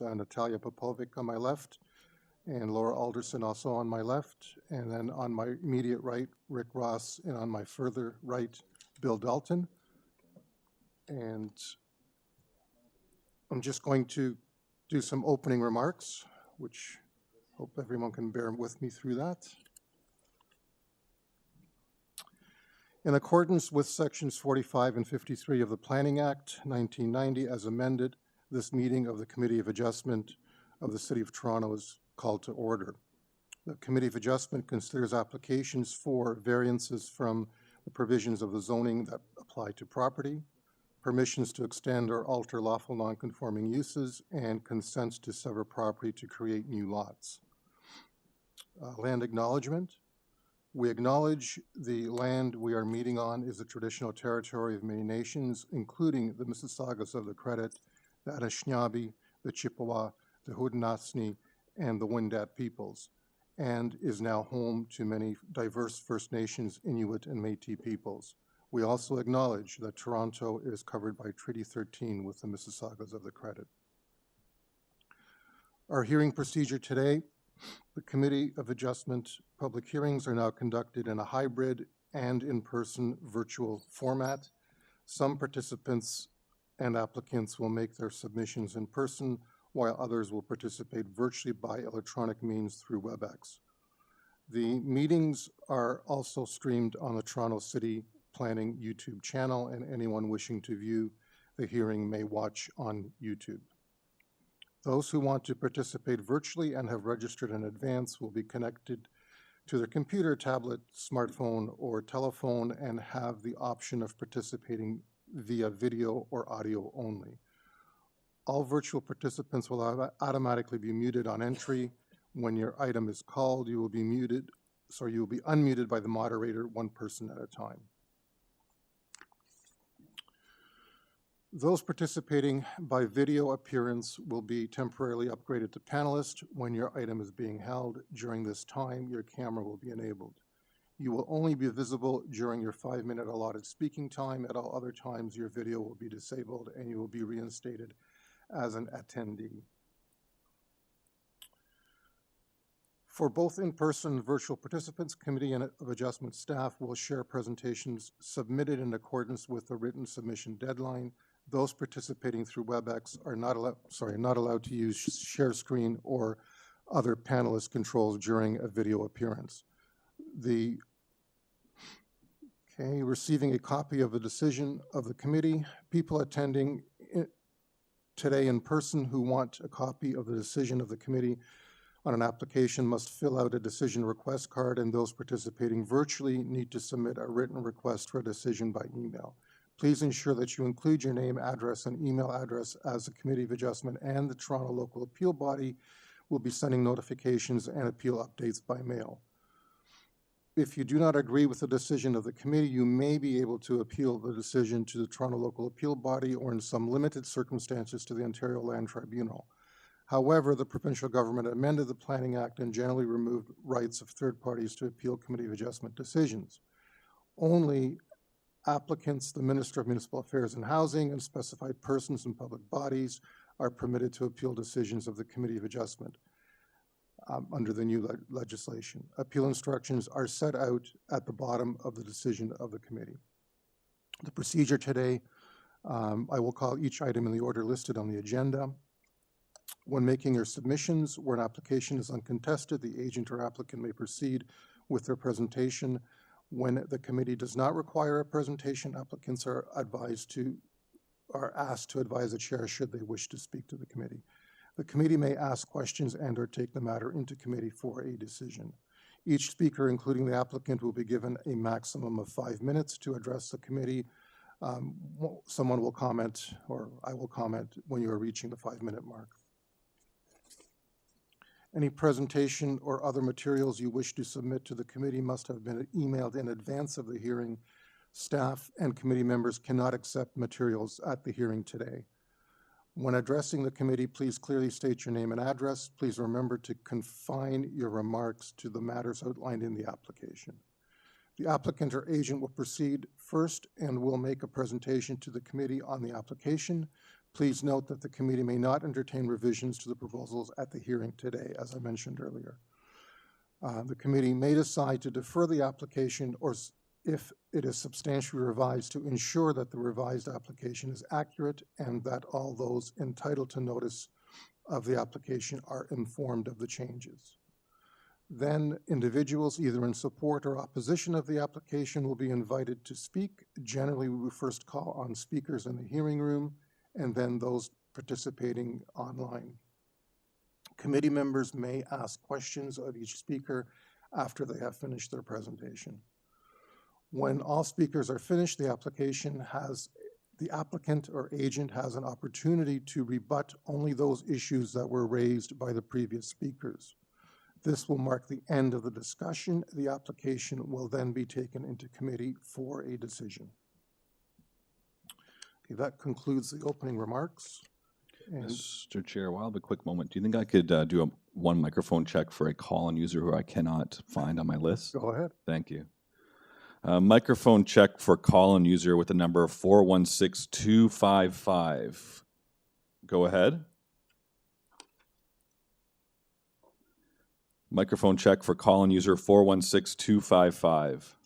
Natalia Popovic on my left, and Laura Alderson also on my left, and then on my immediate right, Rick Ross, and on my further right, Bill Dalton. And I'm just going to do some opening remarks, which hope everyone can bear with me through that. In accordance with sections 45 and 53 of the Planning Act 1990 as amended, this meeting of the Committee of Adjustment of the City of Toronto is called to order. The Committee of Adjustment considers applications for variances from the provisions of the zoning that apply to property, permissions to extend or alter lawful nonconforming uses, and consents to sever property to create new lots. Land acknowledgement. We acknowledge the land we are meeting on is the traditional territory of many nations, including the Mississaugas of the Credit, the Anishinaabe, the Chippewa, the Haudenosaunee, and the Wendat peoples, and is now home to many diverse First Nations, Inuit, and Métis peoples. We also acknowledge that Toronto is covered by Treaty 13 with the Mississaugas of the Credit. Our hearing procedure today, the Committee of Adjustment public hearings are now conducted in a hybrid and in-person virtual format. Some participants and applicants will make their submissions in person, while others will participate virtually by electronic means through WebEx. The meetings are also streamed on the Toronto City Planning YouTube channel, and anyone wishing to view the hearing may watch on YouTube. Those who want to participate virtually and have registered in advance will be connected to their computer, tablet, smartphone, or telephone and have the option of participating via video or audio only. All virtual participants will automatically be muted on entry. When your item is called, you will be unmuted by the moderator, one person at a time. Those participating by video appearance will be temporarily upgraded to panelist. When your item is being held during this time, your camera will be enabled. You will only be visible during your 5-minute allotted speaking time. At all other times, your video will be disabled and you will be reinstated as an attendee. For both in-person and virtual participants, Committee of Adjustment staff will share presentations submitted in accordance with the written submission deadline. Those participating through WebEx are not allowed to use share screen or other panelist controls during a video appearance. Receiving a copy of the decision of the committee. People attending today in person who want a copy of the decision of the committee on an application must fill out a decision request card, and those participating virtually need to submit a written request for a decision by email. Please ensure that you include your name, address, and email address, as the Committee of Adjustment and the Toronto Local Appeal Body will be sending notifications and appeal updates by mail. If you do not agree with the decision of the committee, you may be able to appeal the decision to the Toronto Local Appeal Body or in some limited circumstances to the Ontario Land Tribunal. However, the provincial government amended the Planning Act and generally removed rights of third parties to appeal Committee of Adjustment decisions. Only applicants, the Minister of Municipal Affairs and Housing, and specified persons and public bodies are permitted to appeal decisions of the Committee of Adjustment under the new legislation. Appeal instructions are set out at the bottom of the decision of the committee. The procedure today, I will call each item in the order listed on the agenda. When making your submissions, where an application is uncontested, the agent or applicant may proceed with their presentation. When the committee does not require a presentation, applicants are asked to advise the chair should they wish to speak to the committee. The committee may ask questions and/or take the matter into committee for a decision. Each speaker, including the applicant, will be given a maximum of 5 minutes to address the committee. Someone will comment, or I will comment, when you are reaching the 5-minute mark. Any presentation or other materials you wish to submit to the committee must have been emailed in advance of the hearing. Staff and committee members cannot accept materials at the hearing today. When addressing the committee, please clearly state your name and address. Please remember to confine your remarks to the matters outlined in the application. The applicant or agent will proceed first and will make a presentation to the committee on the application. Please note that the committee may not entertain revisions to the proposals at the hearing today, as I mentioned earlier. The committee may decide to defer the application or if it is substantially revised to ensure that the revised application is accurate and that all those entitled to notice of the application are informed of the changes. Then individuals either in support or opposition of the application will be invited to speak. Generally, we will first call on speakers in the hearing room and then those participating online. Committee members may ask questions of each speaker after they have finished their presentation. When all speakers are finished, the applicant or agent has an opportunity to rebut only those issues that were raised by the previous speakers. This will mark the end of the discussion. The application will then be taken into committee for a decision. Okay, that concludes the opening remarks. And Mr. Chair, while I have a quick moment, do you think I could do one microphone check for a call-in user who I cannot find on my list? go ahead. Thank you. Microphone check for call-in user with the number 416255. Go ahead. Microphone check for call-in user 416255.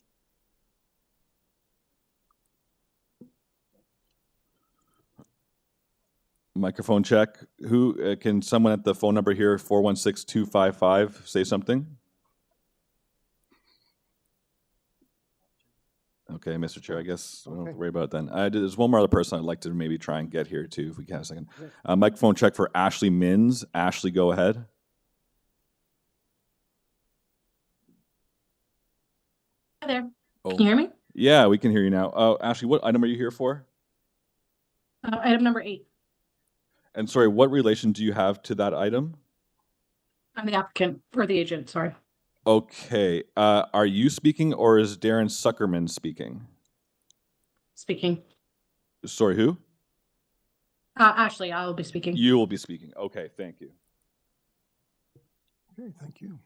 Microphone check. Who can someone at the phone number here 416255 say something? Okay, Mr. Chair, I guess we don't have to worry about it then. There's one more other person I'd like to maybe try and get here too, if we can have a second. Microphone check for Ashley Minns. Ashley, go ahead. Hi there. Can you hear me? Yeah, we can hear you now. Ashley, what item are you here for? Item number 8. And sorry, what relation do you have to that item? I'm the applicant or the agent, sorry. Okay. Are you speaking or is Darren Suckerman speaking? Speaking. Sorry, who? Ashley, I will be speaking. You will be speaking. Okay, thank you. Okay, thank you.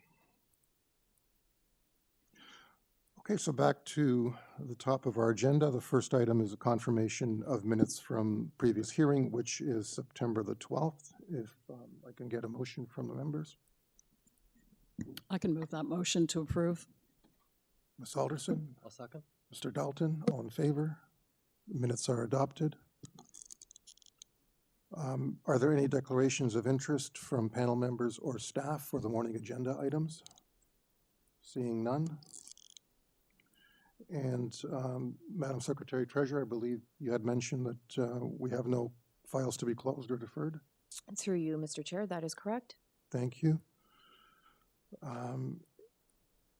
Okay, so back to the top of our agenda. The first item is a confirmation of minutes from previous hearing, which is September the 12th. If I can get a motion from the members. I can move that motion to approve. Ms. Alderson? I'll second. Mr. Dalton, all in favor? Minutes are adopted. Are there any declarations of interest from panel members or staff for the morning agenda items? Seeing none. And Madam Secretary Treasurer, I believe you had mentioned that we have no files to be closed or deferred. Through you, Mr. Chair, that is correct. Thank you.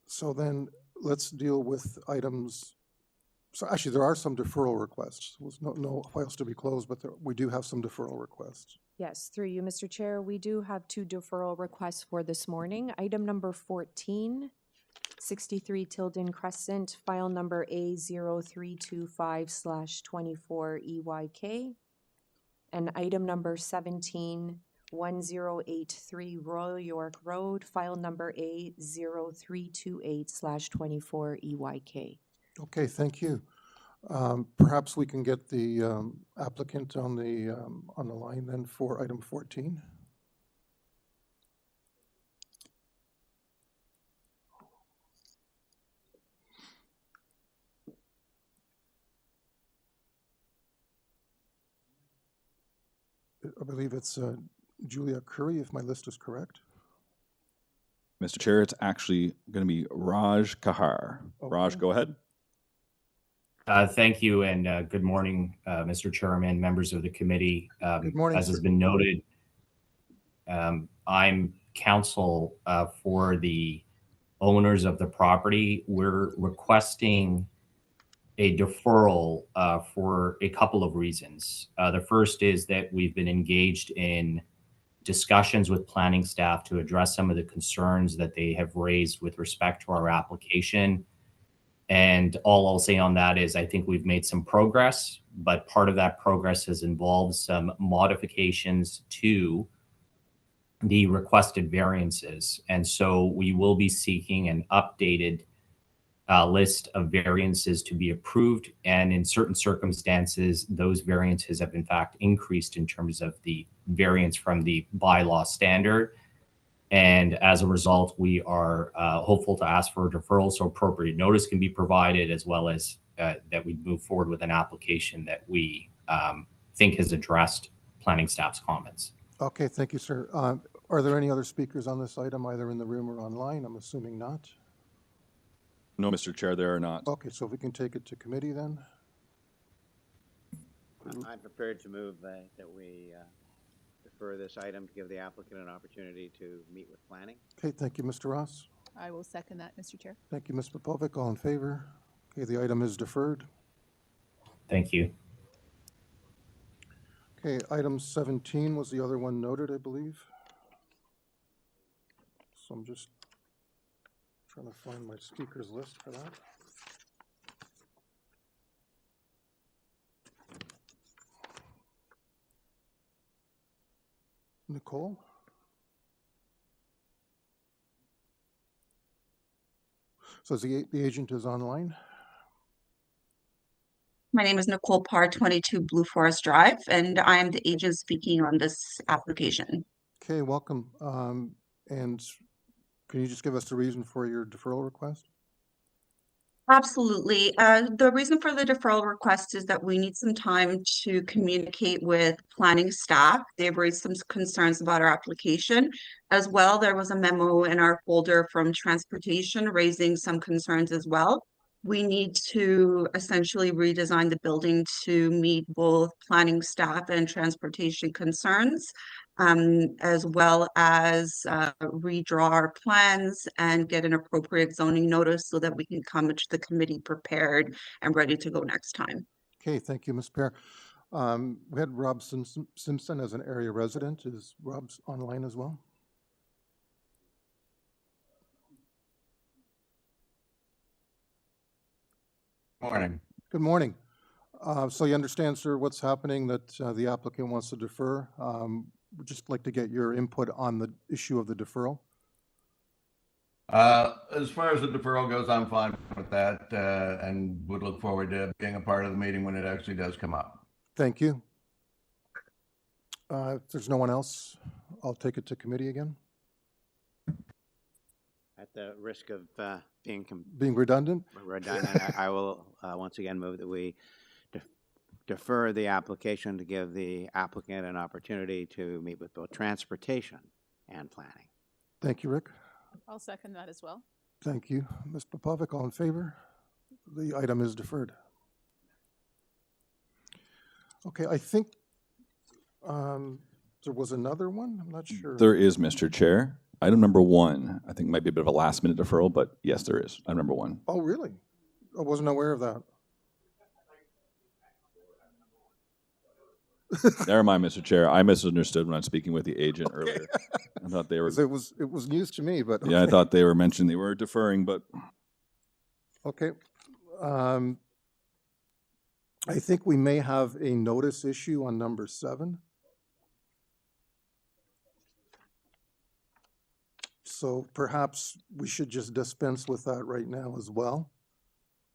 So then let's deal with items. So actually, there are some deferral requests. There's no files to be closed, but we do have some deferral requests. Yes, through you, Mr. Chair, we do have 2 deferral requests for this morning. Item number 14, 63 Tilden Crescent, file number A0325/24 and item number 17, 1083 Royal York Road, file number A0328/24 Okay, thank you. Perhaps we can get the applicant on the line then for item 14. I believe it's Julia Curry, if my list is correct. Mr. Chair, it's actually going to be Raj Kahar. Okay. Raj, go ahead. Thank you, and good morning, Mr. Chairman, members of the committee. Good morning, As has sir. been noted, I'm counsel for the owners of the property. We're requesting a deferral for a couple of reasons. The first is that we've been engaged in discussions with planning staff to address some of the concerns that they have raised with respect to our application. And all I'll say on that is I think we've made some progress, but part of that progress has involved some modifications to the requested variances. And so we will be seeking an updated list of variances to be approved. And in certain circumstances, those variances have in fact increased in terms of the variance from the bylaw standard. And as a result, we are hopeful to ask for a deferral so appropriate notice can be provided, as well as that we move forward with an application that we think has addressed planning staff's comments. Okay, thank you, sir. Are there any other speakers on this item, either in the room or online? I'm assuming not. No, Mr. Chair, there are not. Okay, so if we can take it to committee then? I'm prepared to move that we defer this item to give the applicant an opportunity to meet with planning. Okay, thank you, Mr. Ross. I will second that, Mr. Chair. Thank you, Ms. Popovic. All in favor? Okay, the item is deferred. Thank you. Okay, item 17 was the other one noted, I believe. So I'm just trying to find my speakers list for that. Nicole? So the agent is online? My name is Nicole Parr, 22 Blue Forest Drive, and I am the agent speaking on this application. Okay, welcome. And can you just give us the reason for your deferral request? Absolutely. The reason for the deferral request is that we need some time to communicate with planning staff. They've raised some concerns about our application. As well, there was a memo in our folder from transportation raising some concerns as well. We need to essentially redesign the building to meet both planning staff and transportation concerns, as well as redraw our plans and get an appropriate zoning notice so that we can come to the committee prepared and ready to go next time. Okay, thank you, Ms. Pear. We had Rob Simpson as an area resident. Is Rob online as well? Morning. Good morning. So you understand, sir, what's happening, that the applicant wants to defer. We'd just like to get your input on the issue of the deferral. As far as the deferral goes, I'm fine with that and would look forward to being a part of the meeting when it actually does come up. Thank you. If there's no one else, I'll take it to committee again. At the risk of Being redundant? I will once again move that we defer the application to give the applicant an opportunity to meet with both transportation and planning. Thank you, Rick. I'll second that as well. Thank you. Ms. Popovic, all in favor? The item is deferred. Okay, I think there was another one. I'm not sure. There is, Mr. Chair. Item number 1, I think might be a bit of a last minute deferral, but yes, there is. Item number 1. Oh, really? I wasn't aware of that. Never mind, Mr. Chair. I misunderstood when I was speaking with the agent earlier. I thought they were. It was news to me, but. Yeah, I thought they were mentioning they were deferring, but. Okay. I think we may have a notice issue on number 7. So perhaps we should just dispense with that right now as well.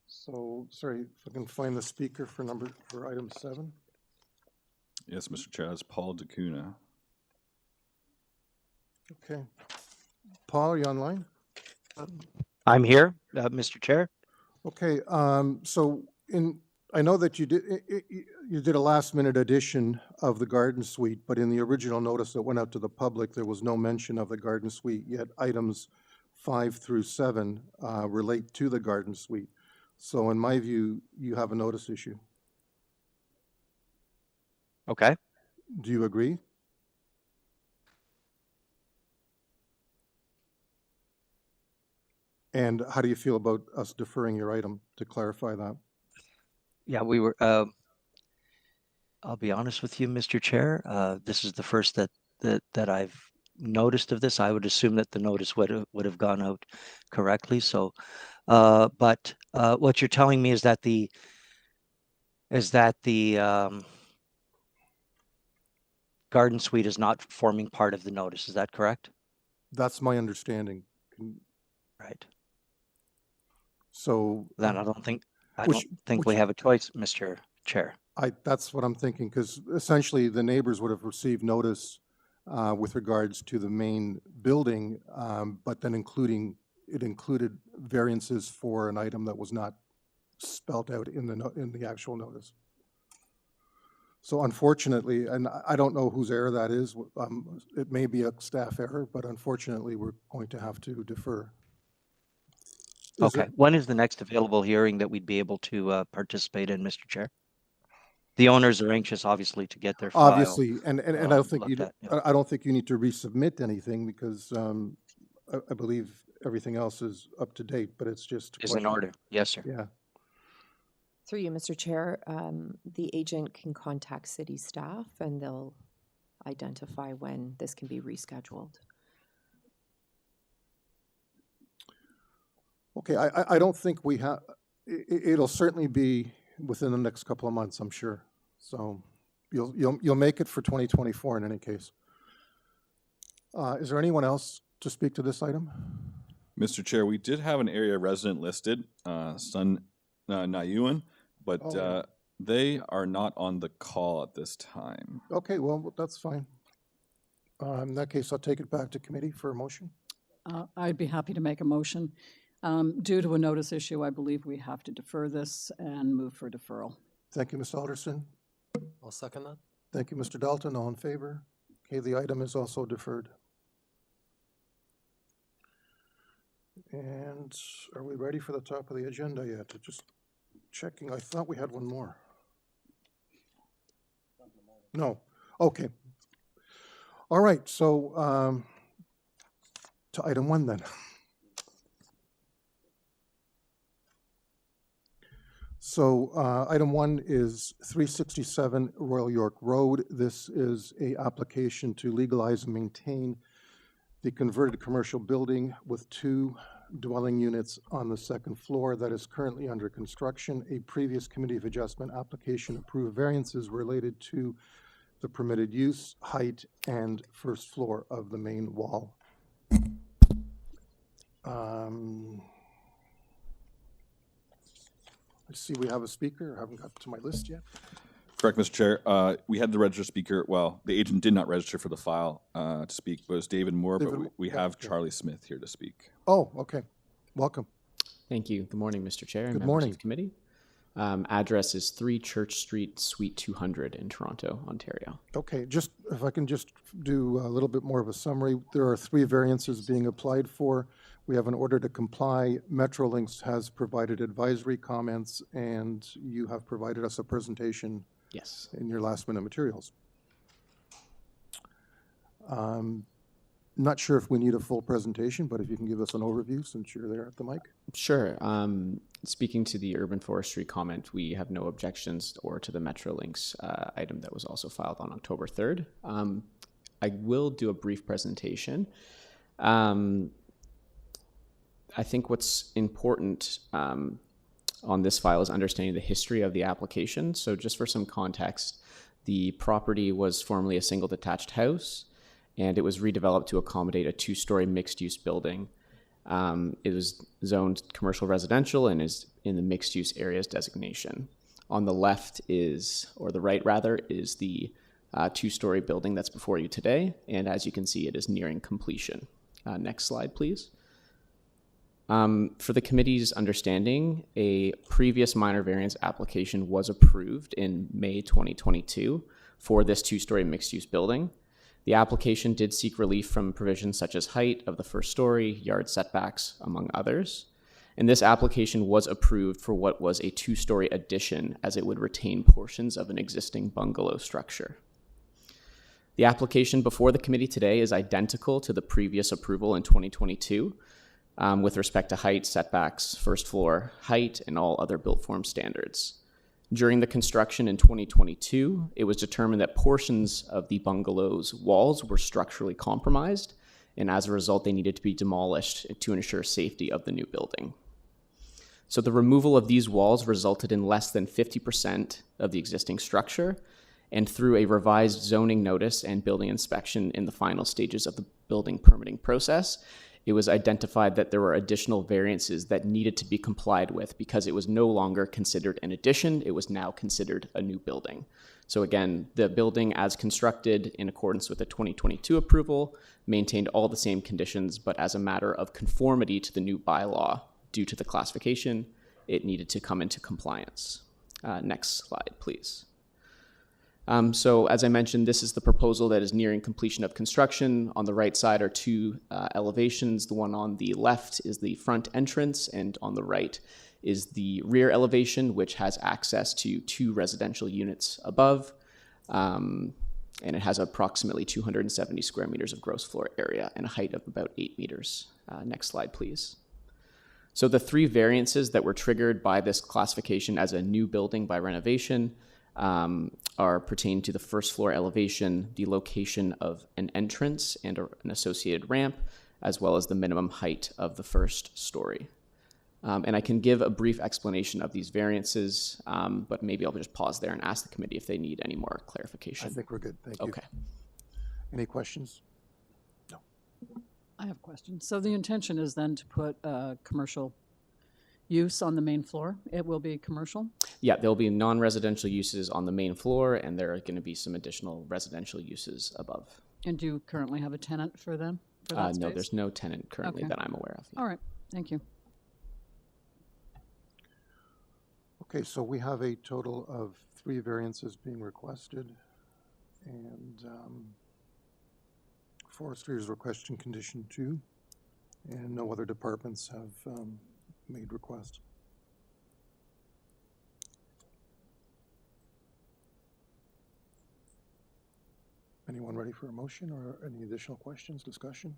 So, sorry, if I can find the speaker for item 7. Yes, Mr. Chair, that's Paul DeCuna. Okay. Paul, are you online? I'm here, Mr. Chair. Okay, so I know that you did a last-minute addition of the garden suite, but in the original notice that went out to the public, there was no mention of the garden suite, yet items 5 through 7 relate to the garden suite. So in my view, you have a notice issue. Okay. Do you agree? And how do you feel about us deferring your item to clarify that? Yeah, we were, I'll be honest with you, Mr. Chair. This is the first that I've noticed of this. I would assume that the notice would have gone out correctly. So, but what you're telling me is that the garden suite is not forming part of the notice. Is that correct? That's my understanding. Right. So. Then I don't think Which- we which- have a choice, Mr. Chair. That's what I'm thinking, because essentially the neighbors would have received notice with regards to the main building, but then it included variances for an item that was not spelled out in the actual notice. So unfortunately, and I don't know whose error that is, it may be a staff error, but unfortunately, we're going to have to defer. Okay. When is the next available hearing that we'd be able to participate in, Mr. Chair? The owners are anxious, obviously, to get their file. Obviously, and I don't think looked at, yeah. I don't think you need to resubmit anything, because I believe everything else is up to date, but it's just. Is in order. Yes, sir. Yeah. Through you, Mr. Chair, the agent can contact city staff and they'll identify when this can be rescheduled. Okay, I don't think we have, it'll certainly be within the next couple of months, I'm sure. So you'll make it for 2024 in any case. Is there anyone else to speak to this item? Mr. Chair, we did have an area resident listed, Sun Nayuan, but they are not on the call at this time. Okay, well, that's fine. In that case, I'll take it back to committee for a motion. I'd be happy to make a motion. Due to a notice issue, I believe we have to defer this and move for deferral. Thank you, Ms. Alderson. I'll second that. Thank you, Mr. Dalton. All in favor? Okay, the item is also deferred. And are we ready for the top of the agenda yet? Just checking. I thought we had one more. No. Okay. All right. So to item 1 then. So item 1 is 367 Royal York Road. This is a application to legalize and maintain the converted commercial building with 2 dwelling units on the 2nd floor that is currently under construction. A previous Committee of Adjustment application approved variances related to the permitted use, height, and 1st floor of the main wall. I see we have a speaker. I haven't got to my list yet. Correct, Mr. Chair. We had the registered speaker. Well, the agent did not register for the file to speak, but it was David Moore, but we have Charlie Smith here to speak. Oh, okay. Welcome. Thank you. Good morning, Mr. Chair and Good members morning. of the committee. Address is 3 Church Street, Suite 200 in Toronto, Ontario. Okay, just if I can just do a little bit more of a summary. There are 3 variances being applied for. We have an order to comply. Metrolinx has provided advisory comments, and you have provided us a presentation Yes. in your last minute materials. Not sure if we need a full presentation, but if you can give us an overview since you're there at the mic. Sure. Speaking to the urban forestry comment, we have no objections or to the Metrolinx item that was also filed on October 3rd. I will do a brief presentation. I think what's important on this file is understanding the history of the application. So just for some context, the property was formerly a single detached house, and it was redeveloped to accommodate a 2-story mixed-use building. It was zoned commercial residential and is in the mixed-use areas designation. On the left is, or the right rather, is the 2-story building that's before you today, and as you can see, it is nearing completion. Next slide, please. For the committee's understanding, a previous minor variance application was approved in May 2022 for this 2-story mixed-use building. The application did seek relief from provisions such as height of the 1st story, yard setbacks, among others. And this application was approved for what was a 2-story addition, as it would retain portions of an existing bungalow structure. The application before the committee today is identical to the previous approval in 2022 with respect to height, setbacks, 1st floor height, and all other built form standards. During the construction in 2022, it was determined that portions of the bungalow's walls were structurally compromised, and as a result, they needed to be demolished to ensure safety of the new building. So the removal of these walls resulted in less than 50% of the existing structure, and through a revised zoning notice and building inspection in the final stages of the building permitting process, it was identified that there were additional variances that needed to be complied with because it was no longer considered an addition, it was now considered a new building. So again, the building as constructed in accordance with the 2022 approval maintained all the same conditions, but as a matter of conformity to the new bylaw due to the classification, it needed to come into compliance. Next slide, please. So as I mentioned, this is the proposal that is nearing completion of construction. On the right side are two elevations. The one on the left is the front entrance, and on the right is the rear elevation, which has access to 2 residential units above. And it has approximately 270 square meters of gross floor area and a height of about 8 meters. Next slide, please. So the 3 variances that were triggered by this classification as a new building by renovation are pertain to the first floor elevation, the location of an entrance and an associated ramp, as well as the minimum height of the first story. And I can give a brief explanation of these variances, but maybe I'll just pause there and ask the committee if they need any more clarification. I think we're good. Thank you. Okay. Any questions? No. I have questions. So the intention is then to put commercial use on the main floor. It will be commercial? Yeah, there'll be non-residential uses on the main floor, and there are going to be some additional residential uses above. And do you currently have a tenant for them? For that No, space? there's no tenant currently Okay. that I'm aware of. All right, thank you. Okay, so we have a total of 3 variances being requested, and forestry is requesting condition 2, and no other departments have made requests. Anyone ready for a motion or any additional questions, discussion?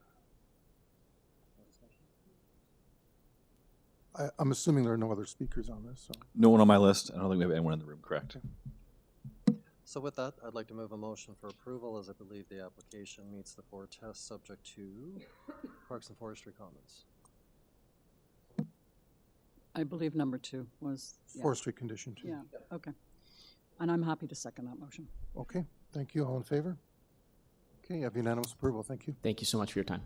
I'm assuming there are no other speakers on this, so. No one on my list. I don't think we have anyone in the room, correct? So with that, I'd like to move a motion for approval, as I believe the application meets the 4 tests subject to Parks and Forestry comments. I believe number 2 was. Yeah. Forestry condition 2. Yeah, okay. And I'm happy to second that motion. Okay, thank you. All in favor? Okay, you have unanimous approval. Thank you. Thank you so much for your time.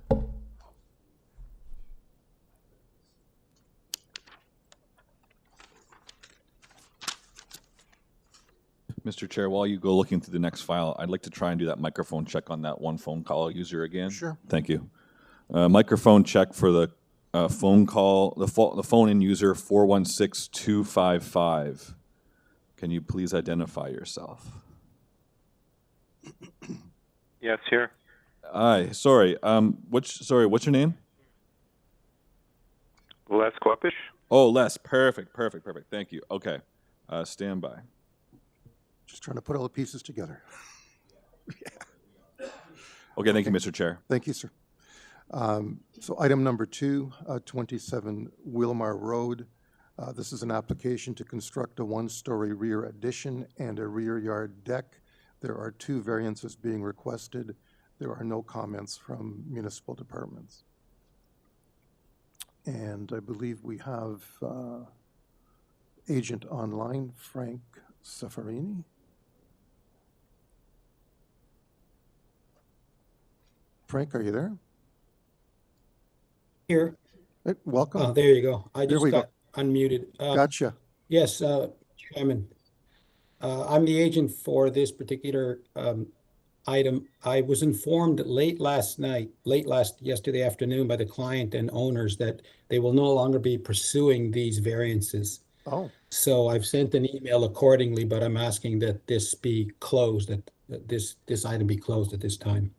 Mr. Chair, while you go looking through the next file, I'd like to try and do that microphone check on that one phone call user again. Sure. Thank you. Microphone check for the phone call, the phone-in user 416255. Can you please identify yourself? Yes, here. Aye, sorry. What's your name? Les Quapish. Oh, Les. Perfect. Thank you. Okay. Stand by. Just trying to put all the pieces together. Okay, thank you, Mr. Chair. Thank you, sir. So item number 2, 27 WILMAR Road. This is an application to construct a 1-story rear addition and a rear yard deck. There are 2 variances being requested. There are no comments from municipal departments. And I believe we have agent online, Frank Safarini. Frank, are you there? Here. Welcome. Oh, there you go. I just got unmuted. Gotcha. Yes, Chairman. I'm the agent for this particular item. I was informed yesterday afternoon by the client and owners that they will no longer be pursuing these variances. Oh. So I've sent an email accordingly, but I'm asking that this be closed, that this item be closed at this time.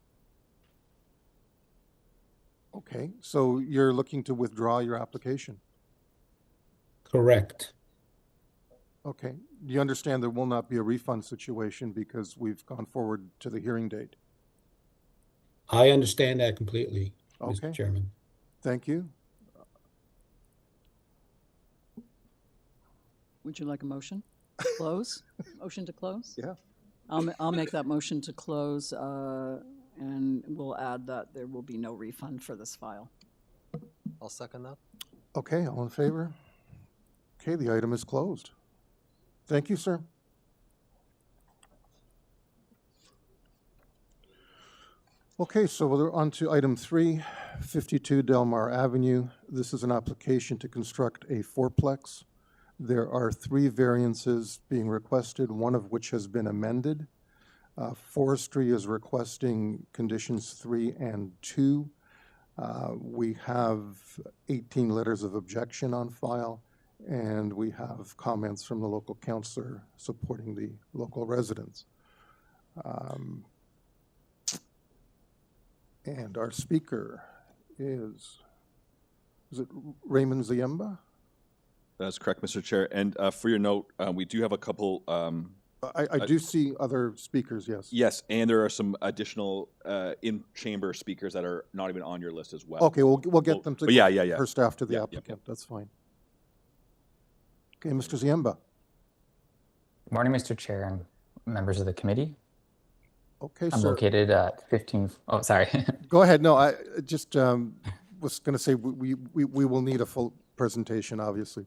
Okay, so you're looking to withdraw your application? Correct. Okay. Do you understand there will not be a refund situation because we've gone forward to the hearing date? I understand that completely, Okay. Mr. Chairman. Thank you. Would you like a motion? Close? Motion to close? Yeah. I'll make that motion to close, and we'll add that there will be no refund for this file. I'll second that. Okay, all in favor? Okay, the item is closed. Thank you, sir. Okay, so we're on to item 3, 52 DELEMERE Avenue. This is an application to construct a fourplex. There are 3 variances being requested, one of which has been amended. Forestry is requesting conditions 3 and 2. We have 18 letters of objection on file, and we have comments from the local councillor supporting the local residents. And our speaker is it Raymond Ziemba? That's correct, Mr. Chair. And for your note, we do have a couple. I do see other speakers, yes. Yes, and there are some additional in-chamber speakers that are not even on your list as well. Okay, we'll get them to but yeah. first after the applicant. That's fine. Okay, Mr. Ziemba. Good morning, Mr. Chair and members of the committee. Okay, I'm sir. located at 15. Oh, sorry. Go ahead. No, I just was going to say we will need a full presentation, obviously.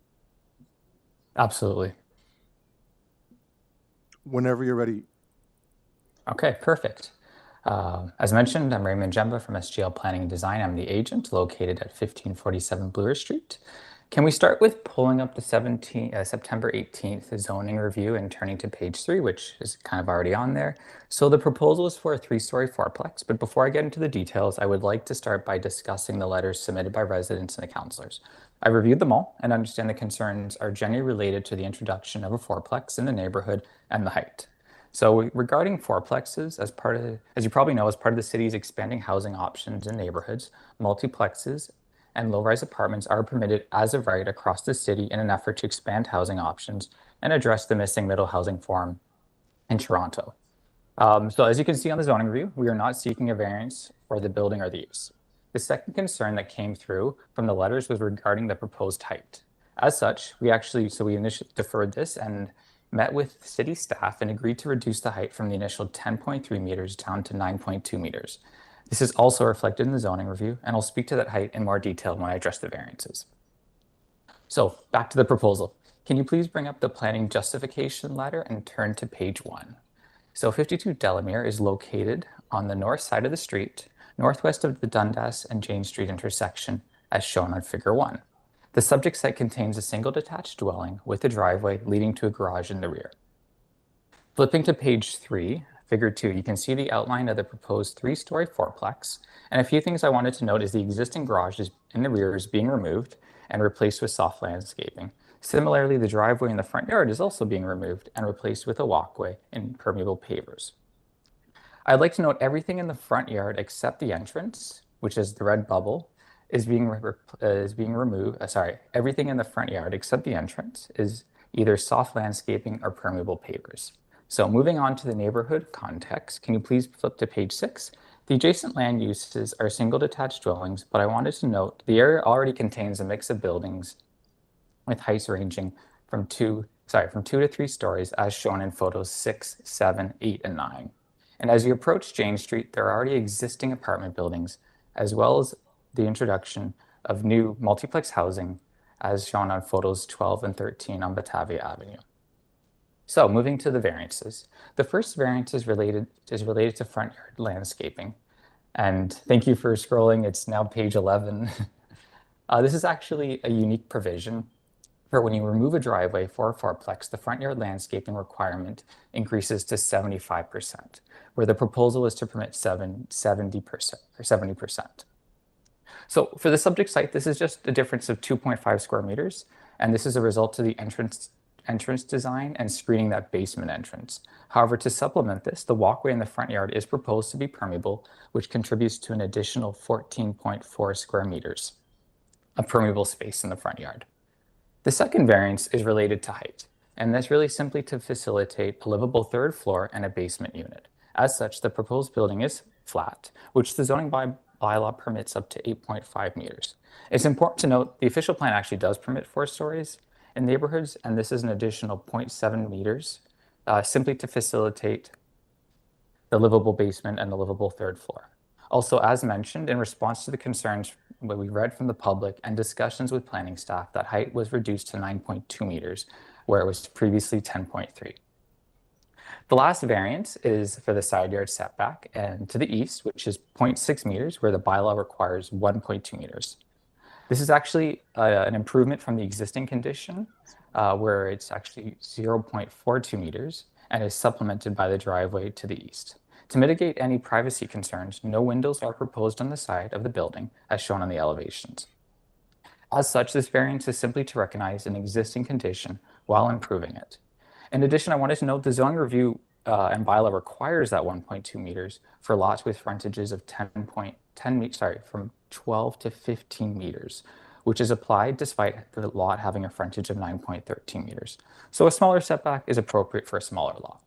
Absolutely. Whenever you're ready. Okay, perfect. As mentioned, I'm Raymond Ziemba from SGL Planning and Design. I'm the agent located at 1547 Bloor Street. Can we start with pulling up the September 18th zoning review and turning to page 3, which is kind of already on there. So the proposal is for a 3-story fourplex, but before I get into the details, I would like to start by discussing the letters submitted by residents and the councillors. I reviewed them all and understand the concerns are generally related to the introduction of a fourplex in the neighborhood and the height. So regarding fourplexes, as you probably know, as part of the city's expanding housing options in neighborhoods, multiplexes and low-rise apartments are permitted as of right across the city in an effort to expand housing options and address the missing middle housing form in Toronto. So as you can see on the zoning review, we are not seeking a variance for the building or the use. The second concern that came through from the letters was regarding the proposed height. As such, we initially deferred this and met with city staff and agreed to reduce the height from the initial 10.3 meters down to 9.2 meters. This is also reflected in the zoning review, and I'll speak to that height in more detail when I address the variances. So back to the proposal. Can you please bring up the planning justification letter and turn to page 1? So 52 DELEMERE is located on the north side of the street, northwest of the Dundas and Jane Street intersection, as shown on figure 1. The subject site contains a single detached dwelling with a driveway leading to a garage in the rear. Flipping to page 3, figure 2, you can see the outline of the proposed 3-story fourplex. And a few things I wanted to note is the existing garage in the rear is being removed and replaced with soft landscaping. Similarly, the driveway in the front yard is also being removed and replaced with a walkway and permeable pavers. I'd like to note everything in the front yard except the entrance, which is the red bubble, is being removed. Everything in the front yard except the entrance is either soft landscaping or permeable pavers. So moving on to the neighborhood context, can you please flip to page 6? The adjacent land uses are single detached dwellings, but I wanted to note the area already contains a mix of buildings with heights ranging from 2 to 3 stories as shown in photos 6, 7, 8, and 9. And as you approach Jane Street, there are already existing apartment buildings, as well as the introduction of new multiplex housing as shown on photos 12 and 13 on Batavia Avenue. So moving to the variances. The first variance is related to front yard landscaping. And thank you for scrolling, it's now page 11. This is actually a unique provision for when you remove a driveway for a fourplex, the front yard landscaping requirement increases to 75%, where the proposal is to permit 70%. So for the subject site, this is just a difference of 2.5 square meters, and this is a result of the entrance design and screening that basement entrance. However, to supplement this, the walkway in the front yard is proposed to be permeable, which contributes to an additional 14.4 square meters of permeable space in the front yard. The second variance is related to height, and that's really simply to facilitate a livable third floor and a basement unit. As such, the proposed building is flat, which the zoning bylaw permits up to 8.5 meters. It's important to note the official plan actually does permit 4 stories in neighborhoods, and this is an additional 0.7 meters simply to facilitate the livable basement and the livable third floor. Also, as mentioned, in response to the concerns that we read from the public and discussions with planning staff, that height was reduced to 9.2 meters, where it was previously 10.3. The last variance is for the side yard setback and to the east, which is 0.6 meters, where the bylaw requires 1.2 meters. This is actually an improvement from the existing condition, where it's actually 0.42 meters and is supplemented by the driveway to the east. To mitigate any privacy concerns, no windows are proposed on the side of the building as shown on the elevations. As such, this variance is simply to recognize an existing condition while improving it. In addition, I wanted to note the zoning review and bylaw requires that 1.2 meters for lots with frontages of from 12 to 15 meters, which is applied despite the lot having a frontage of 9.13 meters. So a smaller setback is appropriate for a smaller lot.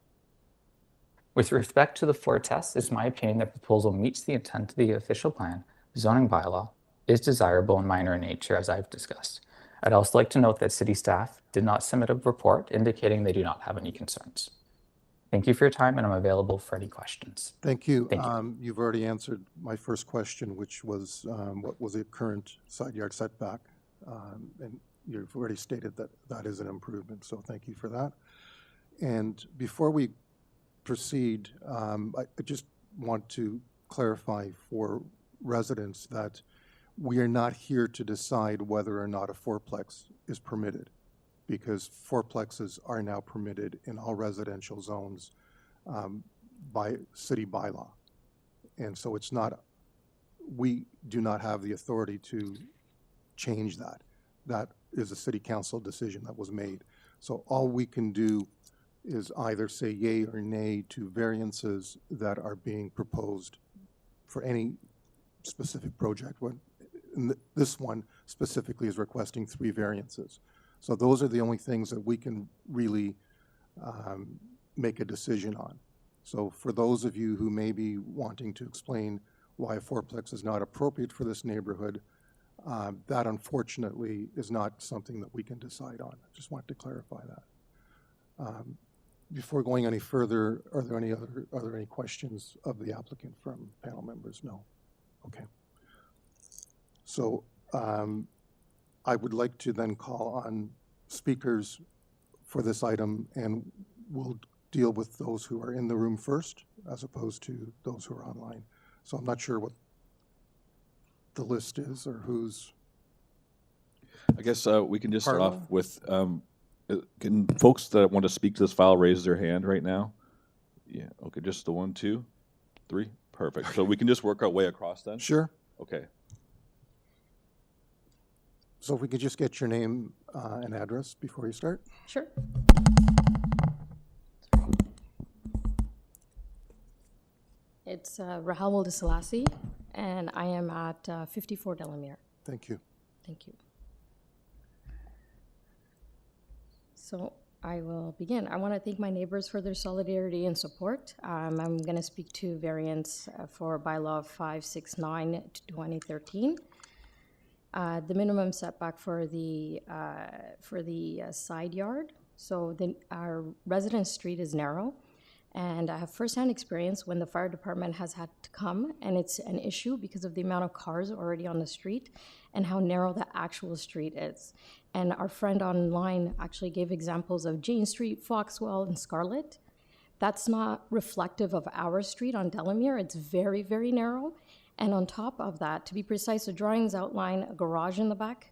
With respect to the floor test, it's my opinion that the proposal meets the intent of the official plan, zoning bylaw, is desirable and minor in nature, as I've discussed. I'd also like to note that city staff did not submit a report indicating they do not have any concerns. Thank you for your time, and I'm available for any questions. Thank you. Thank you. You've already answered my first question, which was what was the current side yard setback? And you've already stated that that is an improvement, so thank you for that. And before we proceed, I just want to clarify for residents that we are not here to decide whether or not a fourplex is permitted, because fourplexes are now permitted in all residential zones by city bylaw. And so it's not, we do not have the authority to change that. That is a city council decision that was made. So all we can do is either say yay or nay to variances that are being proposed for any specific project. This one specifically is requesting 3 variances. So those are the only things that we can really make a decision on. So for those of you who may be wanting to explain why a fourplex is not appropriate for this neighborhood, that unfortunately is not something that we can decide on. I just wanted to clarify that. Before going any further, are there any questions of the applicant from panel members? No. Okay. So I would like to then call on speakers for this item, and we'll deal with those who are in the room first, as opposed to those who are online. So I'm not sure what the list is or who's. I guess we can just start off with, can folks that want to speak to this file raise their hand right now? Yeah, okay, just the 1, 2, 3, perfect. So we can just work our way across then? Sure. Okay. So if we could just get your name and address before you start. Sure. It's Rahul Desalasi, and I am at 54 Delemere. Thank you. Thank you. So I will begin. I want to thank my neighbors for their solidarity and support. I'm going to speak to variance for bylaw 569 to 2013. The minimum setback for the side yard. So our residence street is narrow, and I have firsthand experience when the fire department has had to come, and it's an issue because of the amount of cars already on the street and how narrow the actual street is. And our friend online actually gave examples of Jane Street, Foxwell, and Scarlet. That's not reflective of our street on Delemere. It's very, very narrow. And on top of that, to be precise, the drawings outline a garage in the back.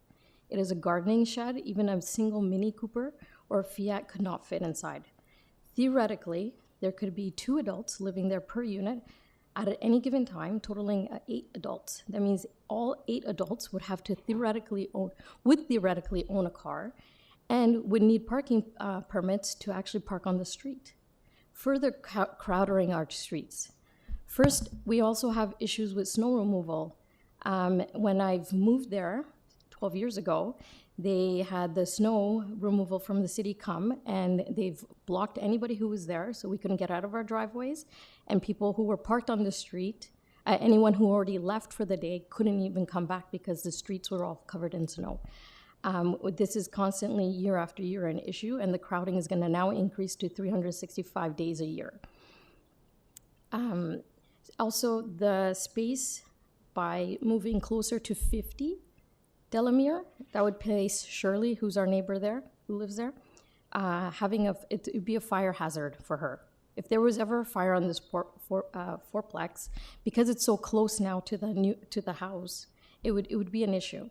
It is a gardening shed. Even a single Mini Cooper or Fiat could not fit inside. Theoretically, there could be 2 adults living there per unit at any given time, totaling 8 adults. That means all 8 adults would have to theoretically own a car and would need parking permits to actually park on the street, further crowding our streets. First, we also have issues with snow removal. When I've moved there 12 years ago, they had the snow removal from the city come, and they've blocked anybody who was there, so we couldn't get out of our driveways. And people who were parked on the street, anyone who already left for the day, couldn't even come back because the streets were all covered in snow. This is constantly, year after year, an issue, and the crowding is going to now increase to 365 days a year. Also, the space, by moving closer to 50 Delemere, that would place Shirley, who's our neighbor there, who lives there, it would be a fire hazard for her. If there was ever a fire on this fourplex, because it's so close now to the house, it would be an issue.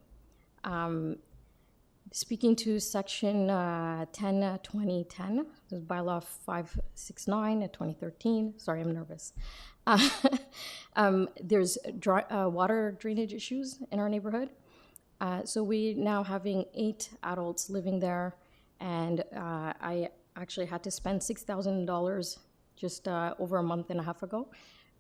Speaking to section 10/2010, this is bylaw 569 at 2013. Sorry, I'm nervous. There's water drainage issues in our neighborhood. So we now having 8 adults living there, and I actually had to spend $6,000 just over a month and a half ago,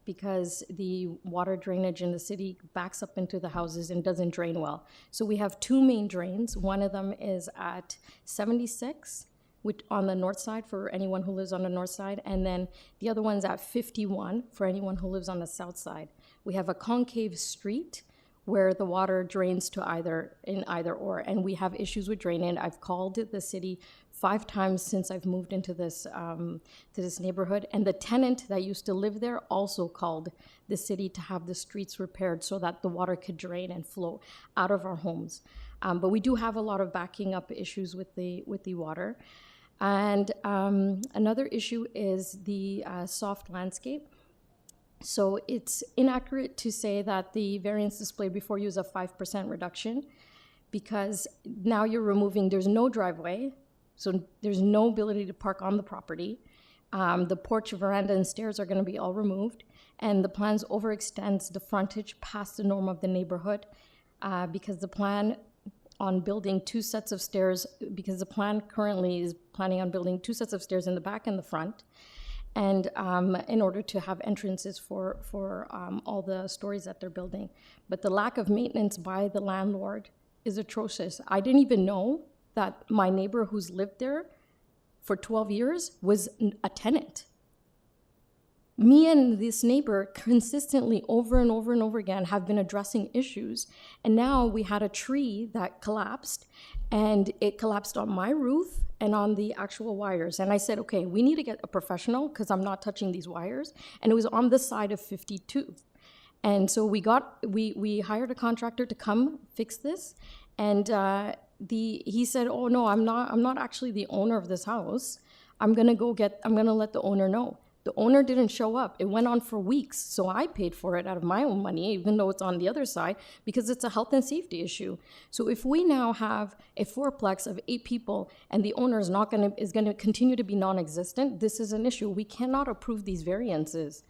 because the water drainage in the city backs up into the houses and doesn't drain well. So we have 2 main drains. One of them is at 76, which on the north side for anyone who lives on the north side, and then the other one's at 51 for anyone who lives on the south side. We have a concave street where the water drains to either or, and we have issues with draining. I've called the city 5 times since I've moved into this to this neighborhood, and the tenant that used to live there also called the city to have the streets repaired so that the water could drain and flow out of our homes. But we do have a lot of backing up issues with the water. And another issue is the soft landscape. So it's inaccurate to say that the variance displayed before you is a 5% reduction, because now you're removing, there's no driveway, so there's no ability to park on the property. The porch, veranda, and stairs are going to be all removed, and the plans overextends the frontage past the norm of the neighborhood, because the plan on building 2 sets of stairs, because the plan currently is planning on building 2 sets of stairs in the back and the front, and in order to have entrances for all the stories that they're building. But the lack of maintenance by the landlord is atrocious. I didn't even know that my neighbor who's lived there for 12 years was a tenant. Me and this neighbor consistently over and over and over again have been addressing issues. And now we had a tree that collapsed, and it collapsed on my roof and on the actual wires. And I said, okay, we need to get a professional because I'm not touching these wires. And it was on the side of 52. And so we hired a contractor to come fix this. And he said, oh no, I'm not actually the owner of this house. I'm gonna let the owner know. The owner didn't show up. It went on for weeks, so I paid for it out of my own money, even though it's on the other side, because it's a health and safety issue. So if we now have a fourplex of 8 people and the owner is going to continue to be non-existent, this is an issue. We cannot approve these variances.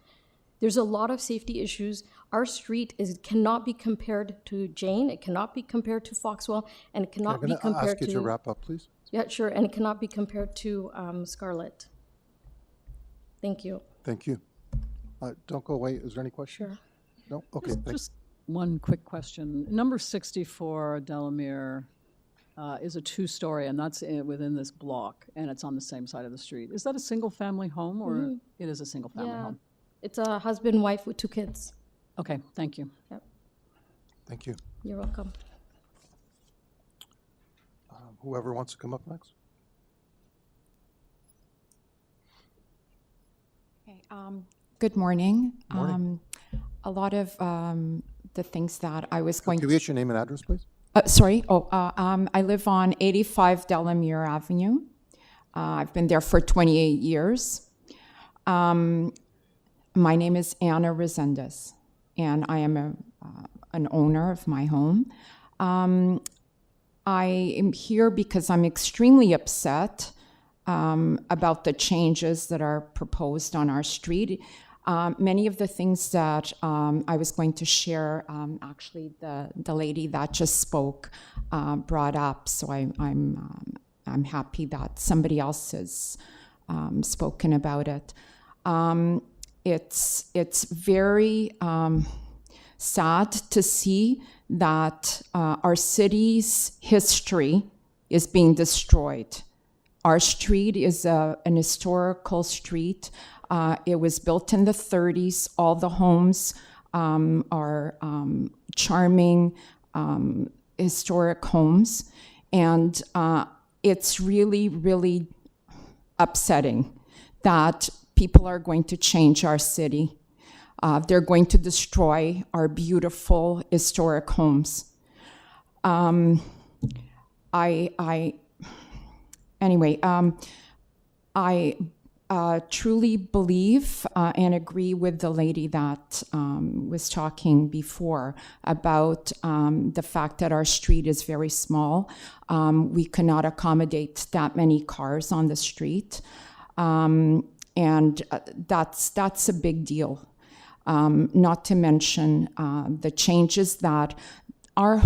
There's a lot of safety issues. Our street cannot be compared to Jane. It cannot be compared to Foxwell, and it cannot be compared to. I'm going to ask you to wrap up, please. Yeah, sure, and it cannot be compared to Scarlett. Thank you. Thank you. Don't go away. Is there any questions? Sure. No? Okay, thanks. Just one quick question. Number 64, DELEMERE, is a 2-story, and that's within this block, and it's on the same side of the street. Is that a single-family home, or it is a single-family home? It's a husband, wife with 2 kids. Okay, thank you. Yep. Thank you. You're welcome. Whoever wants to come up next. Okay, good morning. Morning. A lot of the things that I was going Can to... you get your name and address, please? Sorry. I live on 85 DELEMERE Avenue. I've been there for 28 years. My name is Anna Resendez, and I am an owner of my home. I am here because I'm extremely upset about the changes that are proposed on our street. Many of the things that I was going to share, actually the lady that just spoke brought up, so I'm happy that somebody else has spoken about it. It's very sad to see that our city's history is being destroyed. Our street is an historical street. It was built in the 30s. All the homes are charming, historic homes. And it's really, really upsetting that people are going to change our city. They're going to destroy our beautiful historic homes. Anyway, truly believe and agree with the lady that was talking before about the fact that our street is very small. We cannot accommodate that many cars on the street. And that's a big deal. Not to mention the changes that our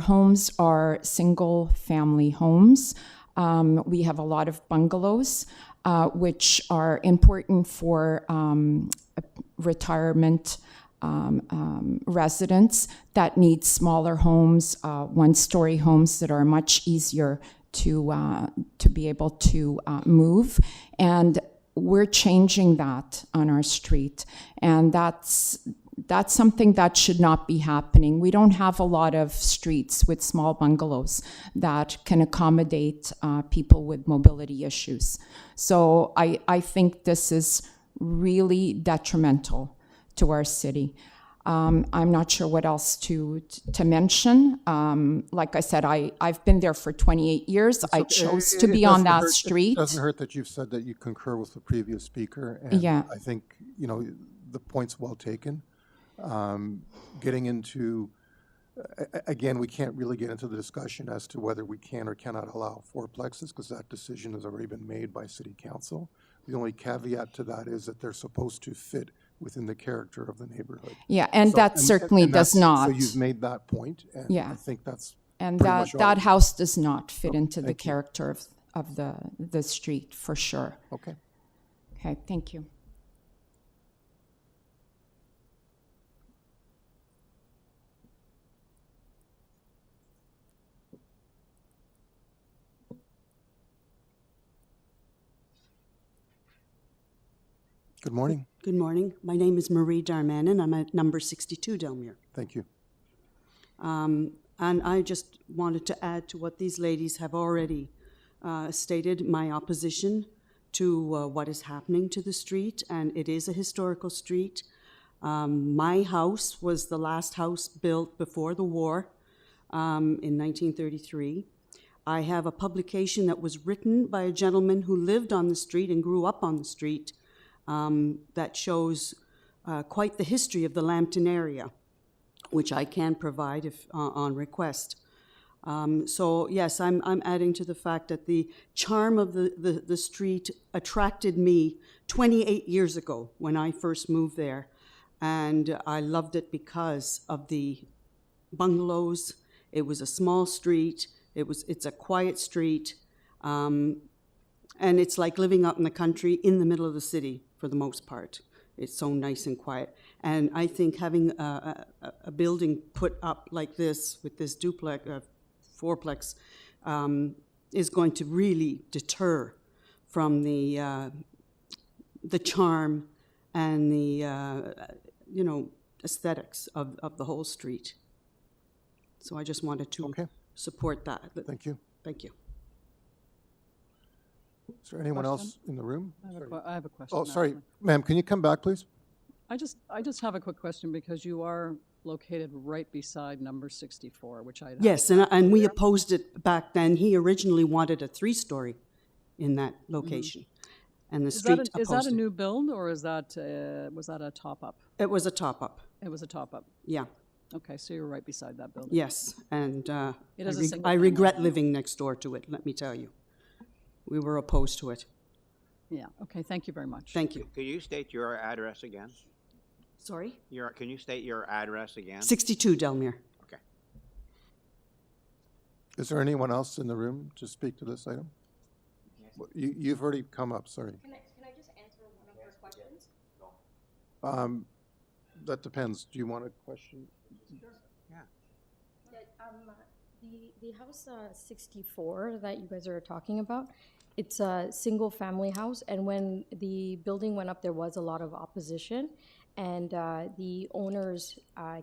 homes are single-family homes. We have a lot of bungalows, which are important for retirement residents that need smaller homes, one-story homes that are much easier to be able to move. And we're changing that on our street, and that's something that should not be happening. We don't have a lot of streets with small bungalows that can accommodate people with mobility issues. So I think this is really detrimental to our city. I'm not sure what else to mention. Like I said, I've been there for 28 years. I chose to be on that street. It doesn't hurt that you've said that you concur with the previous speaker. And Yeah. I think, the point's well taken. Getting into, again, we can't really get into the discussion as to whether we can or cannot allow fourplexes, because that decision has already been made by City Council. The only caveat to that is that they're supposed to fit within the character of the neighborhood. Yeah, and that certainly does not. So you've made that point, and Yeah. I think that's And pretty much all. that house does not fit into the thank you. character of the street, for sure. Okay. Okay, thank you. Good morning. Good morning. My name is Marie Darmanin. I'm at number 62 Delmere. Thank you. And I just wanted to add to what these ladies have already stated, my opposition to what is happening to the street, and it is a historical street. My house was the last house built before the war in 1933. I have a publication that was written by a gentleman who lived on the street and grew up on the street that shows quite the history of the Lambton area, which I can provide if on request. So yes, I'm adding to the fact that the charm of the street attracted me 28 years ago when I first moved there, and I loved it because of the bungalows. It was a small street. It's a quiet street, and it's like living out in the country in the middle of the city for the most part. It's so nice and quiet. And I think having a building put up like this with this duplex, fourplex, is going to really deter from the charm and the aesthetics of the whole street. So I just wanted to support that. Thank you. Thank you. Is there anyone else in the room? I have a question. Oh, sorry, actually. ma'am, can you come back, please? I just have a quick question, because you are located right beside number 64, which I... Yes, and we opposed it back then. He originally wanted a 3-story in that location, and the street opposed it. Is that a new build, or is that was that a top-up? It was a top-up. It was a top-up. Yeah. Okay, so you're right beside that building. Yes, and It is a single I family regret home. living next door to it, let me tell you. We were opposed to it. Yeah, okay, thank you very much. Thank you. Could you state your address again? Sorry? Can you state your address again? 62 Delmere. Okay. Is there anyone else in the room to speak to this item? You've already come up, sorry. Can I just answer one of her questions? That depends. Do you want a question? Yeah. The house 64 that you guys are talking about, it's a single family house, and when the building went up, there was a lot of opposition, and the owners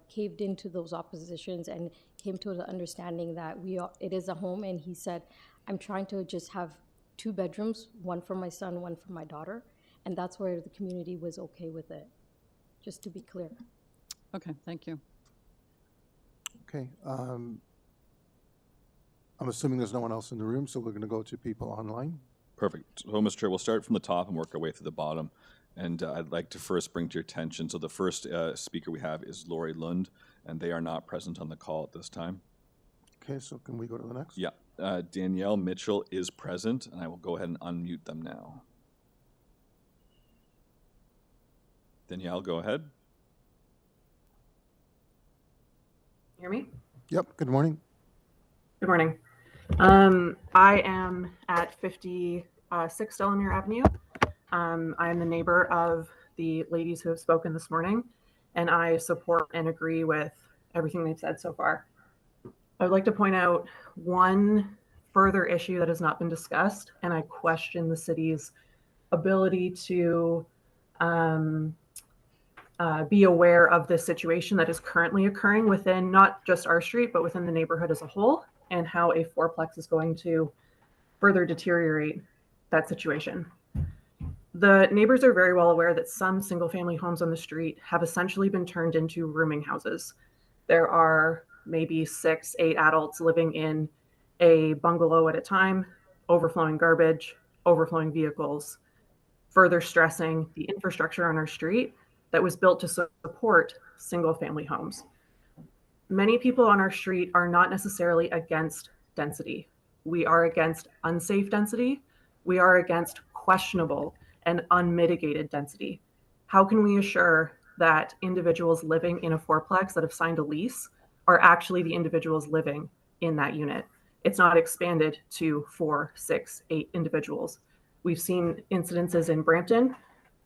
caved into those oppositions and came to the understanding that it is a home, and he said, I'm trying to just have 2 bedrooms, one for my son, one for my daughter, and that's where the community was okay with it, just to be clear. Okay, thank you. Okay. I'm assuming there's no one else in the room, so we're going to go to people online. Perfect. So, Mr. Chair, we'll start from the top and work our way through the bottom. And I'd like to first bring to your attention, so the first speaker we have is Lori Lund, and they are not present on the call at this time. Okay, so can we go to the next? Yeah. Danielle Mitchell is present, and I will go ahead and unmute them now. Danielle, go ahead. Hear me? Yep, good morning. Good morning. I am at 56 Delemere Avenue. I'm the neighbor of the ladies who have spoken this morning, and I support and agree with everything they've said so far. I would like to point out one further issue that has not been discussed, and I question the city's ability to be aware of this situation that is currently occurring within not just our street, but within the neighborhood as a whole, and how a fourplex is going to further deteriorate that situation. The neighbors are very well aware that some single-family homes on the street have essentially been turned into rooming houses. There are maybe 6, 8 adults living in a bungalow at a time, overflowing garbage, overflowing vehicles, further stressing the infrastructure on our street that was built to support single-family homes. Many people on our street are not necessarily against density. We are against unsafe density. We are against questionable and unmitigated density. How can we assure that individuals living in a fourplex that have signed a lease are actually the individuals living in that unit? It's not expanded to 4, 6, 8 individuals. We've seen incidences in Brampton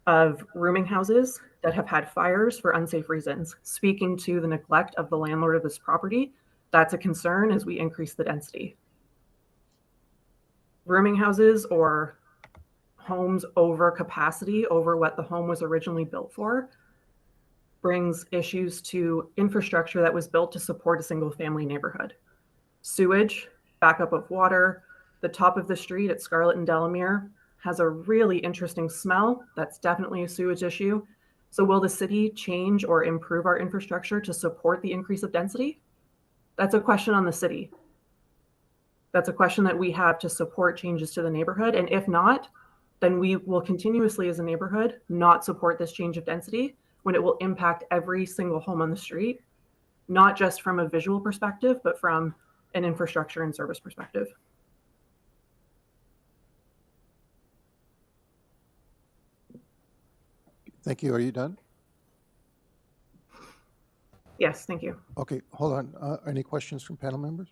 of rooming houses that have had fires for unsafe reasons. Speaking to the neglect of the landlord of this property, that's a concern as we increase the density. Rooming houses or homes over capacity, over what the home was originally built for, brings issues to infrastructure that was built to support a single family neighborhood. Sewage, backup of water, the top of the street at Scarlett and Delemere has a really interesting smell. That's definitely a sewage issue. So will the city change or improve our infrastructure to support the increase of density? That's a question on the city. That's a question that we have to support changes to the neighborhood. And if not, then we will continuously as a neighborhood not support this change of density when it will impact every single home on the street, not just from a visual perspective, but from an infrastructure and service perspective. Thank you. Are you done? Yes, thank you. Okay, hold on. Any questions from panel members?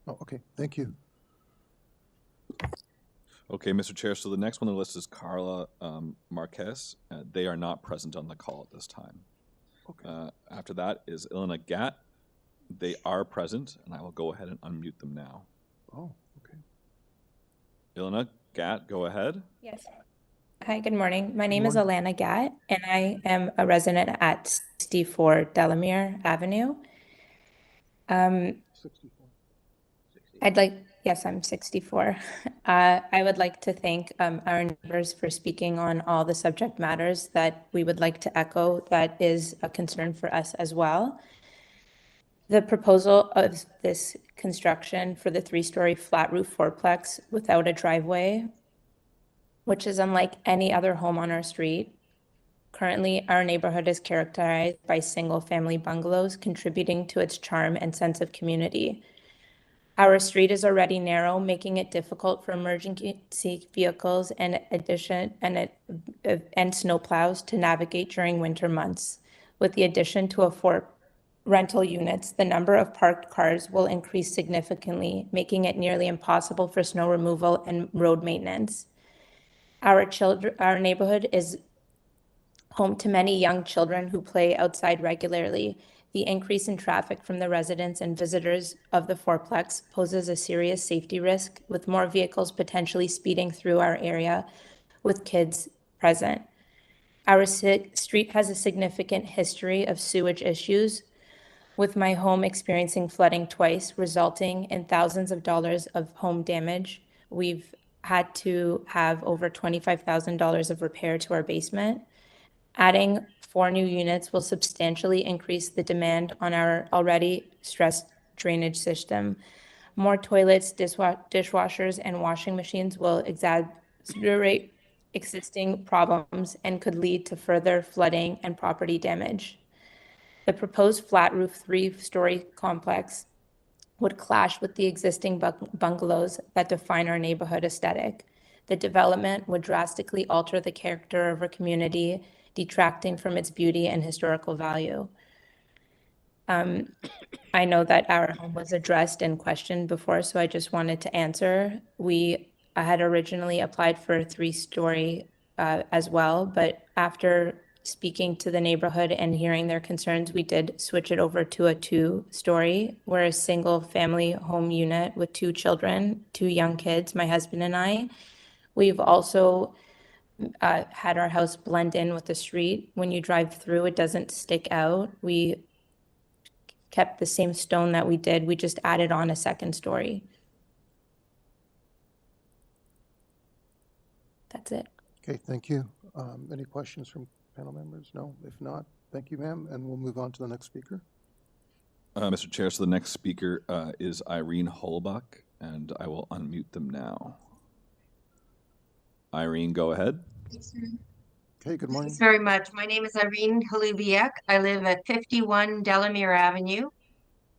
Oh, okay, thank you. Okay, Mr. Chair, so the next one on the list is Carla Marquez. They are not present on the call at this time. Okay. After that is Ilana Gatt. They are present, and I will go ahead and unmute them now. Oh, okay. Ilana Gatt, go ahead. Yes. Hi, good morning. My name is Alana Gatt, and I am a resident at 64 Delemere Avenue. 64. Yes, I'm 64. I would like to thank our neighbors for speaking on all the subject matters that we would like to echo. That is a concern for us as well. The proposal of this construction for the 3-story flat roof fourplex without a driveway, which is unlike any other home on our street. Currently, our neighborhood is characterized by single-family bungalows, contributing to its charm and sense of community. Our street is already narrow, making it difficult for emergency vehicles and snowplows to navigate during winter months. With the addition to a 4 rental units, the number of parked cars will increase significantly, making it nearly impossible for snow removal and road maintenance. Our neighborhood is home to many young children who play outside regularly. The increase in traffic from the residents and visitors of the fourplex poses a serious safety risk, with more vehicles potentially speeding through our area with kids present. Our street has a significant history of sewage issues, with my home experiencing flooding twice, resulting in thousands of dollars of home damage. We've had to have over $25,000 of repair to our basement. Adding 4 new units will substantially increase the demand on our already stressed drainage system. More toilets, dishwashers, and washing machines will exacerbate existing problems and could lead to further flooding and property damage. The proposed flat roof 3-story complex would clash with the existing bungalows that define our neighborhood aesthetic. The development would drastically alter the character of our community, detracting from its beauty and historical value. I know that our home was addressed and questioned before, so I just wanted to answer. I had originally applied for a 3-story as well, but after speaking to the neighborhood and hearing their concerns, we did switch it over to a 2-story. We're a single family home unit with 2 children, 2 young kids, my husband and I. We've also had our house blend in with the street. When you drive through, it doesn't stick out. We kept the same stone that we did. We just added on a 2nd story. That's it. Okay, thank you. Any questions from panel members? No? If not, thank you, ma'am, and we'll move on to the next speaker. Mr. Chair, so the next speaker is Irene Holbach, and I will unmute them now. Irene, go ahead. Okay, good morning. Thanks very much. My name is Irene Holubiak. I live at 51 Delamere Avenue.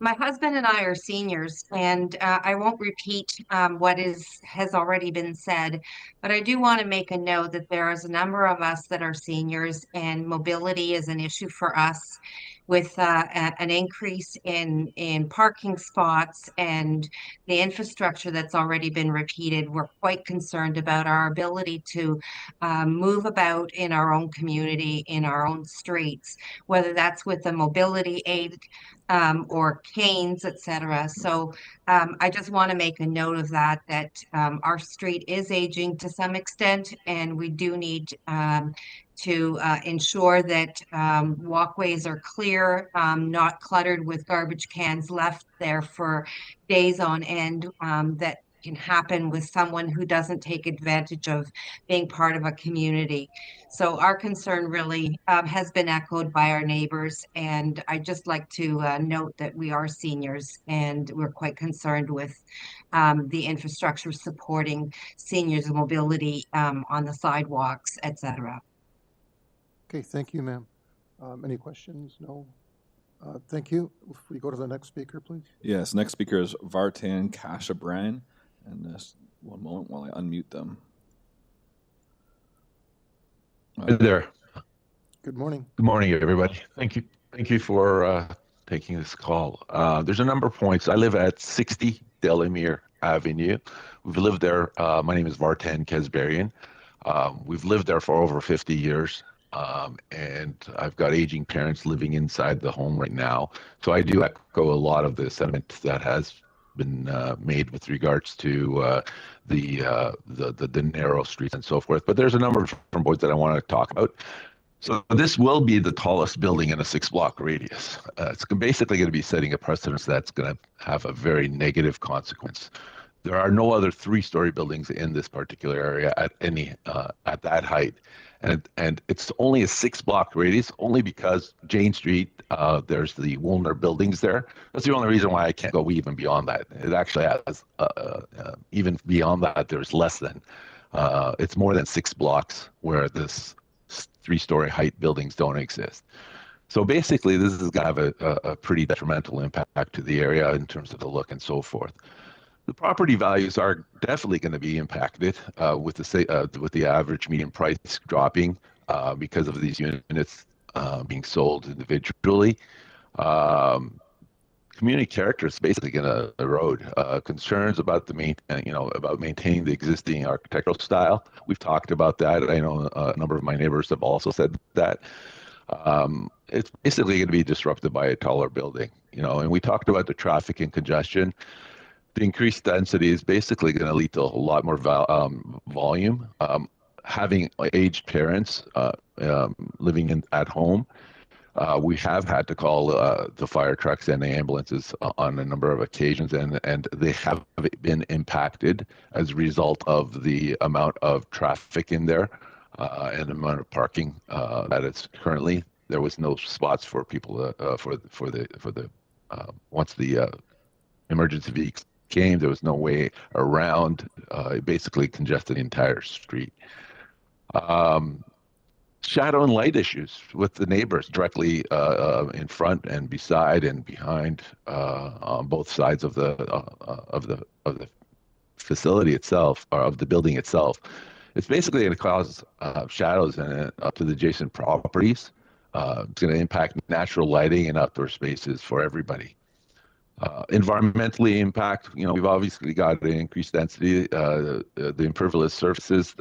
My husband and I are seniors, and I won't repeat what has already been said, but I do want to make a note that there is a number of us that are seniors, and mobility is an issue for us. With an increase in parking spots and the infrastructure that's already been repeated, we're quite concerned about our ability to move about in our own community, in our own streets, whether that's with a mobility aid or canes, etc. So I just want to make a note of that our street is aging to some extent, and we do need to ensure that walkways are clear, not cluttered with garbage cans left there for days on end, that can happen with someone who doesn't take advantage of being part of a community. So our concern really has been echoed by our neighbors, and I'd just like to note that we are seniors and we're quite concerned with the infrastructure supporting seniors' mobility on the sidewalks, etc. Okay, thank you, ma'am. Any questions? No? Thank you. If we go to the next speaker, please. Yes, next speaker is Vartan Kashabran, and one moment while I unmute them. Hi there. Good morning. Good morning, everybody. Thank you. Thank you for taking this call. There's a number of points. I live at 60 Delamere Avenue. We've lived there. My name is Vartan Kashabran. We've lived there for over 50 years. And I've got aging parents living inside the home right now. So I do echo a lot of the sentiment that has been made with regards to the narrow streets and so forth. But there's a number of different points that I want to talk about. So this will be the tallest building in a 6-block radius. It's basically going to be setting a precedence that's going to have a very negative consequence. There are no other 3-story buildings in this particular area at that height. And it's only a 6-block radius, only because Jane Street, there's the WILMAR buildings there. That's the only reason why I can't go even beyond that. It actually has, even beyond that, there's less than. It's more than 6 blocks where this 3-story height buildings don't exist. So basically, this is going to have a pretty detrimental impact to the area in terms of the look and so forth. The property values are definitely going to be impacted with the average median price dropping because of these units being sold individually. Community character is basically going to erode. Concerns about about maintaining the existing architectural style. We've talked about that. I know a number of my neighbors have also said that. It's basically going to be disrupted by a taller building. And we talked about the traffic and congestion. The increased density is basically going to lead to a lot more volume. Having aged parents living at home, we have had to call the fire trucks and the ambulances on a number of occasions, and they have been impacted as a result of the amount of traffic in there and the amount of parking that it's currently. There was no spots for people once the emergency vehicles came. There was no way around. It basically congested the entire street. Shadow and light issues with the neighbors directly in front and beside and behind on both sides of the facility itself, or of the building itself. It's basically going to cause shadows up to the adjacent properties. It's going to impact natural lighting and outdoor spaces for everybody. Environmentally impact, we've obviously got an increased density, the impervious surfaces.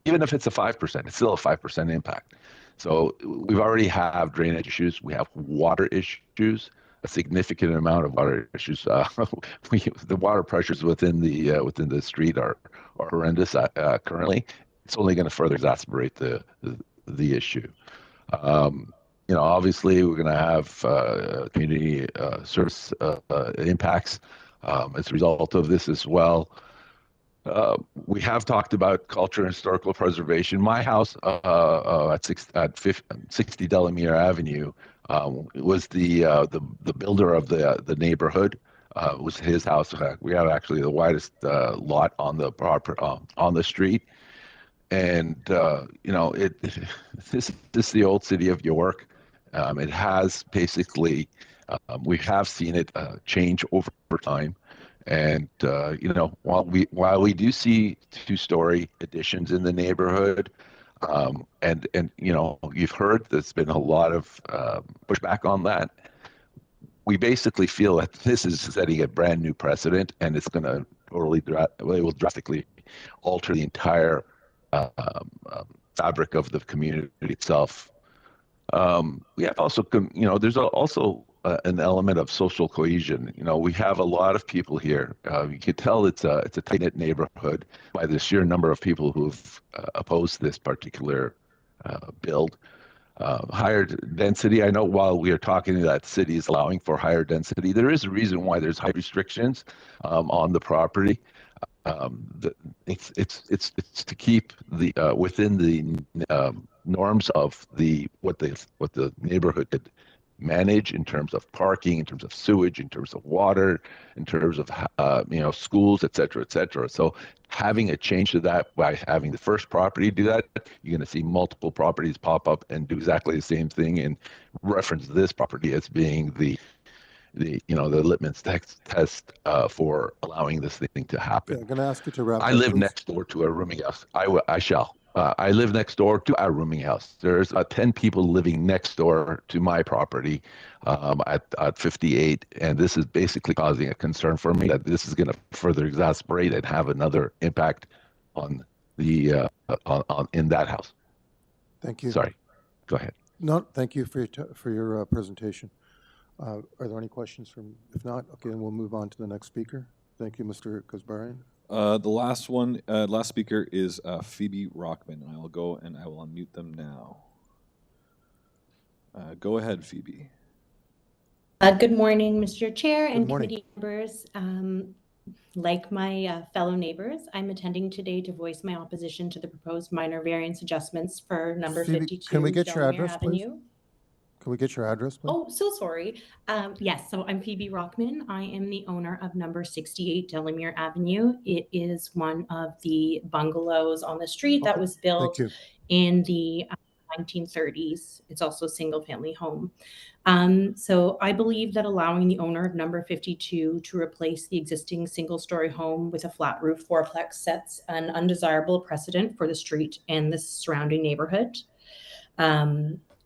Even if it's a 5%, it's still a 5% impact. So we've already have drainage issues. We have water issues, a significant amount of water issues. The water pressures within the street are horrendous currently. It's only going to further exacerbate the issue. Obviously, we're going to have community service impacts as a result of this as well. We have talked about culture and historical preservation. My house at 60 Delemere Avenue was the builder of the neighborhood. It was his house. We have actually the widest lot on the street. And this is the old city of York. It has basically, we have seen it change over time. And while we do see two-story additions in the neighborhood, and you've heard there's been a lot of pushback on that. We basically feel that this is setting a brand new precedent, and it's going to it will drastically alter the entire fabric of the community itself. We have also, there's also an element of social cohesion. We have a lot of people here. You can tell it's a tight-knit neighborhood by the sheer number of people who've opposed this particular build. Higher density. I know while we are talking that city is allowing for higher density, there is a reason why there's height restrictions on the property. It's to keep the within the norms of what the neighborhood could manage in terms of parking, in terms of sewage, in terms of water, in terms of schools, et cetera. So having a change to that by having the first property do that, you're going to see multiple properties pop up and do exactly the same thing and reference this property as being the litmus test for allowing this thing to happen. I'm going to ask you to wrap up. I live next door to a rooming house. I shall. I live next door to a rooming house. There's 10 people living next door to my property at 58, and this is basically causing a concern for me that this is going to further exacerbate and have another impact on the in that house. Thank you. Sorry, go ahead. No, thank you for your presentation. Are there any questions from? If not, okay, then we'll move on to the next speaker. Thank you, Mr. Kasbarian. The last speaker is Phoebe Rockman, and I will go and I will unmute them now. Go ahead, Phoebe. Good morning, Mr. Chair and committee members. Like my fellow neighbors, I'm attending today to voice my opposition to the proposed minor variance adjustments for number Phoebe, 52 can we get your Delemere address, please? Avenue. Can we get your address, please? Oh, so sorry. Yes, so I'm Phoebe Rockman. I am the owner of number 68 Delemere Avenue. It is one of the bungalows on the street that was built in the 1930s. It's also a single family home. So I believe that allowing the owner of number 52 to replace the existing single-story home with a flat roof fourplex sets an undesirable precedent for the street and the surrounding neighborhood.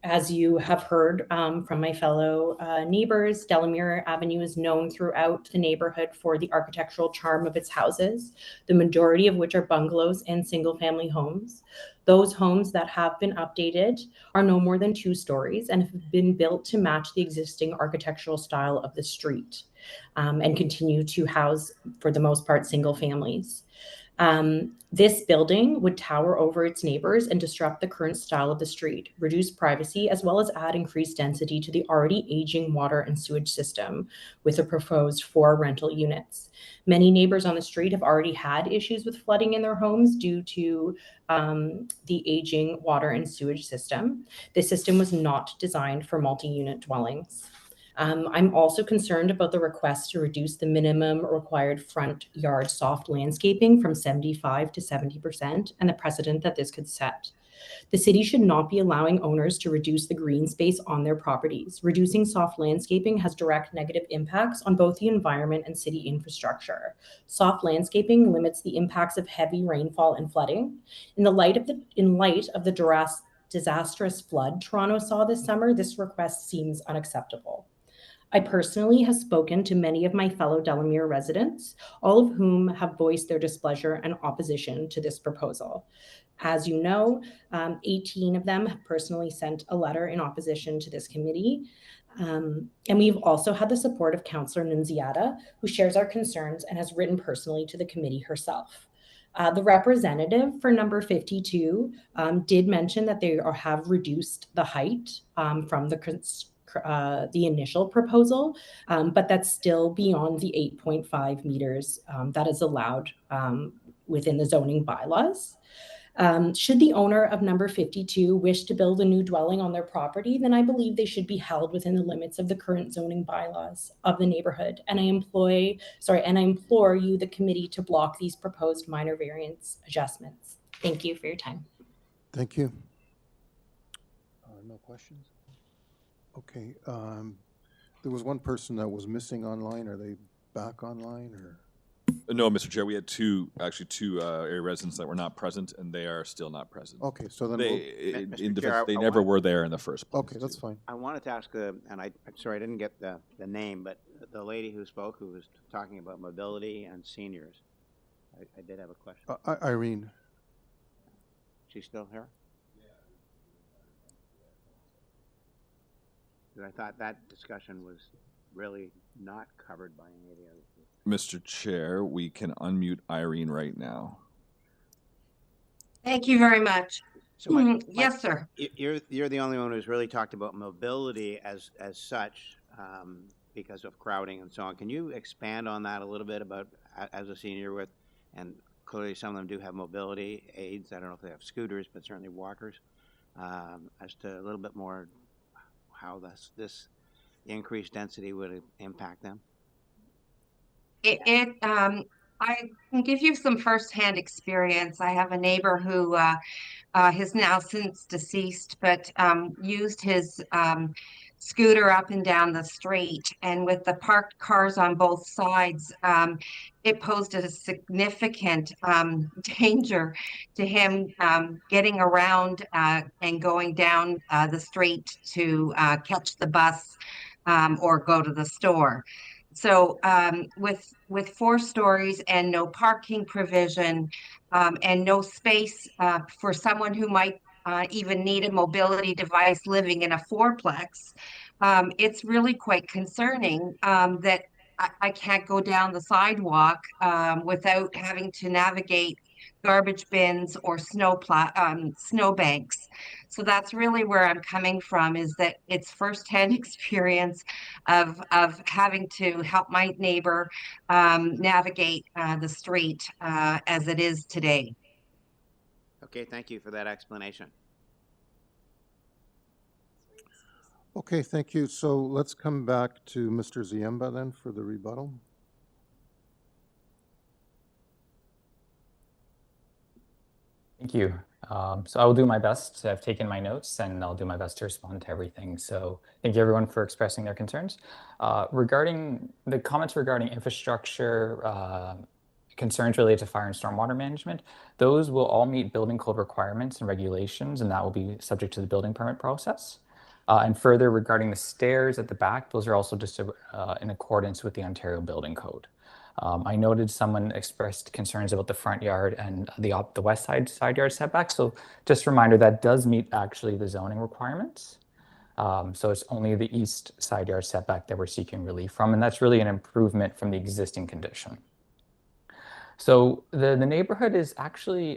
As you have heard from my fellow neighbors, Delemere Avenue is known throughout the neighborhood for the architectural charm of its houses, the majority of which are bungalows and single-family homes. Those homes that have been updated are no more than 2 stories and have been built to match the existing architectural style of the street and continue to house, for the most part, single families. This building would tower over its neighbors and disrupt the current style of the street, reduce privacy, as well as add increased density to the already aging water and sewage system with a proposed 4 rental units. Many neighbors on the street have already had issues with flooding in their homes due to the aging water and sewage system. This system was not designed for multi-unit dwellings. I'm also concerned about the request to reduce the minimum required front yard soft landscaping from 75 to 70% and the precedent that this could set. The city should not be allowing owners to reduce the green space on their properties. Reducing soft landscaping has direct negative impacts on both the environment and city infrastructure. Soft landscaping limits the impacts of heavy rainfall and flooding. In light of the disastrous flood Toronto saw this summer, this request seems unacceptable. I personally have spoken to many of my fellow Delemere residents, all of whom have voiced their displeasure and opposition to this proposal. As you know, 18 of them have personally sent a letter in opposition to this committee. And we've also had the support of Councillor Nunziata, who shares our concerns and has written personally to the committee herself. The representative for number 52 did mention that they have reduced the height from the initial proposal, but that's still beyond the 8.5 meters that is allowed within the zoning bylaws. Should the owner of number 52 wish to build a new dwelling on their property, then I believe they should be held within the limits of the current zoning bylaws of the neighborhood. And I implore you, the committee, to block these proposed minor variance adjustments. Thank you for your time. Thank you. No questions? Okay. There was one person that was missing online. Are they back online or? No, Mr. Chair, we had two area residents that were not present, and they are still not present. Okay, so then they never were there in the first place. Okay, that's fine. I wanted to ask, and I'm sorry I didn't get the name, but the lady who spoke, who was talking about mobility and seniors. I did have a question. Irene. She's still here? I thought that discussion was really not covered by any of the other people. Mr. Chair, we can unmute Irene right now. Thank you very much. So yes, sir. You're the only one who's really talked about mobility as such because of crowding and so on. Can you expand on that a little bit about as a senior with, and clearly some of them do have mobility aids. I don't know if they have scooters, but certainly walkers. As to a little bit more how this increased density would impact them. I can give you some firsthand experience. I have a neighbor who has now since deceased, but used his scooter up and down the street. And with the parked cars on both sides, it posed a significant danger to him getting around and going down the street to catch the bus or go to the store. So with 4 stories and no parking provision and no space for someone who might even need a mobility device living in a 4-plex, it's really quite concerning that I can't go down the sidewalk without having to navigate garbage bins or snow banks. So that's really where I'm coming from, is that it's firsthand experience of having to help my neighbor navigate the street as it is today. Okay, thank you for that explanation. Okay, thank you. So let's come back to Mr. Ziemba then for the rebuttal. Thank you. So I will do my best. I've taken my notes and I'll do my best to respond to everything. So thank you everyone for expressing their concerns. Regarding the comments regarding infrastructure, concerns related to fire and stormwater management, those will all meet building code requirements and regulations, and that will be subject to the building permit process. And further, regarding the stairs at the back, those are also just in accordance with the Ontario Building Code. I noted someone expressed concerns about the front yard and the west side yard setback. So just a reminder, that does meet actually the zoning requirements. So it's only the east side yard setback that we're seeking relief from, and that's really an improvement from the existing condition. So the neighborhood is actually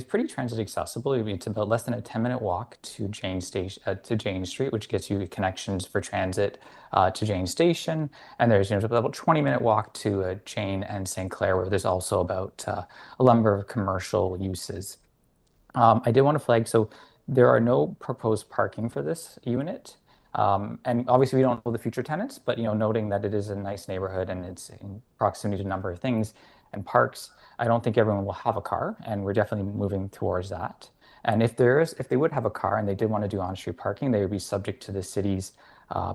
pretty transit accessible. It's about less than a 10-minute walk to Jane Street, which gets you connections for transit to Jane Station. And there's about a 20-minute walk to Jane and St. Clair, where there's also about a number of commercial uses. I did want to flag, so there are no proposed parking for this unit. And obviously we don't know the future tenants, but noting that it is a nice neighborhood and it's in proximity to a number of things and parks, I don't think everyone will have a car, and we're definitely moving towards that. And if they would have a car and they did want to do on-street parking, they would be subject to the city's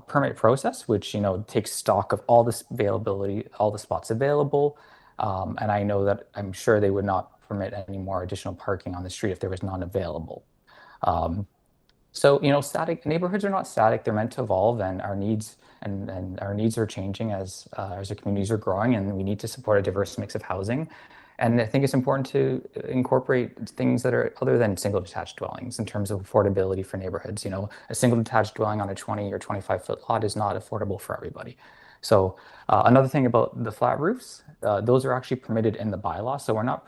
permit process, which takes stock of all this availability, all the spots available. And I know that I'm sure they would not permit any more additional parking on the street if there was none available. So static neighborhoods are not static; they're meant to evolve, and our needs our needs are changing as our communities are growing, and we need to support a diverse mix of housing. And I think it's important to incorporate things that are other than single detached dwellings in terms of affordability for neighborhoods. A single detached dwelling on a 20 or 25-foot lot is not affordable for everybody. So another thing about the flat roofs, those are actually permitted in the bylaw. So we're not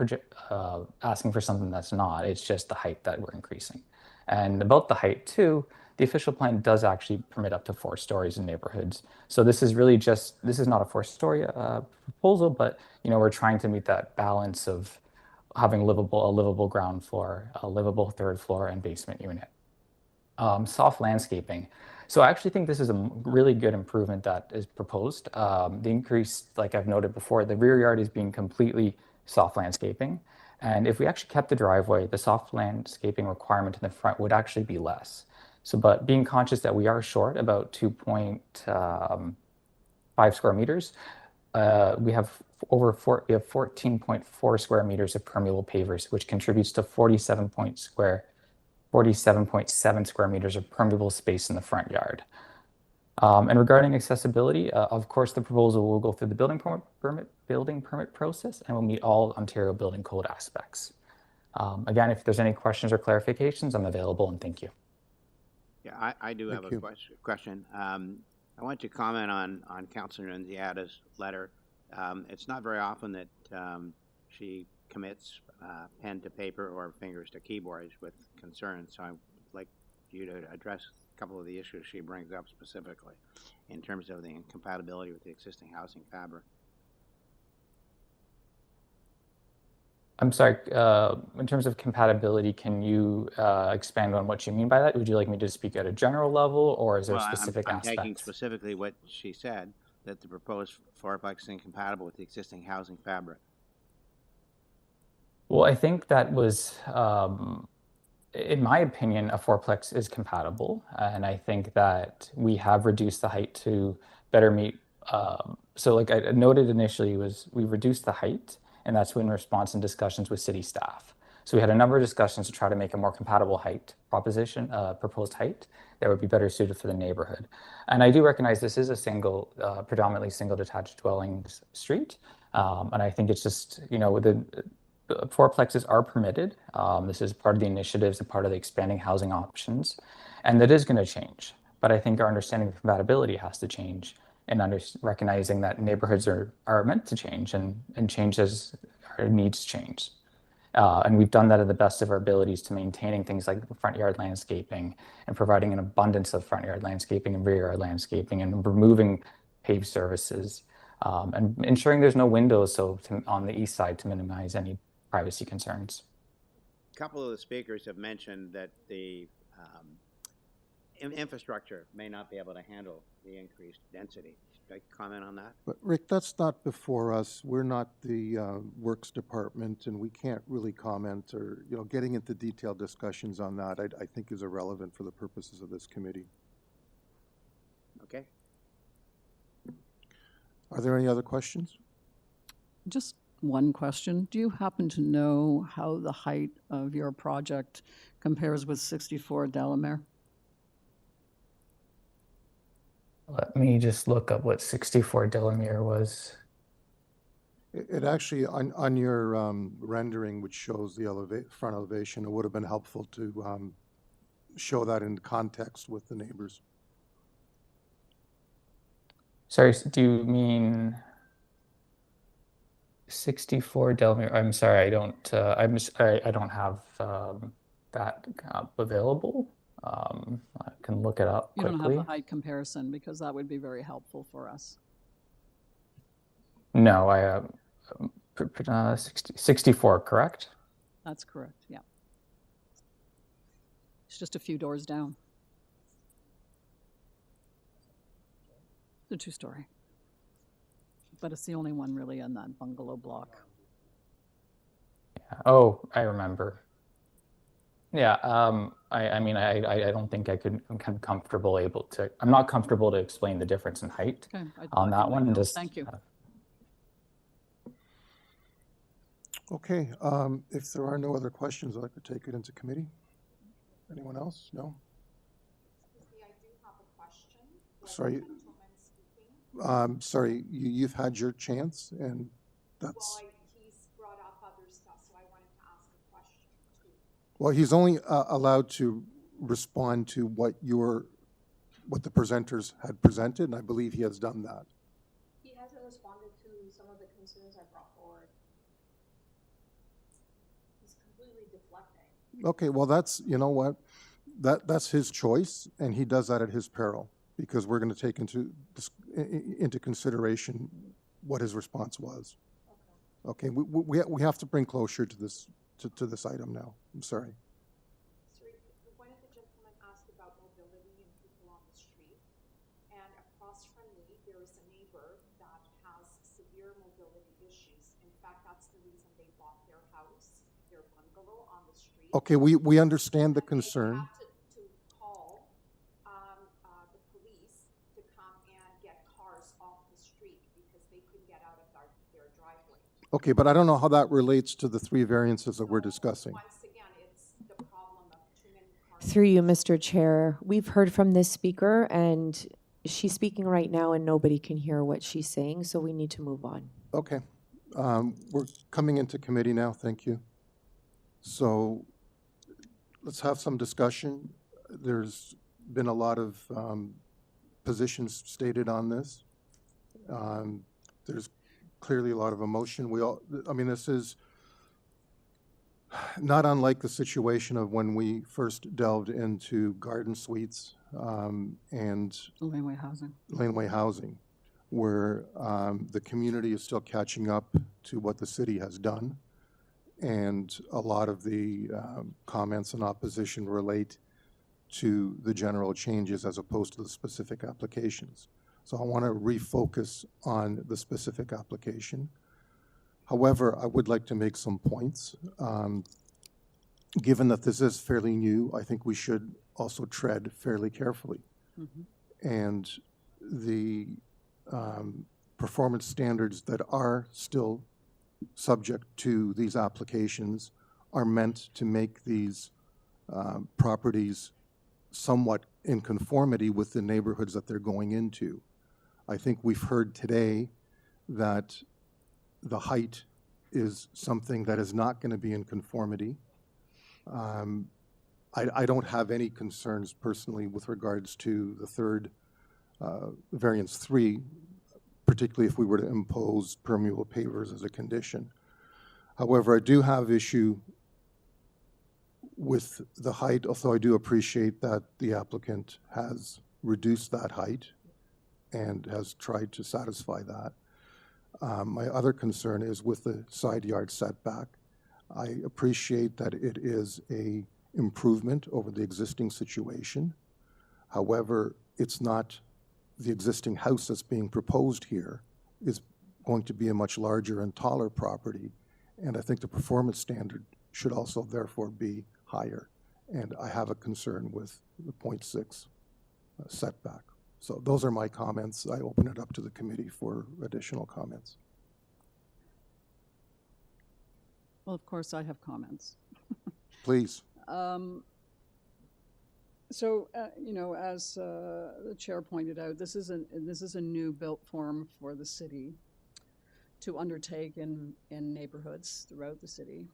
asking for something that's not, it's just the height that we're increasing. And about the height too, the official plan does actually permit up to 4 stories in neighborhoods. So this is really this is not a 4-story proposal, but we're trying to meet that balance of having a livable ground floor, a livable 3rd floor and basement unit. Soft landscaping. So I actually think this is a really good improvement that is proposed. The increase, like I've noted before, the rear yard is being completely soft landscaping. And if we actually kept the driveway, the soft landscaping requirement in the front would actually be less. So, but being conscious that we are short about 2.5 square meters, we have 14.4 square meters of permeable pavers, which contributes to 47.7 square meters of permeable space in the front yard. And regarding accessibility, of course, the proposal will go through the building permit process and will meet all Ontario Building Code aspects. Again, if there's any questions or clarifications, I'm available, and thank you. Yeah, I do have a question. I want to comment on Councillor Nziada's letter. It's not very often that she commits pen to paper or fingers to keyboards with concerns, so I'd like you to address a couple of the issues she brings up specifically in terms of the incompatibility with the existing housing fabric. I'm sorry, in terms of compatibility, can you expand on what you mean by that? Would you like me to speak at a general level, or is there specific I'm aspects? taking specifically what she said, that the proposed fourplex is incompatible with the existing housing fabric. Well, I think that was, in my opinion, a fourplex is compatible. And I think that we have reduced the height to better meet. So like I noted initially we reduced the height, and that's in response in discussions with city staff. So we had a number of discussions to try to make a more compatible height proposed height that would be better suited for the neighborhood. And I do recognize this is a predominantly single detached dwellings street. And I think it's just, the fourplexes are permitted. This is part of the initiatives and part of the expanding housing options. And that is going to change. But I think our understanding of compatibility has to change, and recognizing that neighborhoods are meant to change and change as our needs change. And we've done that at the best of our abilities to maintaining things like front yard landscaping and providing an abundance of front yard landscaping and rear yard landscaping and removing paved surfaces and ensuring there's no windows on the east side to minimize any privacy concerns. A couple of the speakers have mentioned that the infrastructure may not be able to handle the increased density. Should I comment on that? But Rick, that's not before us. We're not the Works Department, and we can't really comment or, getting into detailed discussions on that, I think is irrelevant for the purposes of this committee. Okay. Are there any other questions? Just one question. Do you happen to know how the height of your project compares with 64 DELEMERE? Let me just look up what 64 DELEMERE was. It actually, on your rendering, which shows the front elevation, it would have been helpful to show that in context with the neighbors. Sorry, do you mean 64 DELEMERE? I'm sorry, I don't have that available. I can look it up quickly. You don't have the height comparison, because that would be very helpful for us. No, I have 64, correct? That's correct, yeah. It's just a few doors down. The two-story. But it's the only one really in that bungalow block. Yeah. Oh, I remember. Yeah, I mean, I don't think I'm I'm not comfortable to explain the difference in height Okay, on that one. Just, thank you. Okay, if there are no other questions, I'd like to take it into committee. Anyone else? No? I do have a question. Sorry. Sorry, you've had your chance, and that's... Well, he's brought up other stuff, so I wanted to ask a question too. Well, he's only allowed to respond to what the presenters had presented, and I believe he has done that. He hasn't responded to some of the concerns I brought forward. He's completely deflecting. Okay, well, that's, you know what, that's his choice, and he does that at his peril, because we're going to take into consideration what his response was. Okay, we have to bring closure to this this item now. I'm sorry. One of the gentlemen asked about mobility and people on the street, and across from me there is a neighbor that has severe mobility issues. In fact, that's the reason they bought their house, their bungalow on the street. Okay, we understand the concern. They had to call the police to come and get cars off the street because they couldn't get out of their driveway. Okay, but I don't know how that relates to the three variances that we're discussing. Once again, it's the problem of too many cars. Through you, Mr. Chair, we've heard from this speaker, and she's speaking right now, and nobody can hear what she's saying, so we need to move on. Okay, we're coming into committee now. Thank you. So let's have some discussion. There's been a lot of positions stated on this. There's clearly a lot of emotion. I mean, this is not unlike the situation of when we first delved into garden suites and laneway housing, where the community is still catching up to what the city has done. And a lot of the comments and opposition relate to the general changes as opposed to the specific applications. So I want to refocus on the specific application. However, I would like to make some points. Given that this is fairly new, I think we should also tread fairly carefully. And the performance standards that are still subject to these applications are meant to make these properties somewhat in conformity with the neighborhoods that they're going into. I think we've heard today that the height is something that is not going to be in conformity. I don't have any concerns personally with regards to the third variance 3, particularly if we were to impose permeable pavers as a condition. However, I do have issue with the height, although I do appreciate that the applicant has reduced that height and has tried to satisfy that. My other concern is with the side yard setback. I appreciate that it is a improvement over the existing situation. However, it's not the existing house that's being proposed here is going to be a much larger and taller property. And I think the performance standard should also therefore be higher. And I have a concern with the 0.6 setback. So those are my comments. I open it up to the committee for additional comments. Well, of course, I have comments. Please. So, you know, as the chair pointed out, this is a new built form for the city to undertake in neighborhoods throughout the city.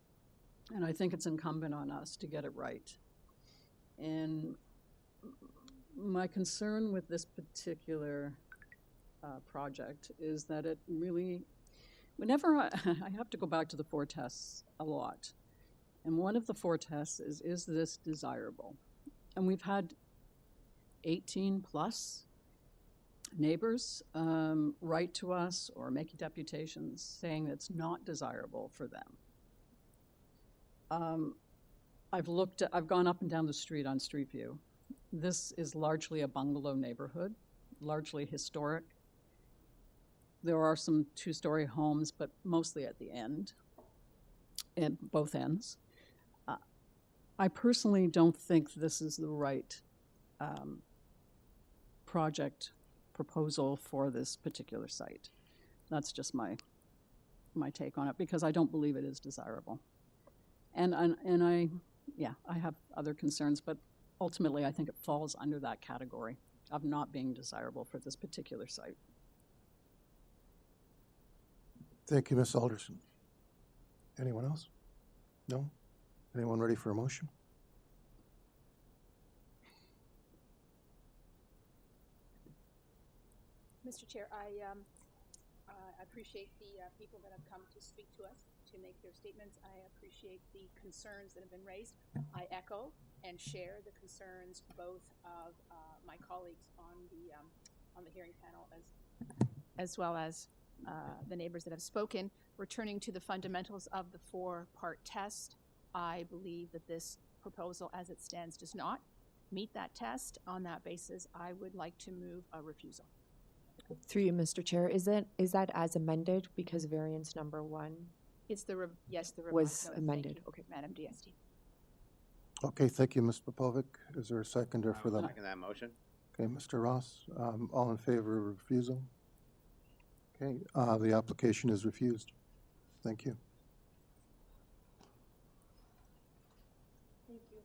And I think it's incumbent on us to get it right. And my concern with this particular project is that it really, whenever I have to go back to the 4 tests a lot. And one of the 4 tests is this desirable? And we've had 18 plus neighbors write to us or make deputations saying it's not desirable for them. I've gone up and down the street on Street View. This is largely a bungalow neighborhood, largely historic, there are some two-story homes, but mostly at the end, at both ends. I personally don't think this is the right project proposal for this particular site. That's just my take on it, because I don't believe it is desirable. And I have other concerns, but ultimately I think it falls under that category of not being desirable for this particular site. Thank you, Ms. Alderson. Anyone else? No? Anyone ready for a motion? Mr. Chair, I appreciate the people that have come to speak to us, to make their statements. I appreciate the concerns that have been raised. I echo and share the concerns both of my colleagues on the hearing panel as well as the neighbors that have spoken. Returning to the fundamentals of the four-part test, I believe that this proposal as it stands does not meet that test. On that basis, I would like to move a refusal. Through you, Mr. Chair, is that as amended, because variance number 1 It's the was amended? Okay, Madam DST. Okay, thank you, Ms. Popovic. Is there a seconder for that? Second that motion. Okay, Mr. Ross, all in favor of refusal? Okay, the application is refused. Thank you. Thank you.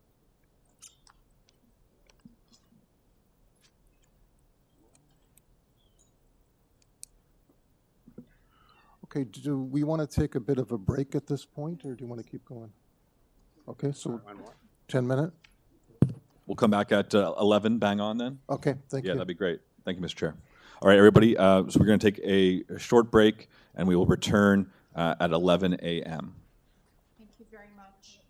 Okay, do we want to take a bit of a break at this point, or do you want to keep going? Okay, so 10 minutes? We'll come back at 11, bang on then? Okay, thank you. Yeah, that'd be great. Thank you, Mr. Chair. All right, everybody, so we're going to take a short break, and we will return at 11 a.m. Thank you very much.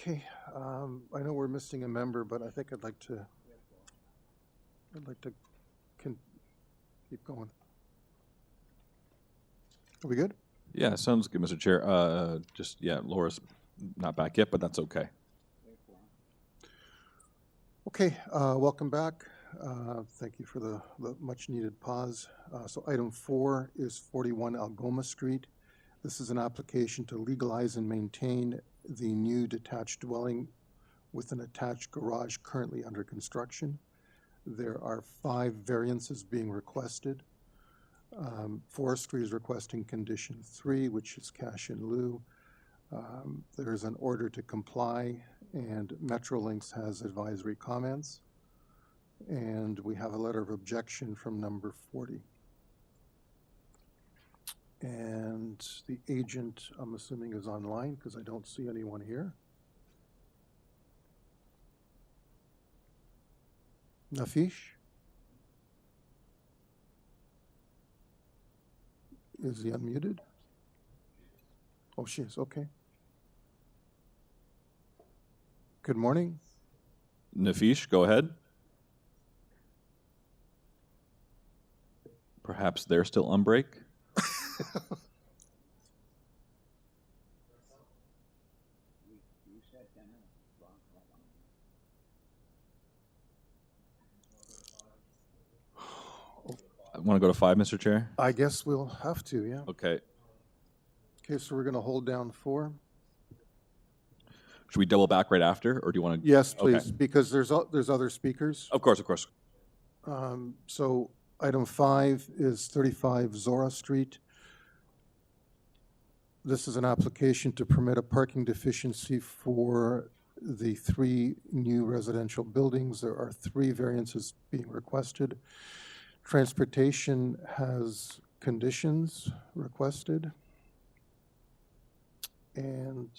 Okay, I know we're missing a member, but I think I'd like to keep going. Are we good? Yeah, sounds good, Mr. Chair. Yeah, Laura's not back yet, but that's okay. Okay, welcome back. Thank you for the much-needed pause. So item 4 is 41 ALGOMA Street. This is an application to legalize and maintain the new detached dwelling with an attached garage currently under construction. There are 5 variances being requested. Forestry is requesting condition 3, which is cash in lieu. There is an order to comply, and Metrolinx has advisory comments. And we have a letter of objection from number 40. And the agent, I'm assuming, is online because I don't see anyone here. Nafish? Is he unmuted? Oh, she is, okay. Good morning. Nafish, go ahead. Perhaps they're still on break? I want to go to 5, Mr. Chair? I guess we'll have to, yeah. Okay. Okay, so we're going to hold down 4. Should we double back right after, or do you want to? Yes, please, Okay. because there's other speakers. Of course, of course. So item 5 is 35 ZORRA Street. This is an application to permit a parking deficiency for the 3 new residential buildings. There are 3 variances being requested. Transportation has conditions requested. And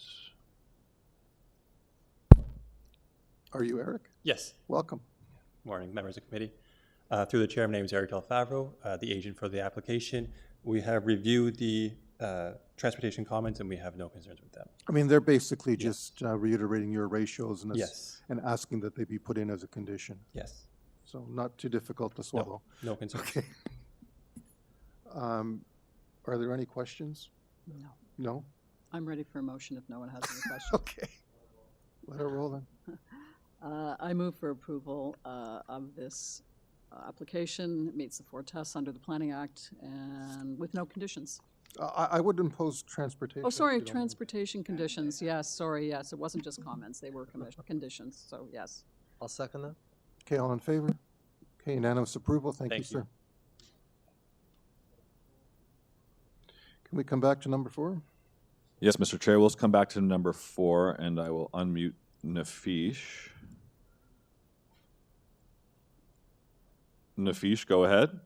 are you Eric? Yes. Welcome. Morning, members of the committee. Through the chair, my name is Eric Del Favreau, the agent for the application. We have reviewed the transportation comments and we have no concerns with them. I mean, they're basically just reiterating your ratios and, Yes. and asking that they be put in as a condition. Yes. So not too difficult to swallow. No concerns. Okay. Are there any questions? No. No? I'm ready for a motion if no one has any questions. Okay. Let it roll then. I move for approval of this application. It meets the 4 tests under the Planning Act and with no conditions. I would impose transportation. Oh, sorry, if you don't mind. transportation conditions, yes, sorry, yes, it wasn't just comments, they were conditions, so yes. I'll second that. Okay, all in favor? Okay, unanimous approval. Thank you, Thank you. sir. Can we come back to number 4? Yes, Mr. Chair, we'll come back to number 4, and I will unmute Nafish. Nafish, go ahead.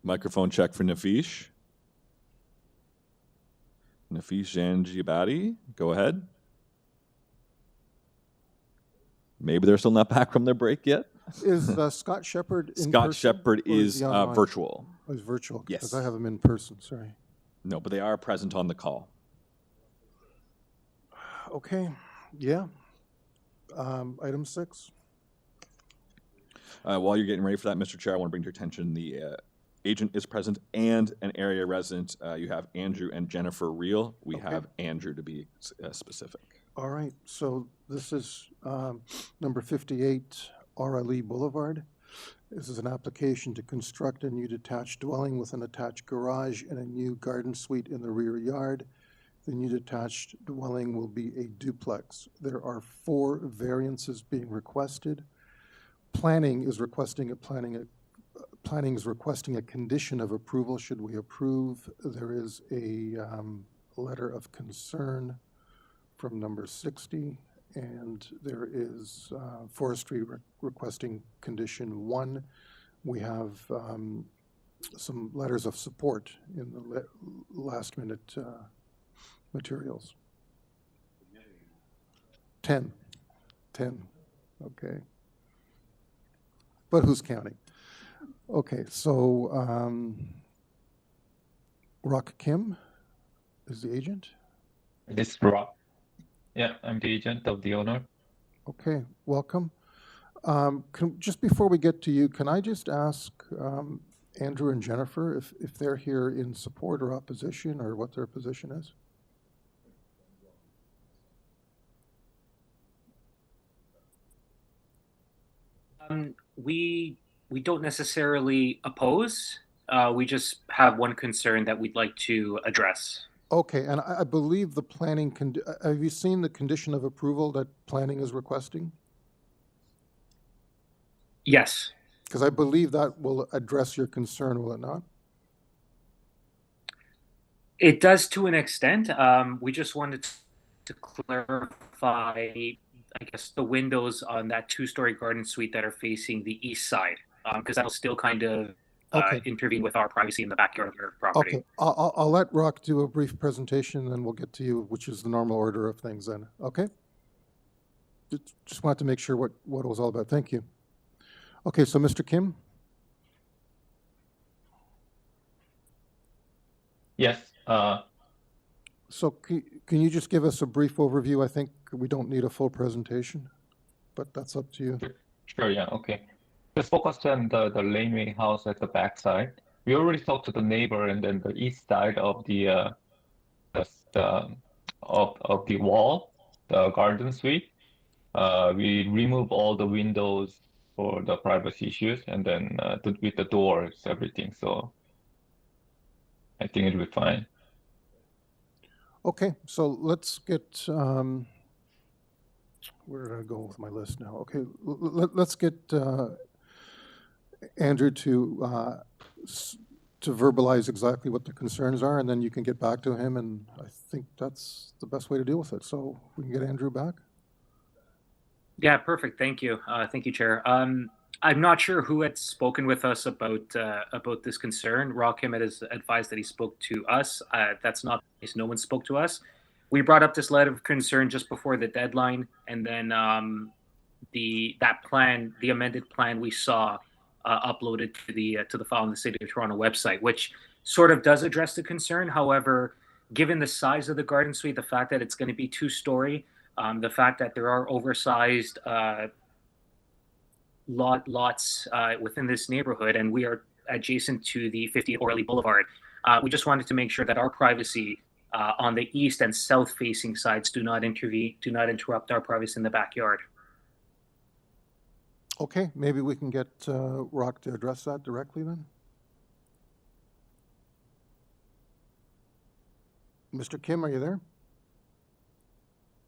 Microphone check for Nafish. Nafish Janjibadi, go ahead. Maybe they're still not back from their break yet. Is Scott Shepherd in Scott person, Shepherd or is he online? virtual. Oh, he's virtual. Yes. Because I have him in person, sorry. No, but they are present on the call. Okay, yeah. Item 6. While you're getting ready for that, Mr. Chair, I want to bring to your attention the agent is present and an area resident. You have Andrew and Jennifer Reel. We have Andrew to be specific. All right, so this is number 58, RLE Boulevard. This is an application to construct a new detached dwelling with an attached garage and a new garden suite in the rear yard. The new detached dwelling will be a duplex. There are 4 variances being requested. Planning is requesting a condition of approval. Should we approve? There is a letter of concern from number 60, and there is forestry requesting condition 1. We have some letters of support in the last minute materials. 10, okay. But who's counting? Okay, so Rock Kim is the agent? This is Rock. Yeah, I'm the agent of the owner. Okay, welcome. Just before we get to you, can I just ask Andrew and Jennifer if they're here in support or opposition, or what their position is? We don't necessarily oppose. We just have one concern that we'd like to address. Okay, and I believe the planning, have you seen the condition of approval that planning is requesting? Yes. Because I believe that will address your concern, will it not? It does to an extent. We just wanted to clarify, I guess, the windows on that 2-story garden suite that are facing the east side, because that'll still kind of intervene with our privacy in the backyard of our property. Okay, I'll let Rock do a brief presentation, and then we'll get to you, which is the normal order of things then, okay? Just wanted to make sure what it was all about. Thank you. Okay, so Mr. Kim? Yes. So can you just give us a brief overview? I think we don't need a full presentation, but that's up to you. Sure, yeah, okay. Just focus on the laneway house at the back side. We already talked to the neighbor, and then the east side of the wall, the garden suite. We remove all the windows for the privacy issues, and then with the doors, everything. So I think it'll be fine. Okay, so let's get, where did I go with my list now? Okay, let's get Andrew to verbalize exactly what the concerns are, and then you can get back to him, and I think that's the best way to deal with it. So we can get Andrew back. Yeah, perfect. Thank you. Thank you, Chair. I'm not sure who had spoken with us about this concern. Rockham has advised that he spoke to us. That's not the case. No one spoke to us. We brought up this letter of concern just before the deadline, and then the amended plan we saw uploaded to the file on the City of Toronto website, which sort of does address the concern. However, given the size of the garden suite, the fact that it's going to be 2-story, the fact that there are oversized lots within this neighborhood, and we are adjacent to the 58 RLE Boulevard, we just wanted to make sure that our privacy on the east and south facing sides do not interrupt our privacy in the backyard. Okay, maybe we can get Rock to address that directly then. Mr. Kim, are you there?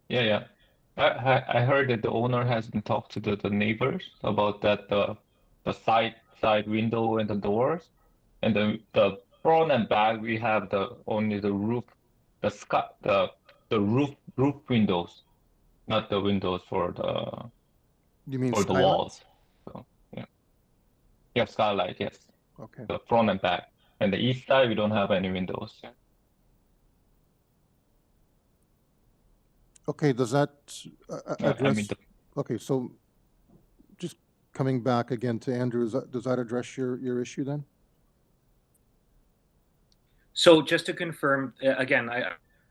Yeah, yeah. I heard that the owner has been talked to the neighbors about that the side window and the doors, and the front and back we have only the roof, the sky, the roof windows, not the windows for the You mean for the skylight? walls. So yeah, yeah, skylight, yes. Okay. The front and back, and the east side we don't have any windows. Okay, does that I address? mean Okay, so just coming back again to Andrew, does that address your issue then? So just to confirm, again,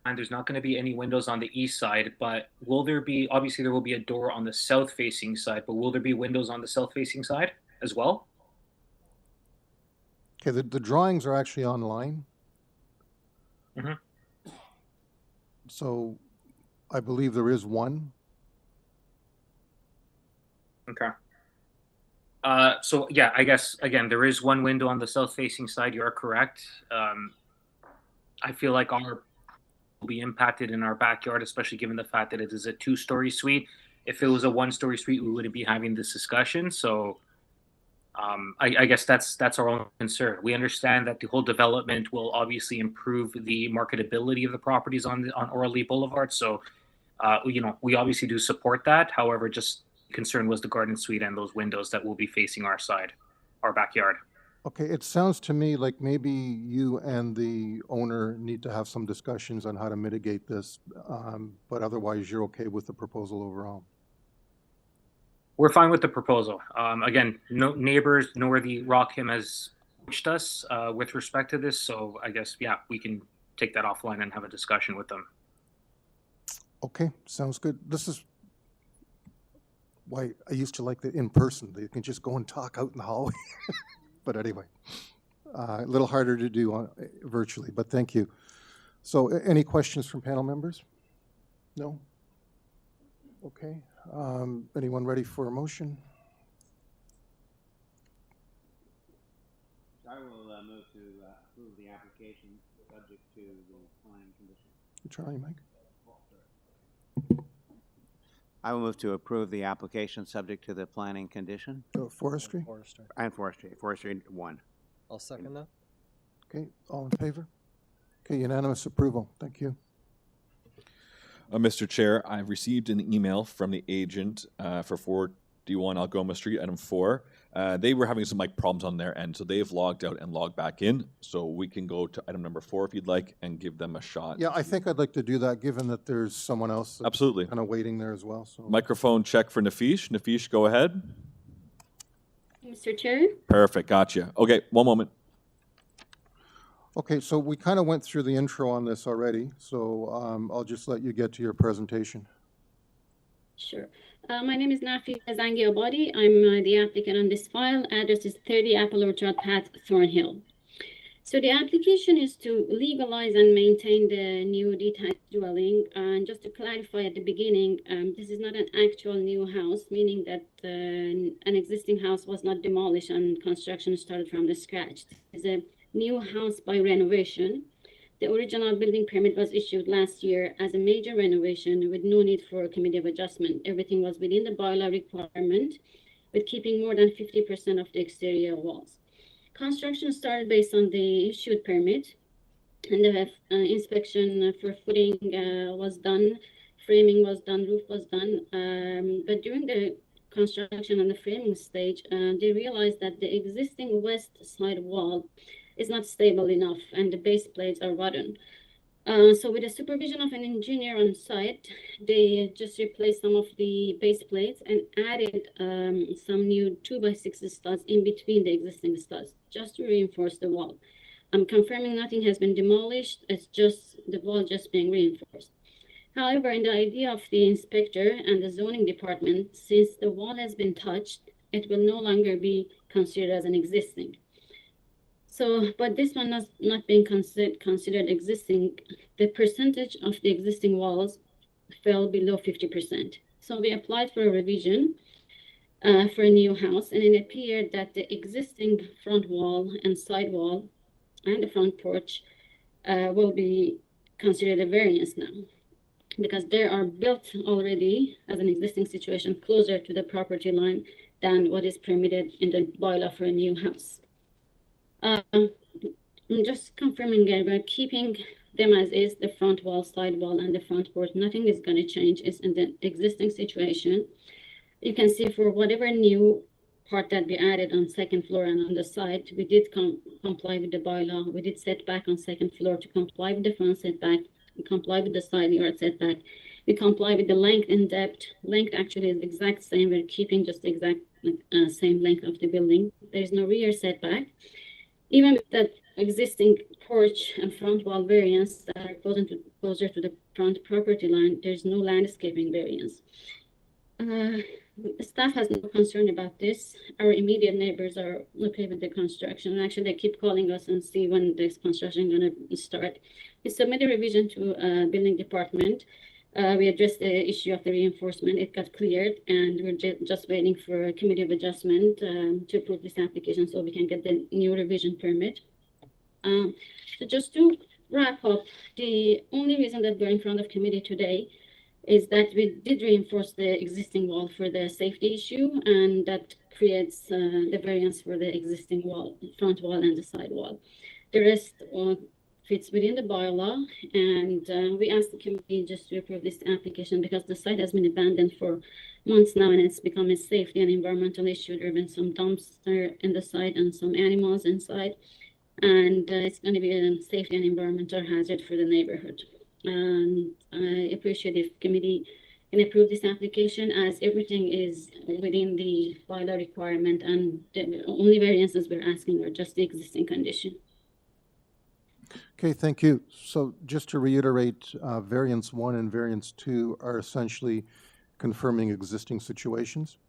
and there's not going to be any windows on the east side, but will there be, obviously there will be a door on the south facing side, but will there be windows on the south facing side as well? Okay, the drawings are actually online. Mm-hmm. So I believe there is one. Okay. So yeah, I guess, again, there is one window on the south facing side. You are correct. I feel like our will be impacted in our backyard, especially given the fact that it is a 2-story suite. If it was a 1-story suite, we wouldn't be having this discussion. So I guess that's our own concern. We understand that the whole development will obviously improve the marketability of the properties on Orly Boulevard. So you know, we obviously do support that. However, just concern was the garden suite and those windows that will be facing our side, our backyard. Okay, it sounds to me like maybe you and the owner need to have some discussions on how to mitigate this, but otherwise you're okay with the proposal overall. We're fine with the proposal. Again, no neighbors nor the Rockham has approached us with respect to this. So I guess, yeah, we can take that offline and have a discussion with them. Okay, sounds good. This is why I used to like the in-person. They can just go and talk out in the hallway. But anyway, a little harder to do virtually, but thank you. So any questions from panel members? No? Okay. Anyone ready for a motion? I will move to approve the application subject to the planning condition. Charlie, Mike? I will move to approve the application subject to the planning condition. Forestry? Forestry. And forestry. Forestry 1. I'll second that. Okay, all in favor? Okay, unanimous approval. Thank you. Mr. Chair, I've received an email from the agent for 4D1 ALGOMA Street, item 4. They were having some problems on their end, so they've logged out and logged back in. So we can go to item number 4 if you'd like and give them a shot. Yeah, I think I'd like to do that, given that there's someone else that's absolutely kind of waiting there as well. So microphone check for Nafish. Nafish, go ahead. Mr. Chair? Perfect, gotcha. Okay, one moment. Okay, so we kind of went through the intro on this already, so I'll just let you get to your presentation. Sure. My name is Nafi Zangi Abadi. I'm the applicant on this file. Address is 30 Apple Orchard Path, Thornhill. So the application is to legalize and maintain the new detached dwelling. And just to clarify at the beginning, this is not an actual new house, meaning that an existing house was not demolished and construction started from the scratch. It's a new house by renovation. The original building permit was issued last year as a major renovation with no need for a committee of adjustment. Everything was within the bylaw requirement, with keeping more than 50% of the exterior walls. Construction started based on the issued permit, and the inspection for footing was done, framing was done, roof was done. But during the construction and the framing stage, they realized that the existing west side wall is not stable enough and the base plates are rotten. So with the supervision of an engineer on site, they just replaced some of the base plates and added some new 2x6 studs in between the existing studs, just to reinforce the wall. I'm confirming nothing has been demolished, it's just the wall just being reinforced. However, in the idea of the inspector and the zoning department, since the wall has been touched, it will no longer be considered as an existing. So, but this one has not been considered existing. The percentage of the existing walls fell below 50%. So we applied for a revision. for a new house, and it appeared that the existing front wall and side wall and the front porch will be considered a variance now, because they are built already as an existing situation closer to the property line than what is permitted in the bylaw for a new house. I'm just confirming again, we're keeping them as is, the front wall, side wall, and the front porch. Nothing is going to change. It's in the existing situation. You can see for whatever new part that we added on second floor and on the side, we did comply with the bylaw. We did setback on second floor to comply with the front setback. We comply with the side yard setback. We comply with the length and depth. Length actually is the exact same. We're keeping just the exact same length of the building. There's no rear setback. Even with that existing porch and front wall variance that are closer to the front property line, there's no landscaping variance. Staff has no concern about this. Our immediate neighbors are okay with the construction. Actually, they keep calling us and see when this construction is going to start. We submitted a revision to building department. We addressed the issue of the reinforcement. It got cleared, and we're just waiting for a committee of adjustment to approve this application so we can get the new revision permit. So just to wrap up, the only reason that we're in front of committee today is that we did reinforce the existing wall for the safety issue, and that creates the variance for the existing wall, front wall and the side wall. The rest fits within the bylaw, and we asked the committee just to approve this application because the site has been abandoned for months now, and it's become a safety and environmental issue. There have been some dumpster in the site and some animals inside, and it's going to be a safety and environmental hazard for the neighborhood. And I appreciate if committee can approve this application, as everything is within the bylaw requirement, and the only variances we're asking are just the existing condition. Okay, thank you. So just to reiterate, variance 1 and variance 2 are essentially confirming existing situations?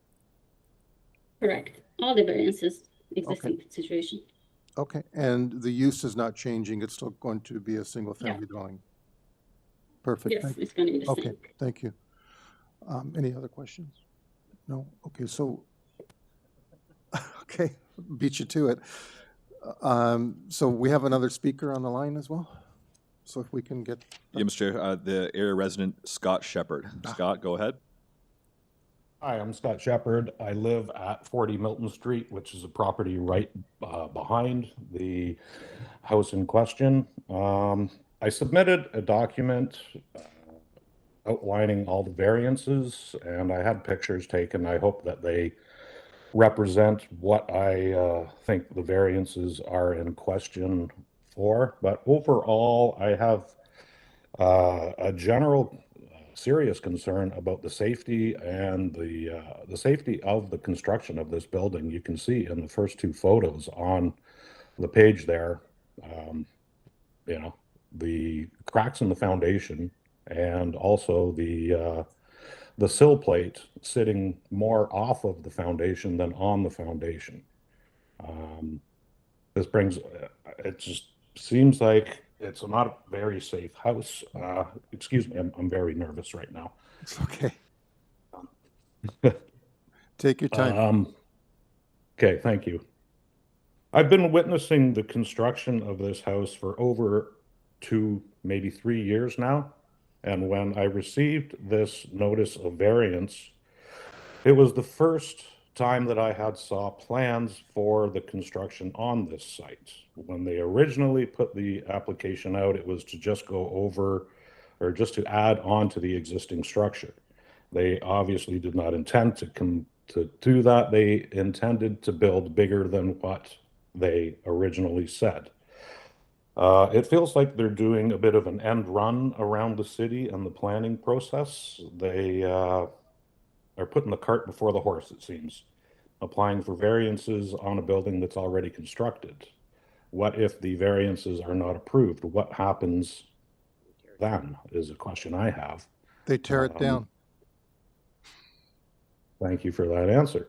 Correct. All the variances, existing situation. Okay, and the use is not changing. It's still going to be a single-family dwelling? Perfect. Yes, it's going to be the same. Okay, thank you. Any other questions? No? Okay, so, okay, beat you to it. So we have another speaker on the line as well? So if we can get... Yeah, Mr. Chair, the area resident, Scott Shepard. Scott, go ahead. Hi, I'm Scott Shepard. I live at 40 Milton Street, which is a property right behind the house in question. I submitted a document outlining all the variances, and I had pictures taken. I hope that they represent what I think the variances are in question for. But overall, I have a general serious concern about the safety and the safety of the construction of this building. You can see in the first two photos on the page there, you know, the cracks in the foundation, and also the sill plate sitting more off of the foundation than on the foundation. This brings, it just seems like it's not a very safe house. Excuse me, I'm very nervous right now. It's okay. Take your time. Okay, thank you. I've been witnessing the construction of this house for over 2, maybe 3 years now. And when I received this notice of variance, it was the first time that I had saw plans for the construction on this site. When they originally put the application out, it was to just go over, or just to add on to the existing structure. They obviously did not intend to do that. They intended to build bigger than what they originally said. It feels like they're doing a bit of an end run around the city and the planning process. They are putting the cart before the horse, it seems, applying for variances on a building that's already constructed. What if the variances are not approved? What happens then is a question I have. They tear it down. Thank you for that answer.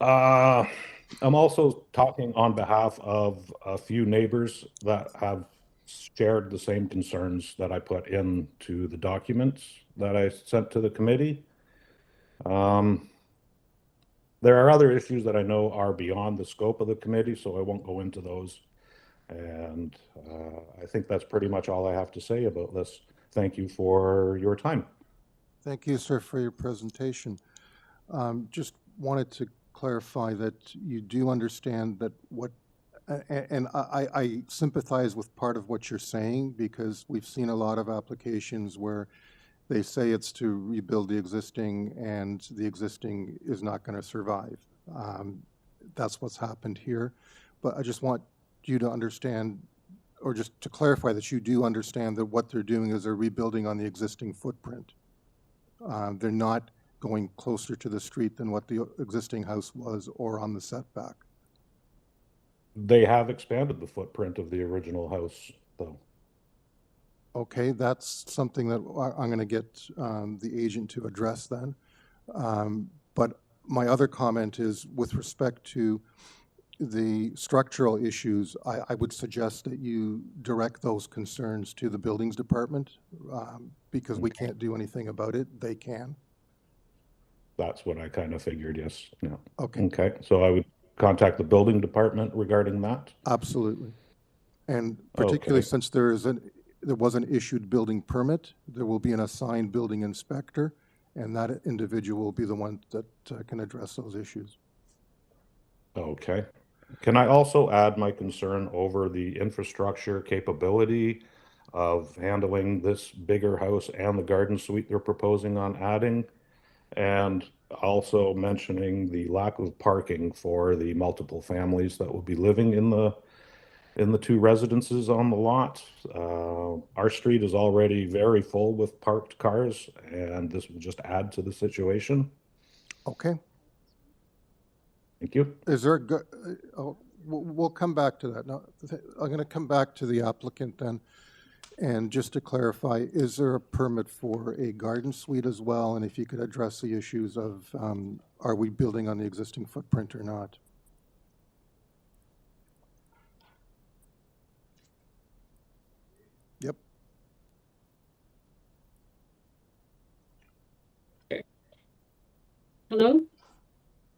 I'm also talking on behalf of a few neighbors that have shared the same concerns that I put into the documents that I sent to the committee. There are other issues that I know are beyond the scope of the committee, so I won't go into those. And I think that's pretty much all I have to say about this. Thank you for your time. Thank you, sir, for your presentation. Just wanted to clarify that you do understand that and I sympathize with part of what you're saying, because we've seen a lot of applications where they say it's to rebuild the existing and the existing is not going to survive. That's what's happened here. But I just want you to understand, or just to clarify, that you do understand that what they're doing is they're rebuilding on the existing footprint. They're not going closer to the street than what the existing house was or on the setback. They have expanded the footprint of the original house, though. Okay, that's something that I'm going to get the agent to address then. But my other comment is with respect to the structural issues, I would suggest that you direct those concerns to the buildings department, because we can't do anything about it. They can. That's what I kind of figured, yes. Yeah. Okay. Okay, so I would contact the building department regarding that? Absolutely. And particularly Okay. since there was an issued building permit, there will be an assigned building inspector, and that individual will be the one that can address those issues. Okay. Can I also add my concern over the infrastructure capability of handling this bigger house and the garden suite they're proposing on adding? And also mentioning the lack of parking for the multiple families that will be living in the two residences on the lot. Our street is already very full with parked cars, and this will just add to the situation. Okay. Thank you. Is there we'll come back to that. Now, I'm going to come back to the applicant then. And just to clarify, is there a permit for a garden suite as well? And if you could address the issues of, are we building on the existing footprint or not? Yep. Hello?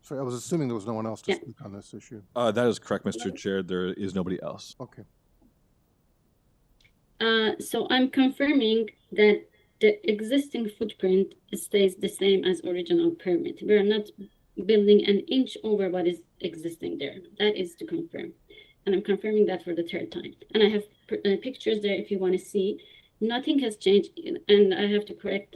Sorry, I was assuming there was no one else to speak on this issue. That is correct, Mr. Chair. There is nobody else. Okay. So I'm confirming that the existing footprint stays the same as original permit. We're not building an inch over what is existing there. That is to confirm. And I'm confirming that for the third time. And I have pictures there if you want to see. Nothing has changed, and I have to correct,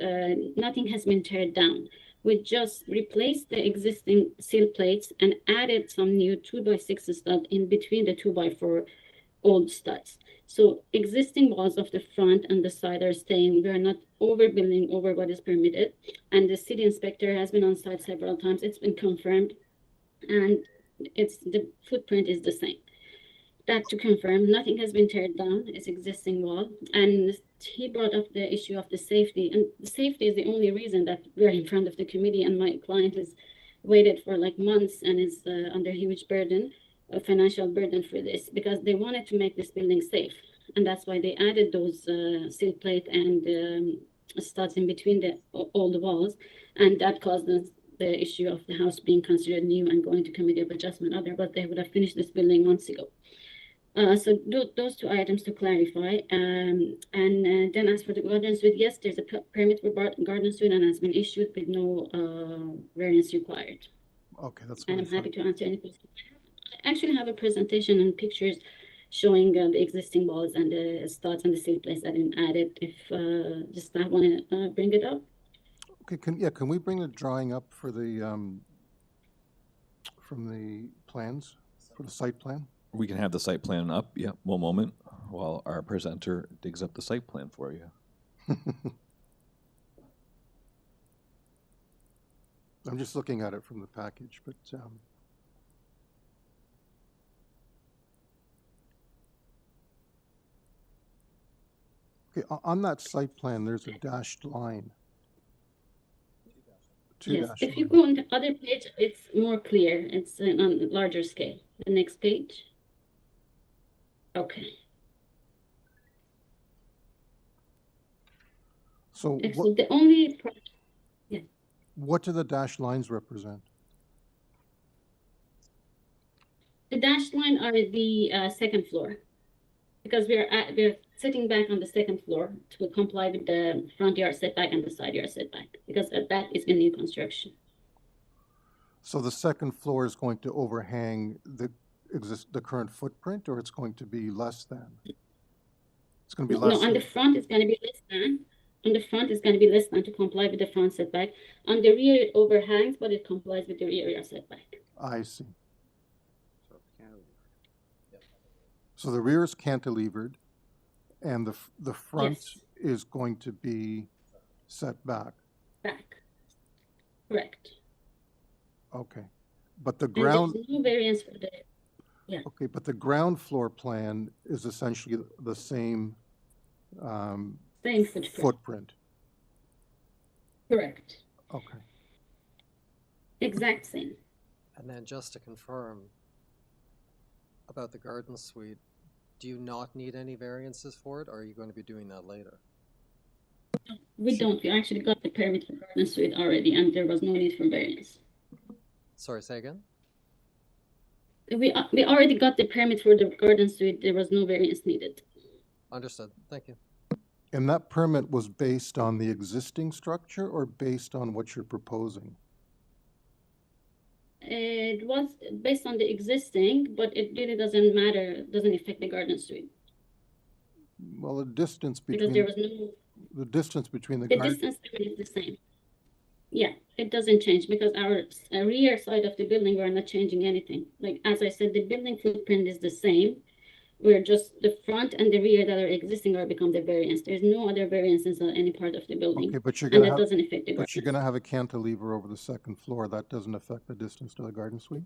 nothing has been teared down. We just replaced the existing seal plates and added some new 2x6 studs in between the 2x4 old studs. So existing walls of the front and the side are staying. We are not overbuilding over what is permitted. And the city inspector has been on site several times. It's been confirmed, and the footprint is the same. That to confirm, nothing has been teared down. It's existing wall. And he brought up the issue of the safety, and the safety is the only reason that we're in front of the committee. And my client has waited for like months and is under huge burden. A financial burden for this, because they wanted to make this building safe, and that's why they added those seal plate and studs in between all the walls, and that caused the issue of the house being considered new and going to committee of adjustment. Otherwise, they would have finished this building months ago. So those two items to clarify, and then as for the garden suite, yes, there's a permit for garden suite and has been issued with no variance required. Okay, that's and I'm happy to answer any questions. I actually have a presentation and pictures showing the existing walls and the studs and the seal plates that have been added. If just I want to bring it up. Okay, can we bring the drawing up for the from the plans, for the site plan? We can have the site plan up. Yeah, one moment while our presenter digs up the site plan for you. I'm just looking at it from the package, but okay, on that site plan, there's a dashed line. Yes, if you go on the other page, it's more clear. It's on a larger scale. The next page. Okay. So Excellent. The only, what do the dashed lines represent? The dashed line are the second floor, because we're sitting back on the second floor to comply with the front yard setback and the side yard setback, because that is a new construction. So the second floor is going to overhang the current footprint, or it's going to be less than? It's going to be less. No, on the front it's going to be less than. On the front it's going to be less than to comply with the front setback. On the rear it overhangs, but it complies with the rear yard setback. I see. So the rear is cantilevered, and the front is going to be set back. Back. Correct. Okay, but the And ground. there's no variance for the. Yeah. Okay, but the ground floor plan is essentially the same. Same footprint. Correct. Okay. Exact same. And then just to confirm about the garden suite, do you not need any variances for it, or are you going to be doing that later? We don't. We actually got the permit for garden suite already, and there was no need for variance. Sorry, say again? We already got the permit for the garden suite. There was no variance needed. Understood. Thank you. And that permit was based on the existing structure or based on what you're proposing? It was based on the existing, but it really doesn't matter. It doesn't affect the garden suite. Well, the distance Because between there was no. the distance between the The garden. distance is the same. Yeah, it doesn't change because our rear side of the building, we're not changing anything. Like, as I said, the building footprint is the same. We're just the front and the rear that are existing are become the variance. There's no other variances on any part of the building. Okay, but you're and gonna that have, doesn't affect the garden. but you're gonna have a cantilever over the second floor. That doesn't affect the distance to the garden suite?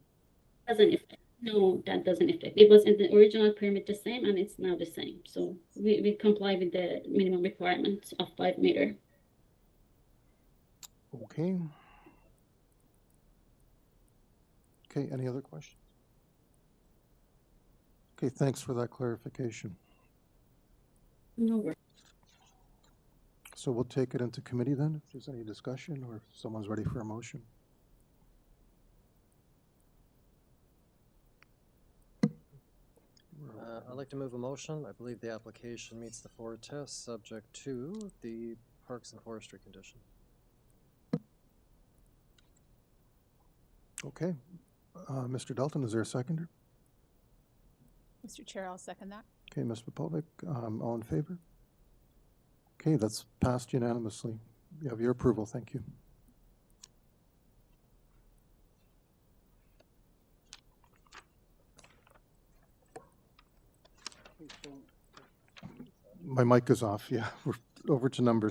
Doesn't affect. No, that doesn't affect. It was in the original permit the same, and it's now the same. So we comply with the minimum requirement of 5 meter. Okay. Okay, any other questions? Okay, thanks for that clarification. No worries. So we'll take it into committee then, if there's any discussion or if someone's ready for a motion. I'd like to move a motion. I believe the application meets the 4 tests, subject to the parks and forestry condition. Okay. Mr. Dalton, is there a seconder? Mr. Chair, I'll second that. Okay, Ms. Popovic, all in favor? Okay, that's passed unanimously. You have your approval. Thank you. My mic is off, yeah. We're over to number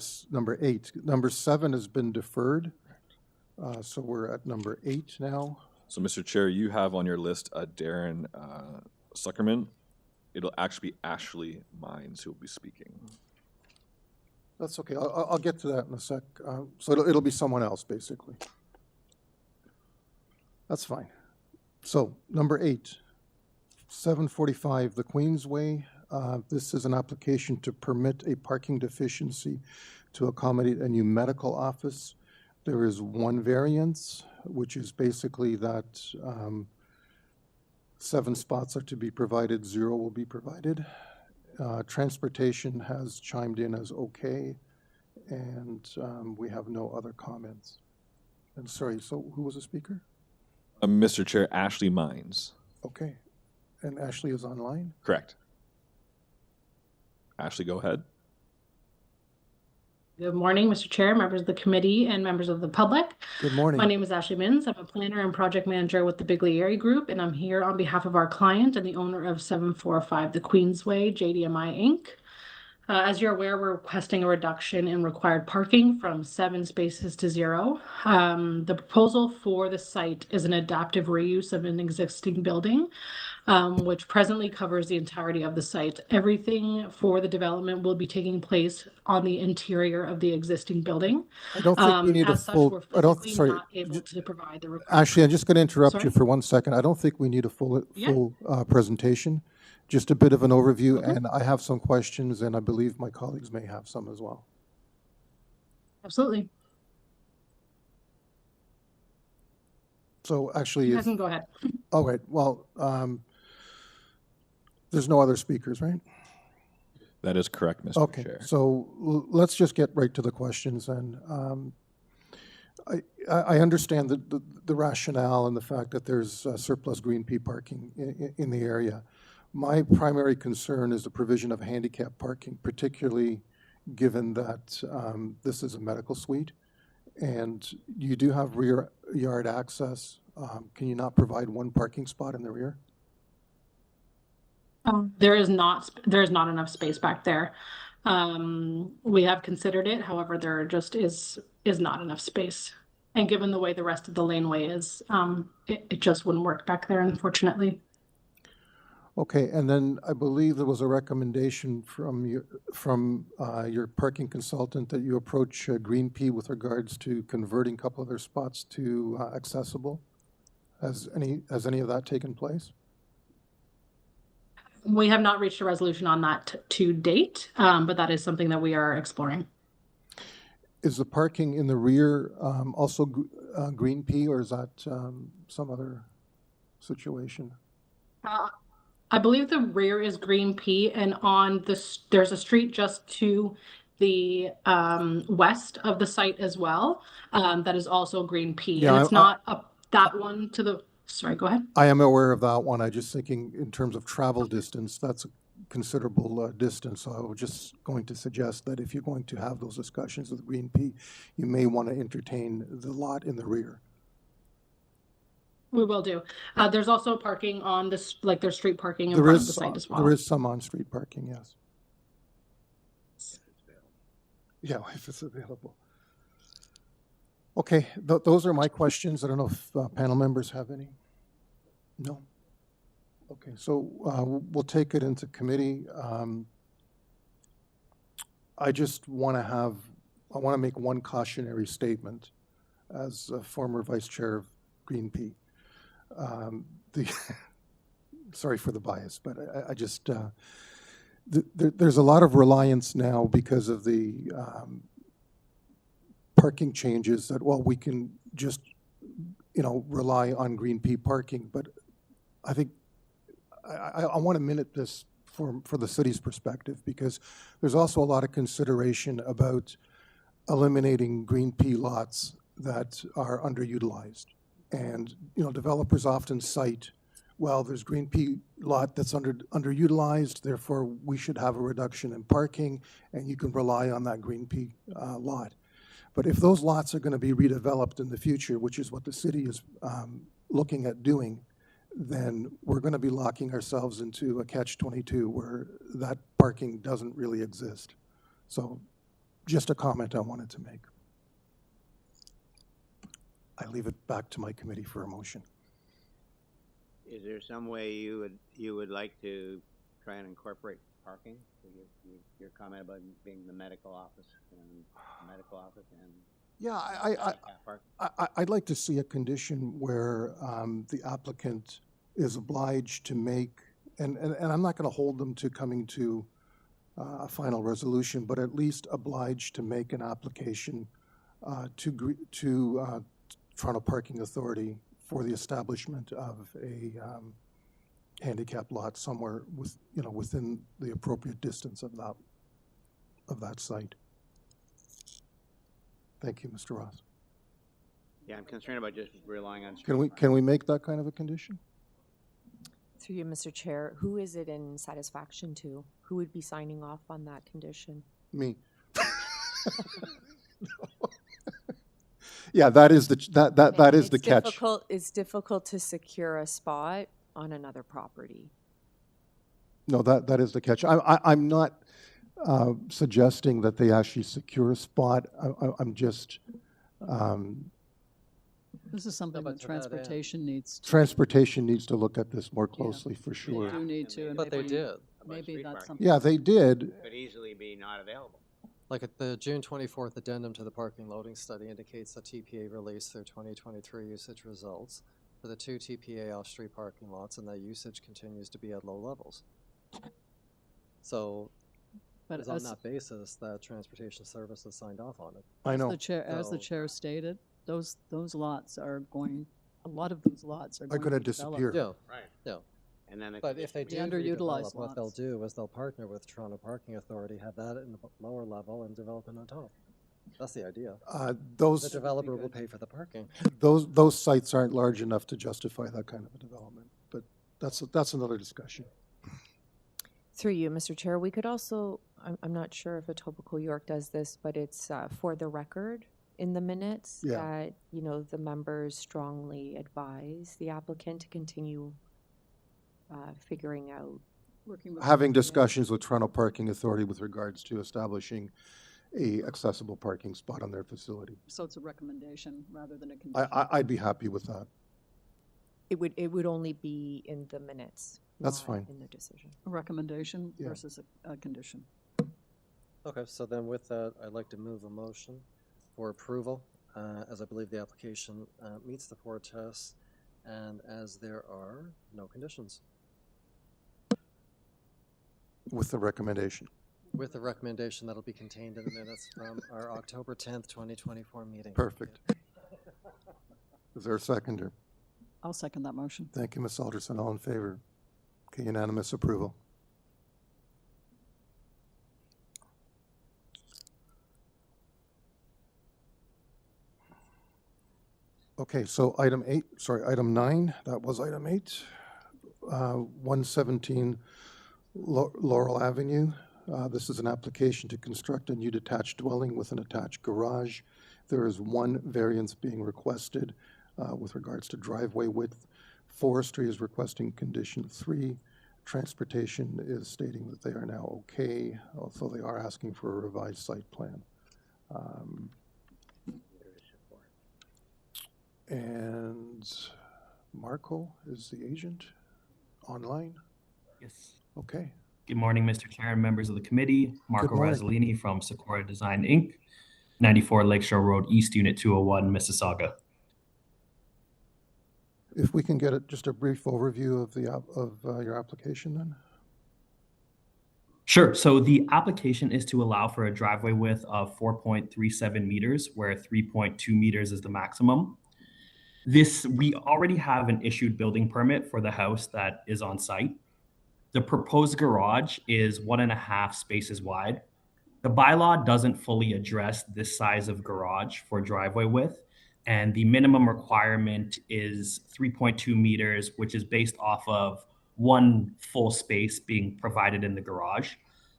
8. Number 7 has been deferred, so we're at number 8 now. So, Mr. Chair, you have on your list Darren Suckerman. It'll actually be Ashley Mines who will be speaking. That's okay. I'll get to that in a sec. So it'll be someone else, basically. That's fine. So, number 8, 745 the Queensway. This is an application to permit a parking deficiency to accommodate a new medical office. There is one variance, which is basically that 7 spots are to be provided, 0 will be provided. Transportation has chimed in as okay, and we have no other comments. And sorry, so who was the speaker? Mr. Chair, Ashley Mines. Okay. And Ashley is online? Correct. Ashley, go ahead. Good morning, Mr. Chair, members of the committee, and members of the public. Good morning. My name is Ashley Mins. I'm a planner and project manager with the Bigley Area Group, and I'm here on behalf of our client and the owner of 745 the Queensway, JDMI Inc. As you're aware, we're requesting a reduction in required parking from 7 spaces to 0. The proposal for the site is an adaptive reuse of an existing building, which presently covers the entirety of the site. Everything for the development will be taking place on the interior of the existing building. I don't think we need a as such, full, we're I don't, physically sorry. not able to provide the required. Ashley, I'm just going to interrupt you Sorry? for 1 second. I don't think we need a full Yeah. presentation. Just a bit of an overview, and I have some questions, and I believe my colleagues may have some as well. Absolutely. So actually, You if, can go ahead. all right, well, There's no other speakers, right? That is correct, Mr. Okay, Chair. so let's just get right to the questions then. I understand the rationale and the fact that there's surplus green pea parking in the area. My primary concern is the provision of handicap parking, particularly given that this is a medical suite and you do have rear yard access. Can you not provide one parking spot in the rear? There is not enough space back there. We have considered it, however, there just is not enough space. And given the way the rest of the laneway is, it just wouldn't work back there, unfortunately. Okay, and then I believe there was a recommendation from your parking consultant that you approach Green Pea with regards to converting a couple of their spots to accessible. Has any of that taken place? We have not reached a resolution on that to date, but that is something that we are exploring. Is the parking in the rear also Green Pea, or is that some other situation? I believe the rear is Green Pea, and on this, there's a street just to the west of the site as well that is also Green Pea. Yeah, and it's not up that one to the. Sorry, go ahead. I am aware of that one. I'm just thinking in terms of travel distance, that's a considerable distance. So I was just going to suggest that if you're going to have those discussions with Green Pea, you may want to entertain the lot in the rear. We will do. There's also parking on this, like there's street parking in front of the site as well. There is some on-street parking, yes. Yeah, if it's available. Okay, those are my questions. I don't know if panel members have any. No? Okay, so we'll take it into committee. I just want to make one cautionary statement as a former vice chair of Green Pea. Sorry for the bias, but I just, there's a lot of reliance now because of the parking changes that, well, we can just, rely on Green Pea parking, but I think I want to minute this for the city's perspective, because there's also a lot of consideration about eliminating Green Pea lots that are underutilized. And, developers often cite, well, there's Green Pea lot that's underutilized, therefore we should have a reduction in parking, and you can rely on that Green Pea lot. But if those lots are going to be redeveloped in the future, which is what the city is looking at doing, then we're going to be locking ourselves into a catch-22 where that parking doesn't really exist. So just a comment I wanted to make. I leave it back to my committee for a motion. Is there some way you would like to try and incorporate parking? Your comment about being the medical office and yeah, I'd like to see a condition where the applicant is obliged to make, and I'm not going to hold them to coming to a final resolution, but at least obliged to make an application to Toronto Parking Authority for the establishment of a handicap lot somewhere within the appropriate distance of that site. Thank you, Mr. Ross. Yeah, I'm concerned about just relying on. Can we make that kind of a condition? Through you, Mr. Chair, who is it in satisfaction to? Who would be signing off on that condition? Me. Yeah, that is the catch. It's difficult to secure a spot on another property. No, that is the catch. I'm not suggesting that they actually secure a spot. I'm just. This is something that transportation needs. Transportation needs to look at this more closely, for sure. They do need to, but they did. Maybe that's something. Yeah, they did. Could easily be not available. Like at the June 24th addendum to the parking loading study indicates that TPA released their 2023 usage results for the 2 TPA off-street parking lots, and that usage continues to be at low levels. So but it's on that basis that transportation services signed off on it. I know. As the chair stated, those lots are going. A lot of those lots are going to disappear. Yeah. Right. Yeah. and then. But if they do underutilized redevelop, what they'll lots. do is they'll partner with Toronto Parking Authority, have that in the lower level and develop it on top. That's the idea. The Those, developer will pay for the parking. those sites aren't large enough to justify that kind of a development, but that's another discussion. Through you, Mr. Chair, we could also, I'm not sure if Etobicoke York does this, but it's for the record in the minutes Yeah. that, you know, the members strongly advise the applicant to continue figuring out. Working with Having discussions with Toronto Parking Authority with regards to establishing a accessible parking spot on their facility. So it's a recommendation rather than a condition. I'd be happy with that. It would only be in the minutes. That's not fine. In the decision. A recommendation Yeah. versus a condition. Okay, so then with that, I'd like to move a motion for approval, as I believe the application meets the 4 tests, and as there are no conditions. With the recommendation. With the recommendation that'll be contained in the minutes from our October 10th, 2024 meeting. Perfect. Is there a seconder? I'll second that motion. Thank you, Ms. Alderson. All in favor? Okay, unanimous approval. Okay, so item 9, that was item 8. 117 Laurel Avenue. This is an application to construct a new detached dwelling with an attached garage. There is one variance being requested with regards to driveway width. Forestry is requesting condition 3. Transportation is stating that they are now okay, although they are asking for a revised site plan. And Marco is the agent online? Yes. Okay. Good morning, Mr. Chair and members of the committee. Marco morning. Razzolini from Sequoia Design, Inc., 94 Lakeshore Road East, Unit 201, Mississauga. If we can get just a brief overview of your application then? Sure. So the application is to allow for a driveway width of 4.37 meters, where 3.2 meters is the maximum. We already have an issued building permit for the house that is on site. The proposed garage is 1.5 spaces wide. The bylaw doesn't fully address this size of garage for driveway width, and the minimum requirement is 3.2 meters, which is based off of one full space being provided in the garage.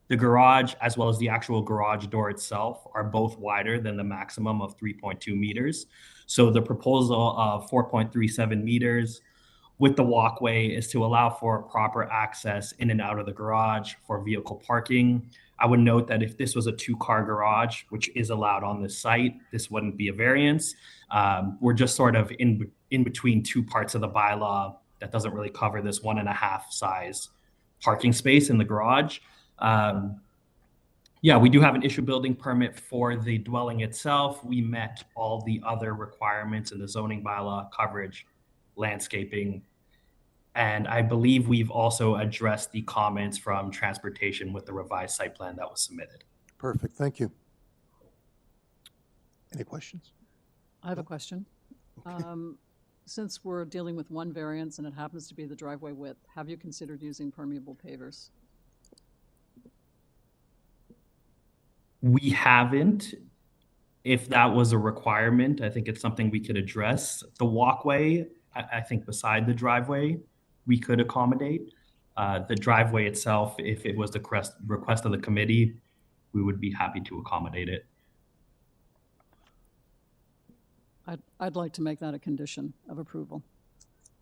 The garage, as well as the actual garage door itself, are both wider than the maximum of 3.2 meters. So the proposal of 4.37 meters with the walkway is to allow for proper access in and out of the garage for vehicle parking. I would note that if this was a 2-car garage, which is allowed on this site, this wouldn't be a variance. We're just sort of in between two parts of the bylaw that doesn't really cover this 1.5 size parking space in the garage. Yeah, we do have an issued building permit for the dwelling itself. We met all the other requirements in the zoning bylaw, coverage, landscaping, and I believe we've also addressed the comments from transportation with the revised site plan that was submitted. Perfect, thank you. Any questions? I have a question. Since we're dealing with one variance and it happens to be the driveway width, have you considered using permeable pavers? We haven't. If that was a requirement, I think it's something we could address. The walkway, I think beside the driveway, we could accommodate. The driveway itself, if it was the request of the committee, we would be happy to accommodate it. I'd like to make that a condition of approval.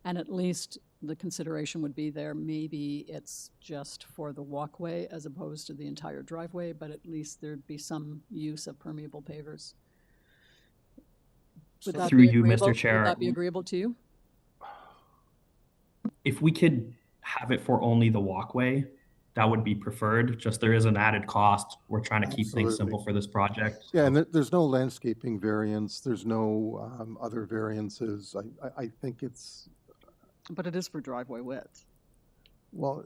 And at least the consideration would be there, maybe it's just for the walkway as opposed to the entire driveway, but at least there'd be some use of permeable pavers. Would that Through be you, agreeable? Mr. Chair. Would that be agreeable to you? If we could have it for only the walkway, that would be preferred. Just there is an added cost. We're trying to keep things simple for this project. Yeah, and there's no landscaping variance, there's no other variances. I think it's, But it is for driveway width. well,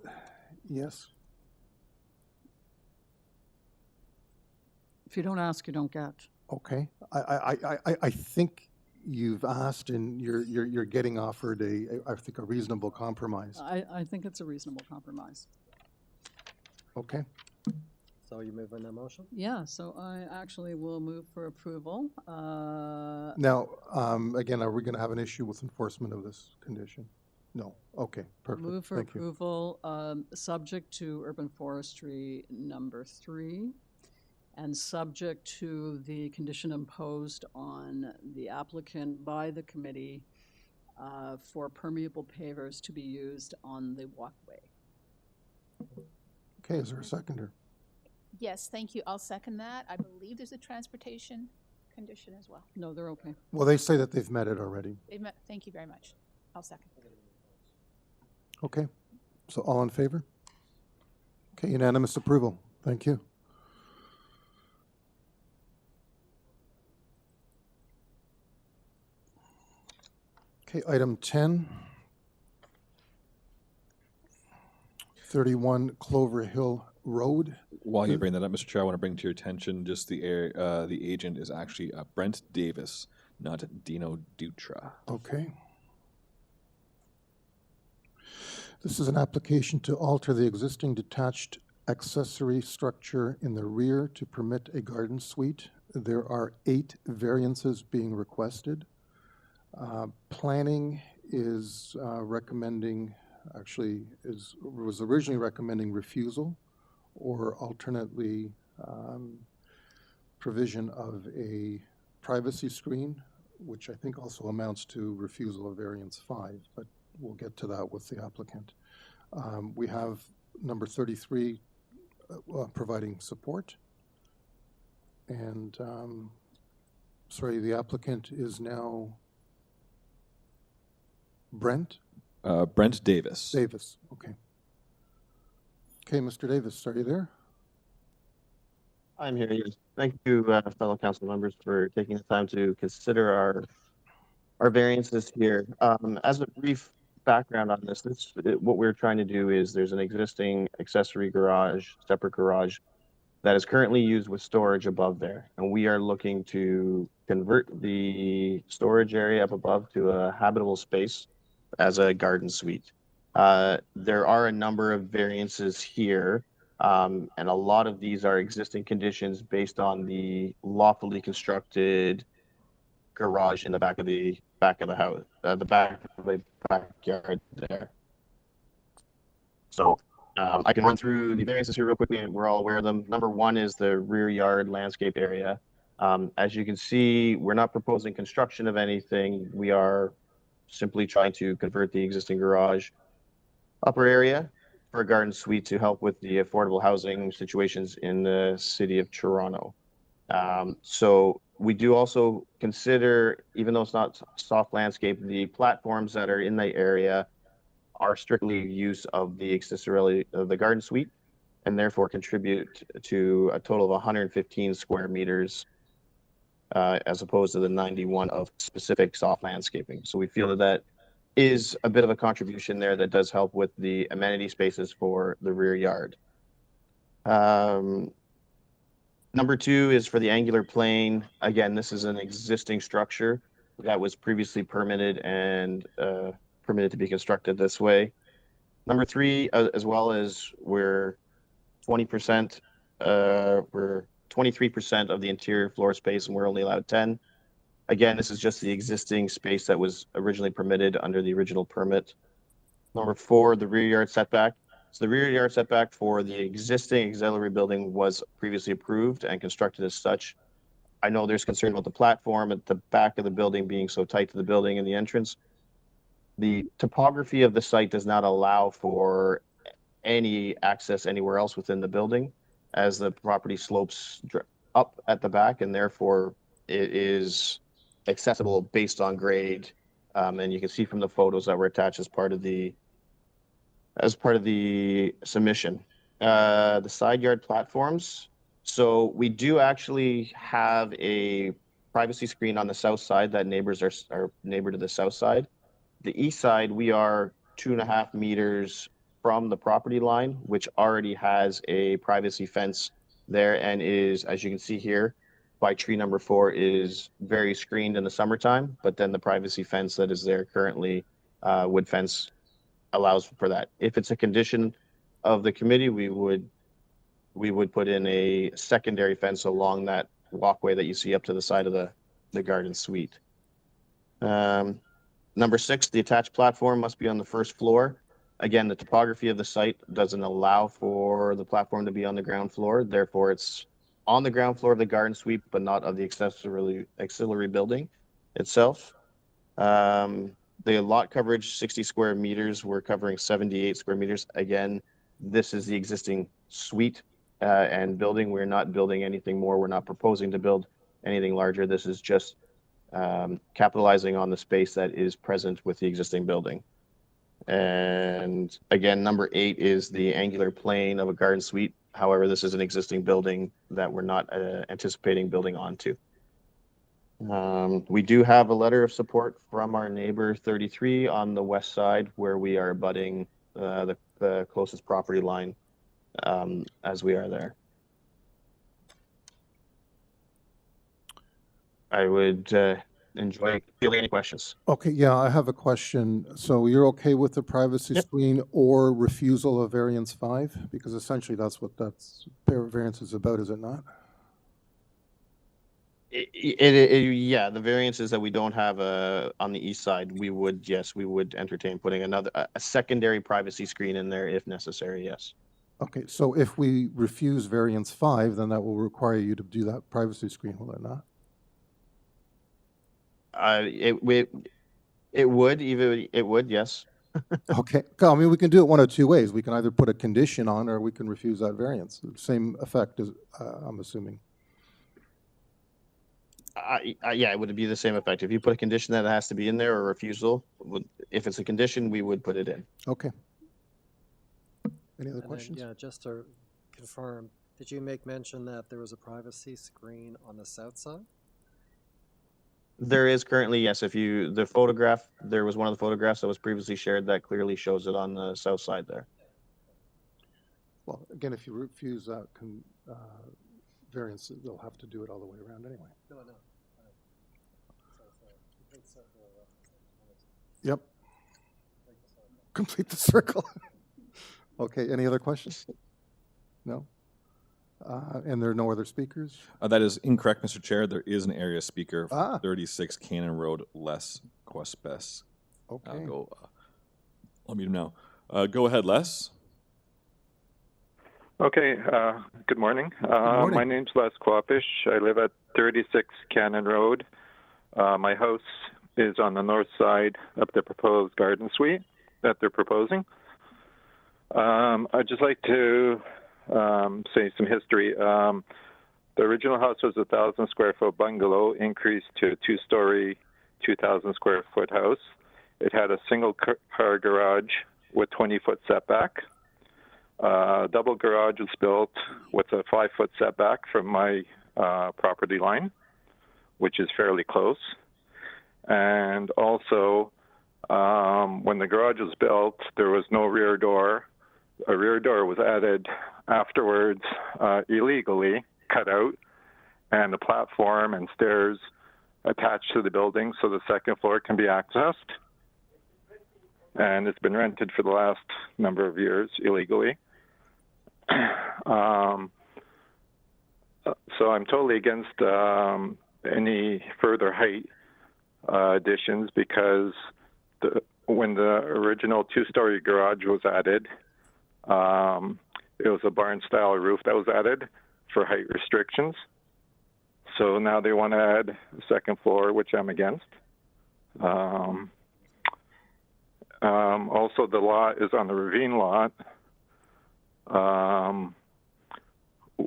yes. If you don't ask, you don't get. Okay, I think you've asked and you're getting offered I think, a reasonable compromise. I think it's a reasonable compromise. Okay. So you move in that motion? Yeah, so I actually will move for approval. Now, again, are we going to have an issue with enforcement of this condition? No. Okay, perfect. Move for Thank you. approval, subject to urban forestry number 3, and subject to the condition imposed on the applicant by the committee for permeable pavers to be used on the walkway. Okay, is there a seconder? Yes, thank you. I'll second that. I believe there's a transportation condition as well. No, they're okay. Well, they say that they've met it already. Thank you very much. I'll second. Okay, so all in favor? Okay, unanimous approval. Thank you. Okay, item 10. 31 Cloverhill Road. While you bring that up, Mr. Chair, I want to bring to your attention just the agent is actually Brent Davis, not Dino Dutra. Okay. This is an application to alter the existing detached accessory structure in the rear to permit a garden suite. There are 8 variances being requested. Planning is recommending, actually was originally recommending refusal, or alternately provision of a privacy screen, which I think also amounts to refusal of variance 5, but we'll get to that with the applicant. We have number 33 providing support. And, sorry, the applicant is now Brent? Brent Davis. Davis, okay. Okay, Mr. Davis, are you there? I'm here, yes. Thank you, fellow council members, for taking the time to consider our variances here. As a brief background on this, what we're trying to do is there's an existing accessory garage, separate garage, that is currently used with storage above there. And we are looking to convert the storage area up above to a habitable space as a garden suite. There are a number of variances here, and a lot of these are existing conditions based on the lawfully constructed garage in the back of the house, the back of the backyard there. So I can run through the variances here real quickly, and we're all aware of them. Number 1 is the rear yard landscape area. As you can see, we're not proposing construction of anything. We are simply trying to convert the existing garage upper area for a garden suite to help with the affordable housing situations in the city of Toronto. So we do also consider, even though it's not soft landscape, the platforms that are in the area are strictly use of the accessory of the garden suite, and therefore contribute to a total of 115 square meters as opposed to the 91 of specific soft landscaping. So we feel that is a bit of a contribution there that does help with the amenity spaces for the rear yard. Number 2 is for the angular plane. Again, this is an existing structure that was previously permitted and permitted to be constructed this way. Number 3, as well as we're 20%, we're 23% of the interior floor space, and we're only allowed 10. Again, this is just the existing space that was originally permitted under the original permit. Number 4, the rear yard setback. So the rear yard setback for the existing auxiliary building was previously approved and constructed as such. I know there's concern about the platform at the back of the building being so tight to the building and the entrance. The topography of the site does not allow for any access anywhere else within the building, as the property slopes up at the back, and therefore it is accessible based on grade. And you can see from the photos that were attached as part of the submission. The side yard platforms. So we do actually have a privacy screen on the south side that neighbors are neighbor to the south side. The east side, we are 2.5 meters from the property line, which already has a privacy fence there and is, as you can see here, by tree number 4 is very screened in the summertime, but then the privacy fence that is there currently, wood fence, allows for that. If it's a condition of the committee, we would put in a secondary fence along that walkway that you see up to the side of the garden suite. Number 6, the attached platform must be on the first floor. Again, the topography of the site doesn't allow for the platform to be on the ground floor. Therefore, it's on the ground floor of the garden suite, but not of the auxiliary building itself. The lot coverage, 60 square meters. We're covering 78 square meters. Again, this is the existing suite and building. We're not building anything more. We're not proposing to build anything larger. This is just capitalizing on the space that is present with the existing building. And again, number 8 is the angular plane of a garden suite. However, this is an existing building that we're not anticipating building onto. We do have a letter of support from our neighbor 33 on the west side, where we are abutting the closest property line as we are there. I would enjoy fielding any questions. Okay, yeah, I have a question. So you're okay with the privacy screen or refusal of variance 5? Because essentially that's what variance is about, is it not? Yeah, the variances that we don't have on the east side, we would entertain putting a secondary privacy screen in there if necessary, yes. Okay, so if we refuse variance 5, then that will require you to do that privacy screen, will it not? It would, yes. Okay, I mean, we can do it one of 2 ways. We can either put a condition on, or we can refuse that variance. Same effect, as I'm assuming. Yeah, it would be the same effect. If you put a condition that it has to be in there, or refusal, if it's a condition, we would put it in. Okay. Any other And questions? then, yeah, just to confirm, did you make mention that there was a privacy screen on the south side? There is currently, yes. There was one of the photographs that was previously shared that clearly shows it on the south side there. Well, again, if you refuse that variance, they'll have to do it all the way around anyway. No. Yep. Complete the circle. Okay, any other questions? No? And there are no other speakers? That is incorrect, Mr. Chair. There is an area speaker, 36 Cannon Road, Les Quespes. Okay. I'll mute him now. Go ahead, Les. Okay, good morning. My name's Les Quapish. I live at 36 Cannon Road. My house is on the north side of the proposed garden suite that they're proposing. I'd just like to say some history. The original house was a 1,000 square foot bungalow, increased to a 2-story, 2,000 square foot house. It had a single car garage with 20-foot setback. Double garage was built with a 5-foot setback from my property line, which is fairly close. And also, when the garage was built, there was no rear door. A rear door was added afterwards, illegally cut out, and the platform and stairs attached to the building so the second floor can be accessed. And it's been rented for the last number of years illegally. So I'm totally against any further height additions, because when the original 2-story garage was added, it was a barn-style roof that was added for height restrictions. So now they want to add a second floor, which I'm against. Also, the lot is on the ravine lot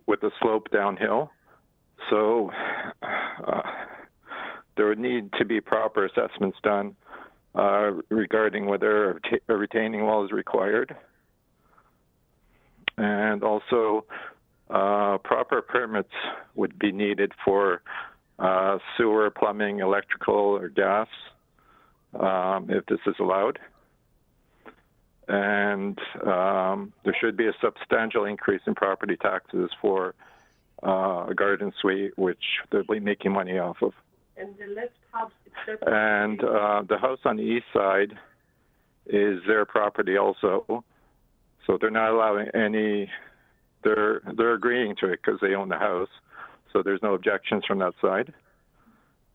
with a slope downhill. So there would need to be proper assessments done regarding whether a retaining wall is required. And also, proper permits would be needed for sewer, plumbing, electrical, or gas, if this is allowed. And there should be a substantial increase in property taxes for a garden suite, which they'll be making money off of. And the house on the east side is their property also, so they're not allowing any. They're agreeing to it because they own the house, so there's no objections from that side.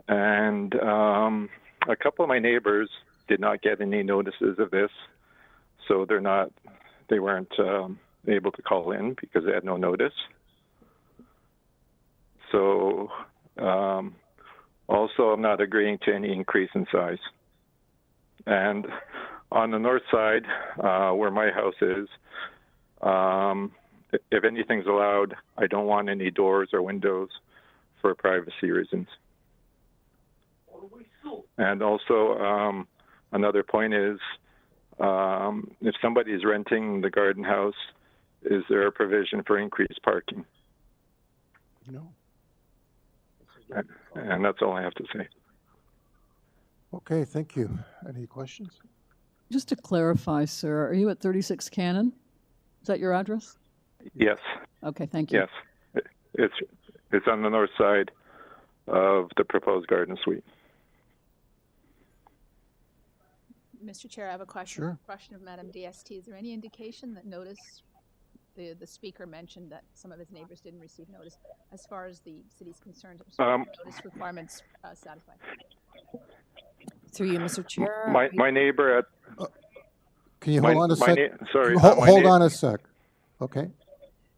And a couple of my neighbors did not get any notices of this, so they weren't able to call in because they had no notice. So also I'm not agreeing to any increase in size. And on the north side, where my house is, if anything's allowed, I don't want any doors or windows for privacy reasons. And also, another point is, if somebody is renting the garden house, is there a provision for increased parking? No. And that's all I have to say. Okay, thank you. Any questions? Just to clarify, sir, are you at 36 Cannon? Is that your address? Yes. Okay, thank you. Yes. It's on the north side of the proposed garden suite. Mr. Chair, I have a question. Sure. Question of Madam DST. Is there any indication that the speaker mentioned that some of his neighbors didn't receive notice as far as the city's concerned? Notice requirements satisfied. Through you, Mr. Chair. My neighbor at. Can you hold on a sec? Sorry. Hold on a sec. Okay.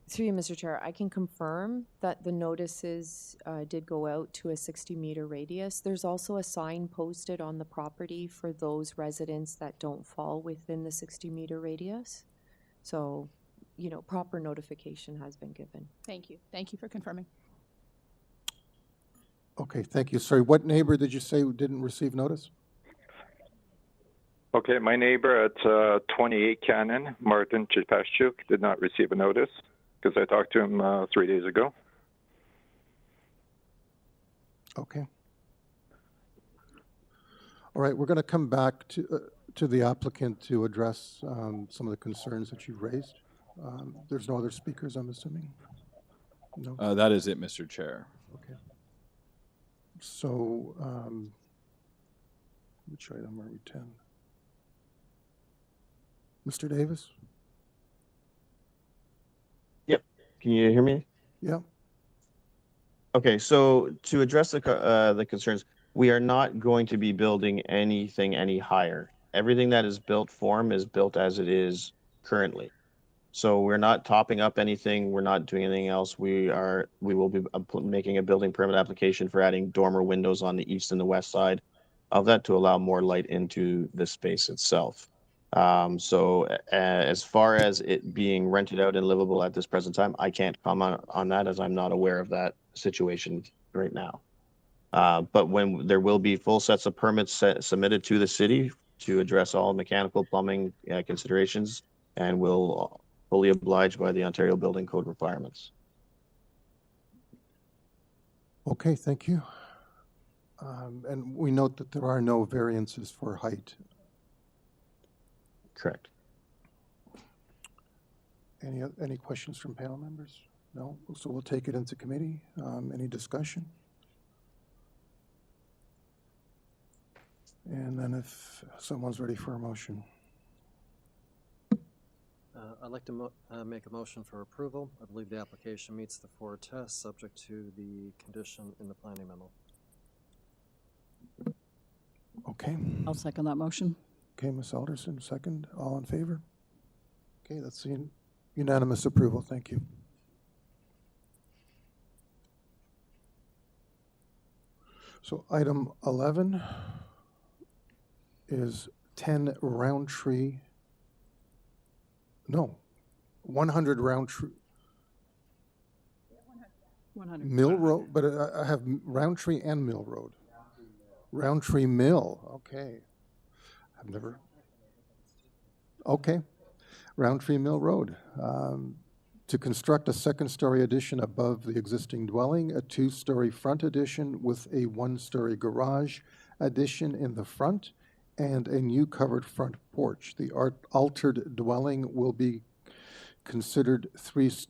Through you, Mr. Chair, I can confirm that the notices did go out to a 60-meter radius. There's also a sign posted on the property for those residents that don't fall within the 60-meter radius. So, proper notification has been given. Thank you. Thank you for confirming. Okay, thank you. Sorry, what neighbor did you say didn't receive notice? Okay, my neighbor at 28 Cannon, Martin Chipashchuk, did not receive a notice because I talked to him 3 days ago. Okay. All right, we're going to come back to the applicant to address some of the concerns that you've raised. There's no other speakers, I'm assuming? No? That is it, Mr. Chair. Okay. So, which item are we 10? Mr. Davis? Yep. Can you hear me? Yeah. Okay, so to address the concerns, we are not going to be building anything any higher. Everything that is built form is built as it is currently. So we're not topping up anything. We're not doing anything else. We will be making a building permit application for adding dormer windows on the east and the west side of that to allow more light into the space itself. So as far as it being rented out and livable at this present time, I can't comment on that as I'm not aware of that situation right now. But when there will be full sets of permits submitted to the city to address all mechanical plumbing considerations, and will fully oblige by the Ontario Building Code requirements. Okay, thank you. And we note that there are no variances for height. Correct. Any questions from panel members? No? So we'll take it into committee. Any discussion? And then if someone's ready for a motion. I'd like to make a motion for approval. I believe the application meets the 4 tests subject to the condition in the planning memo. Okay. I'll second that motion. Okay, Ms. Alderson, second. All in favor? Okay, that's unanimous approval. Thank you. So item 11 is 10 Rowntree. No, 100 Rowntree. 100. Mill Road, but I have Rowntree and Mill Road. Rowntree Mill, okay. I've never. Okay, Rowntree Mill Road. To construct a second-story addition above the existing dwelling, a 2-story front addition with a 1-story garage addition in the front, and a new covered front porch. The altered dwelling will be considered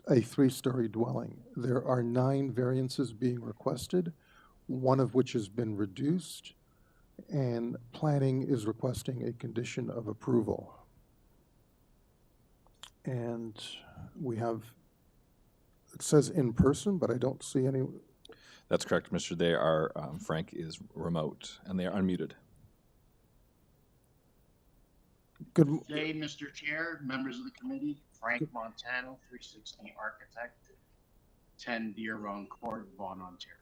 a three-story dwelling. There are 9 variances being requested, one of which has been reduced, and planning is requesting a condition of approval. And we have, it says in person, but I don't see any. That's correct, Mr. They are, Frank is remote, and they are unmuted. Good day, Mr. Chair, members of the committee. Frank Montano, 360 Architect, 10 Deer Run Court, Vaughan, Ontario.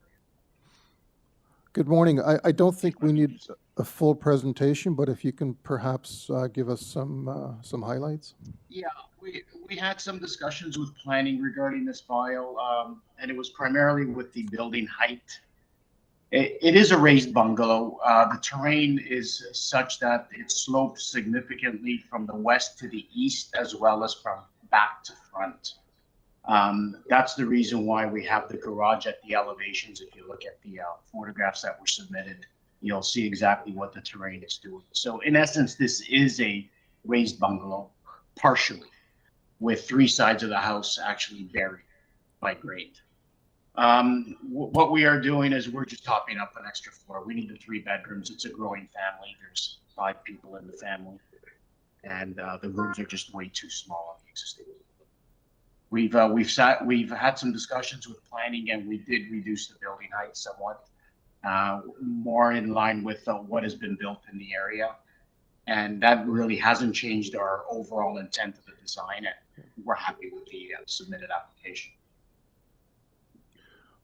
Good morning. I don't think we need a full presentation, but if you can perhaps give us some highlights. Yeah, we had some discussions with planning regarding this file, and it was primarily with the building height. It is a raised bungalow. The terrain is such that it slopes significantly from the west to the east, as well as from back to front. That's the reason why we have the garage at the elevations. If you look at the photographs that were submitted, you'll see exactly what the terrain is doing. So in essence, this is a raised bungalow, partially, with 3 sides of the house actually buried by grade. What we are doing is we're just topping up an extra floor. We need the 3 bedrooms. It's a growing family. There's 5 people in the family, and the rooms are just way too small on the existing. We've had some discussions with planning, and we did reduce the building height somewhat, more in line with what has been built in the area, and that really hasn't changed our overall intent of the design. And we're happy with the submitted application.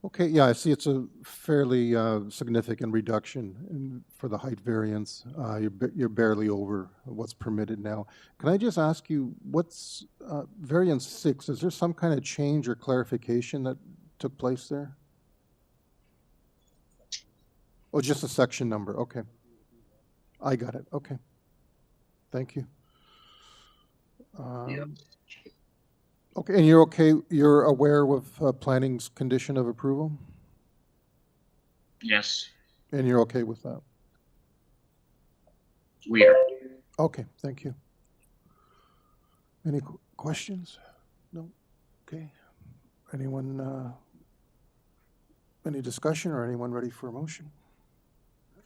Okay, yeah, I see it's a fairly significant reduction for the height variance. You're barely over what's permitted now. Can I just ask you, what's variance 6? Is there some kind of change or clarification that took place there? Oh, just a section number. Okay. I got it. Okay. Thank you. Okay, and you're aware of planning's condition of approval? Yes. And you're okay with that? We are. Okay, thank you. Any questions? No? Okay. Anyone, any discussion or anyone ready for a motion?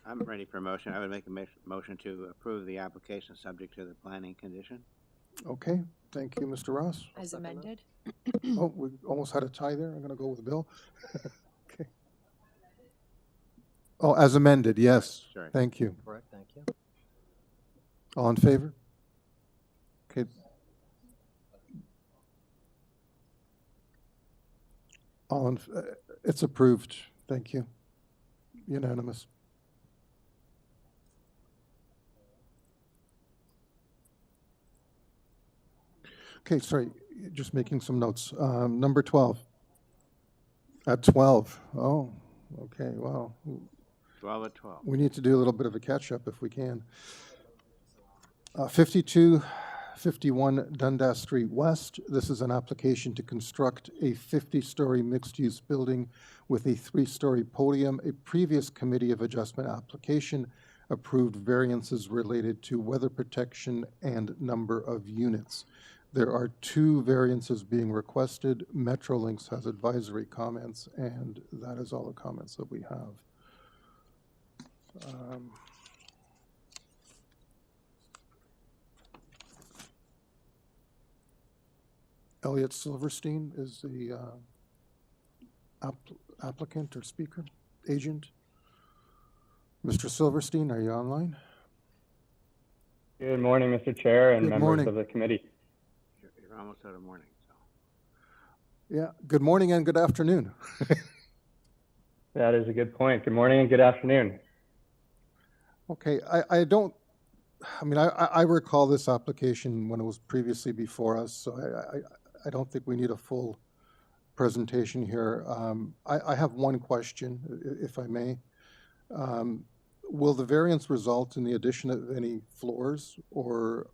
I'm ready for a motion. I would make a motion to approve the application subject to the planning condition. Okay, thank you, Mr. Ross. As amended? Oh, we almost had a tie there. I'm going to go with Bill. Okay. Oh, as amended, yes. Sure. Thank you. Correct, thank you. All in favor? Okay. It's approved. Thank you. Unanimous. Okay, sorry, just making some notes. Number 12. At 12. Oh, okay, wow. 12 at 12. We need to do a little bit of a catch-up if we can. 5251 Dundas Street West. This is an application to construct a 50-story mixed-use building with a 3-story podium. A previous Committee of Adjustment application approved variances related to weather protection and number of units. There are 2 variances being requested. Metrolinx has advisory comments, and that is all the comments that we have. Elliot Silverstein is the applicant or speaker, agent. Mr. Silverstein, are you online? Good morning, Mr. Chair and Good members morning. of the committee. You're almost out of morning, so. Yeah, good morning and good afternoon. That is a good point. Good morning and good afternoon. Okay, I recall this application when it was previously before us, so I don't think we need a full presentation here. I have one question, if I may. Will the variance result in the addition of any floors, or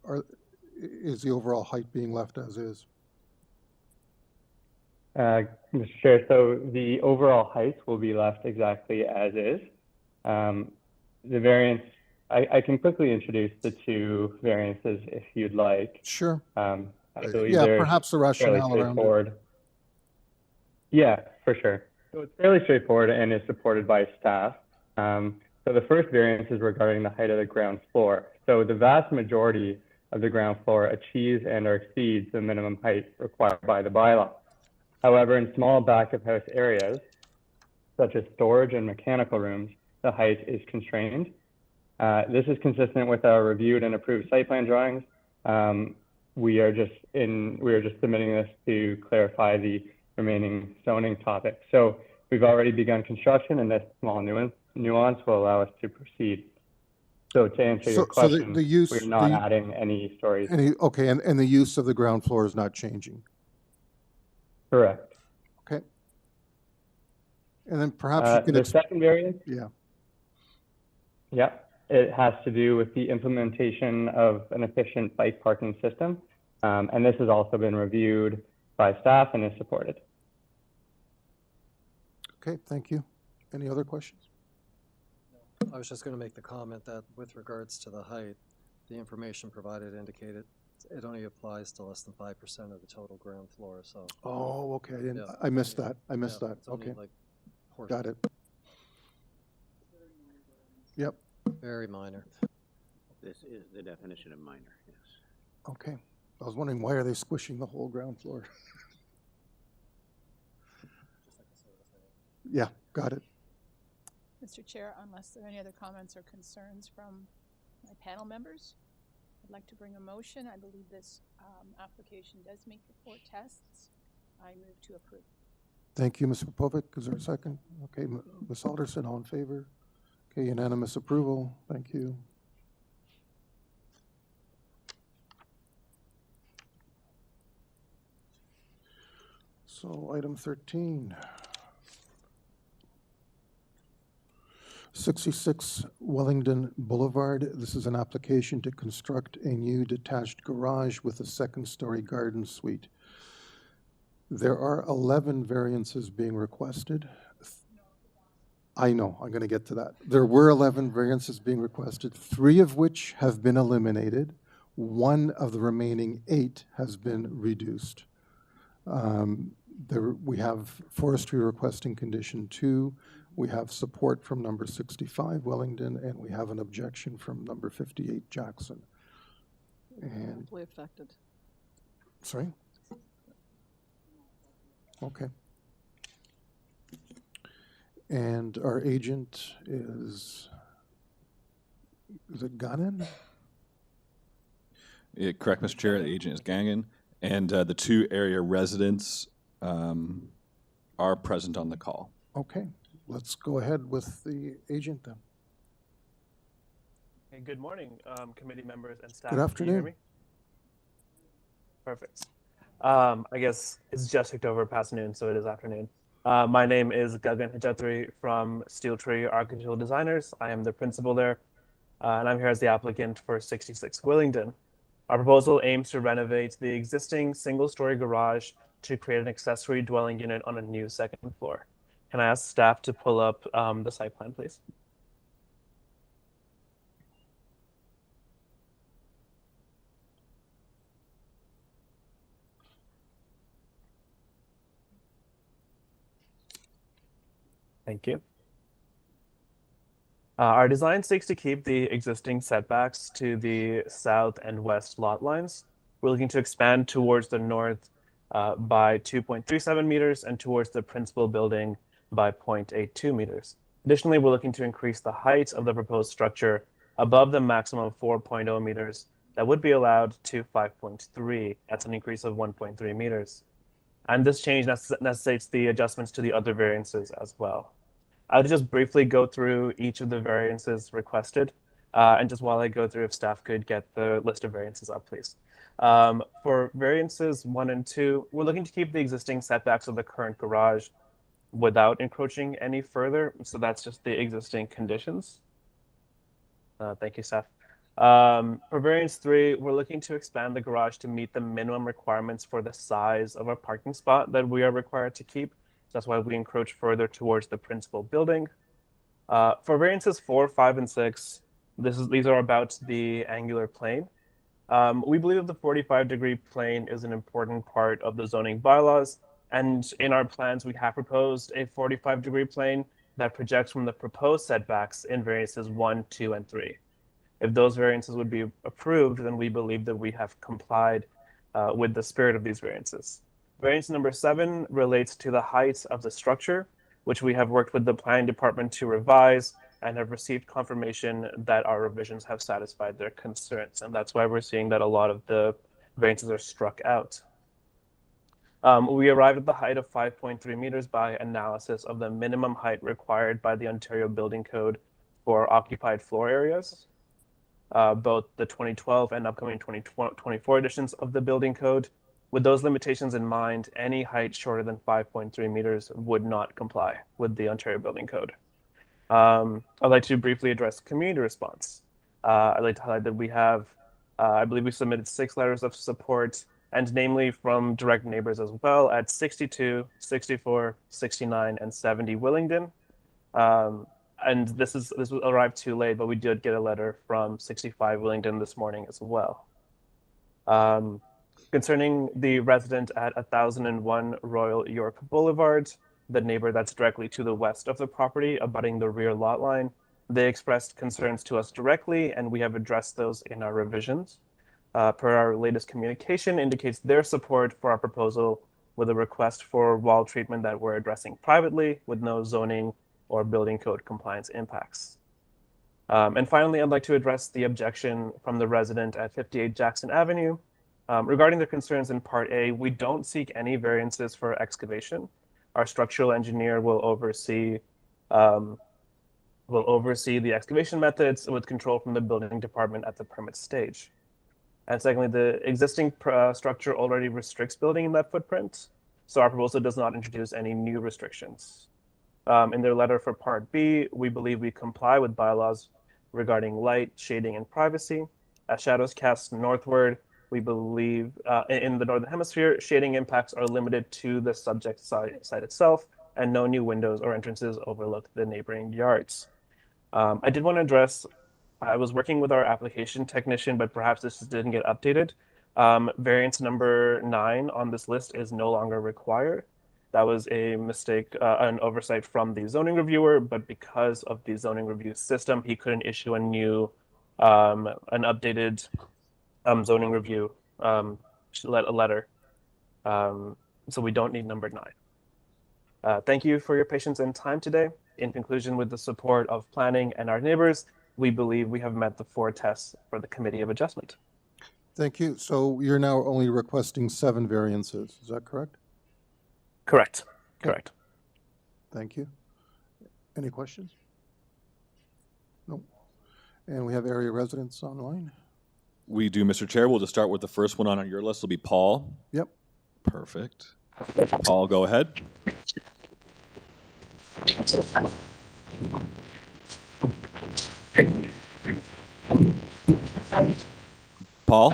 is the overall height being left as is? Mr. Chair, so the overall height will be left exactly as is. The variance, I can quickly introduce the 2 variances if you'd like. Sure. So Yeah, either perhaps the fairly rationale around it. straightforward. Yeah, for sure. So it's fairly straightforward and is supported by staff. So the first variance is regarding the height of the ground floor. So the vast majority of the ground floor achieves and or exceeds the minimum height required by the bylaw. However, in small back of house areas, such as storage and mechanical rooms, the height is constrained. This is consistent with our reviewed and approved site plan drawings. We are just submitting this to clarify the remaining zoning topics. So we've already begun construction, and this small nuance will allow us to proceed. So to answer your question, the use, we're not adding any stories. Okay, and the use of the ground floor is not changing. Correct. Okay. And then perhaps you can the second variance. Yeah. Yeah, it has to do with the implementation of an efficient bike parking system, and this has also been reviewed by staff and is supported. Okay, thank you. Any other questions? I was just going to make the comment that with regards to the height, the information provided indicated it only applies to less than 5% of the total ground floor. So. Oh, okay. Yeah. I missed that. I missed Yeah, that. it's only Okay. like Got it. Yep. very minor. This is the definition of minor, yes. Okay. I was wondering, why are they squishing the whole ground floor? Yeah, got it. Mr. Chair, unless there are any other comments or concerns from my panel members, I'd like to bring a motion. I believe this application does meet the 4 tests. I move to approve. Thank you, Ms. Popovic. Is there a second? Okay, Ms. Alderson, all in favor? Okay, unanimous approval. Thank you. So item 13. 66 Wellington Boulevard. This is an application to construct a new detached garage with a second-story garden suite. There are 11 variances being requested. I know, I'm going to get to that. There were 11 variances being requested, 3 of which have been eliminated. 1 of the remaining 8 has been reduced. We have forestry requesting condition 2. We have support from number 65 Wellington, and we have an objection from number 58 Jackson. And Amply affected. sorry? Okay. And our agent is it Gannon? Yeah, correct, Mr. Chair. The agent is Gangan, and the 2 area residents are present on the call. Okay, let's go ahead with the agent then. Hey, good morning, committee members and staff. Good afternoon. Can you hear me? Perfect. I guess it's just ticked over past noon, so it is afternoon. My name is Gagan Hijatri from Steel Tree Architectural Designers. I am the principal there, and I'm here as the applicant for 66 Willingdon. Our proposal aims to renovate the existing single-story garage to create an accessory dwelling unit on a new second floor. Can I ask staff to pull up the site plan, please? Thank you. Our design seeks to keep the existing setbacks to the south and west lot lines. We're looking to expand towards the north by 2.37 meters and towards the principal building by 0.82 meters. Additionally, we're looking to increase the height of the proposed structure above the maximum 4.0 meters that would be allowed to 5.3. That's an increase of 1.3 meters. And this change necessitates the adjustments to the other variances as well. I'll just briefly go through each of the variances requested. And just while I go through, if staff could get the list of variances up, please. For variances 1 and 2, we're looking to keep the existing setbacks of the current garage without encroaching any further. So that's just the existing conditions. Thank you, staff. For variance 3, we're looking to expand the garage to meet the minimum requirements for the size of a parking spot that we are required to keep. So that's why we encroach further towards the principal building. For variances 4, 5, and 6, these are about the angular plane. We believe that the 45-degree plane is an important part of the zoning bylaws, and in our plans, we have proposed a 45-degree plane that projects from the proposed setbacks in variances 1, 2, and 3. If those variances would be approved, then we believe that we have complied with the spirit of these variances. Variance number 7 relates to the height of the structure, which we have worked with the planning department to revise and have received confirmation that our revisions have satisfied their concerns. And that's why we're seeing that a lot of the variances are struck out. We arrived at the height of 5.3 meters by analysis of the minimum height required by the Ontario Building Code for occupied floor areas. Both the 2012 and upcoming 2024 editions of the Building Code. With those limitations in mind, any height shorter than 5.3 meters would not comply with the Ontario Building Code. I'd like to briefly address community response. I'd like to highlight that we have, I believe we submitted 6 letters of support, and namely from direct neighbors as well at 62, 64, 69, and 70 Willingdon. And this arrived too late, but we did get a letter from 65 Willingdon this morning as well. Concerning the resident at 1001 Royal York Boulevard, the neighbor that's directly to the west of the property, abutting the rear lot line, they expressed concerns to us directly, and we have addressed those in our revisions. Per our latest communication indicates their support for our proposal with a request for wall treatment that we're addressing privately with no zoning or building code compliance impacts. And finally, I'd like to address the objection from the resident at 58 Jackson Avenue. Regarding their concerns in Part A, we don't seek any variances for excavation. Our structural engineer will oversee the excavation methods with control from the building department at the permit stage. And secondly, the existing structure already restricts building in that footprint, so our proposal does not introduce any new restrictions. In their letter for Part B, we believe we comply with bylaws regarding light, shading, and privacy. As shadows cast northward, we believe in the Northern Hemisphere, shading impacts are limited to the subject site itself, and no new windows or entrances overlook the neighboring yards. I did want to address, I was working with our application technician, but perhaps this didn't get updated. Variance number 9 on this list is no longer required. That was a mistake, an oversight from the zoning reviewer, but because of the zoning review system, he couldn't issue a new, an updated zoning review letter. So we don't need number 9. Thank you for your patience and time today. In conclusion, with the support of planning and our neighbors, we believe we have met the 4 tests for the Committee of Adjustment. Thank you. So you're now only requesting 7 variances, is that correct? Correct. Correct. Thank you. Any questions? No. And we have area residents online. We do, Mr. Chair. We'll just start with the first one on your list. Will be Paul. Yep. Perfect. Paul, go ahead. Paul?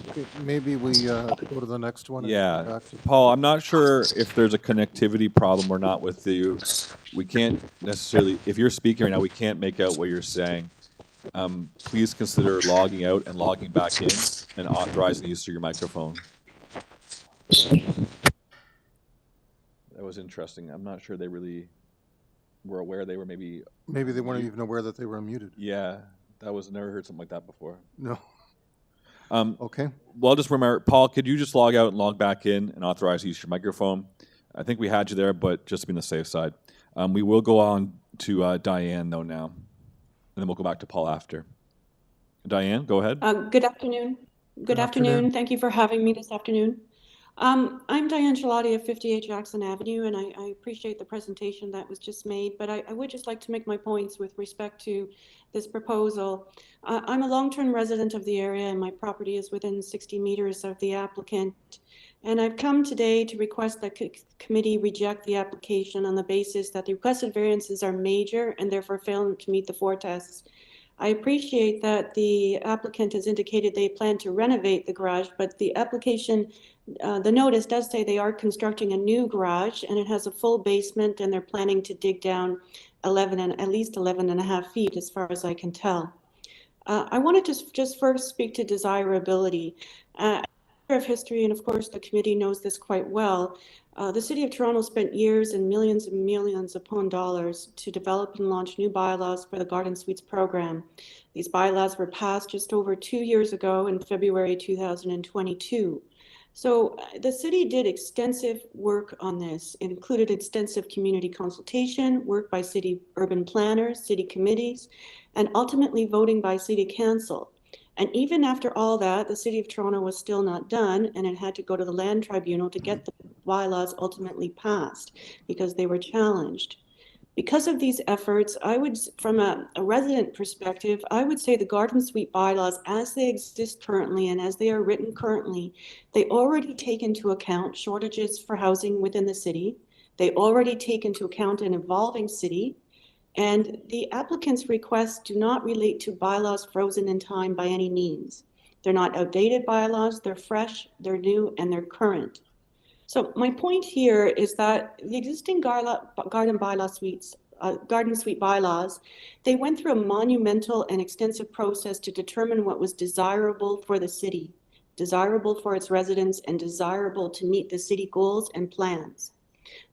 Okay, maybe we go to the next one. Yeah. Paul, I'm not sure if there's a connectivity problem or not with you. We can't necessarily, if you're speaking right now, we can't make out what you're saying. Please consider logging out and logging back in and authorizing the use of your microphone. That was interesting. I'm not sure they really were aware they were maybe they weren't even aware that they were muted. Yeah, that was, never heard something like that before. No. Okay. Well, just remember, Paul, could you just log out and log back in and authorize the use of your microphone? I think we had you there, but just to be on the safe side. We will go on to Diane, though, now. And then we'll go back to Paul after. Diane, go ahead. Good afternoon. Good afternoon. Thank you for having me this afternoon. I'm Diane Gelati of 58 Jackson Avenue, and I appreciate the presentation that was just made, but I would just like to make my points with respect to this proposal. I'm a long-term resident of the area, and my property is within 60 meters of the applicant. And I've come today to request that committee reject the application on the basis that the requested variances are major and therefore fail to meet the 4 tests. I appreciate that the applicant has indicated they plan to renovate the garage, but the application The notice does say they are constructing a new garage, and it has a full basement, and they're planning to dig down at least 11 and a half feet, as far as I can tell. I wanted to just first speak to desirability. Of history, and of course the committee knows this quite well, the City of Toronto spent years and millions upon dollars to develop and launch new bylaws for the Garden Suites program. These bylaws were passed just over 2 years ago in February 2022. So the city did extensive work on this. It included extensive community consultation, work by city urban planners, city committees, and ultimately voting by city council. And even after all that, the City of Toronto was still not done, and it had to go to the Land Tribunal to get the bylaws ultimately passed because they were challenged. Because of these efforts, I would, from a resident perspective, I would say the Garden Suite bylaws as they exist currently and as they are written currently, they already take into account shortages for housing within the city. They already take into account an evolving city. And the applicant's requests do not relate to bylaws frozen in time by any means. They're not outdated bylaws, they're fresh, they're new, and they're current. So my point here is that the existing garden suite bylaws, they went through a monumental and extensive process to determine what was desirable for the city, desirable for its residents, and desirable to meet the city goals and plans.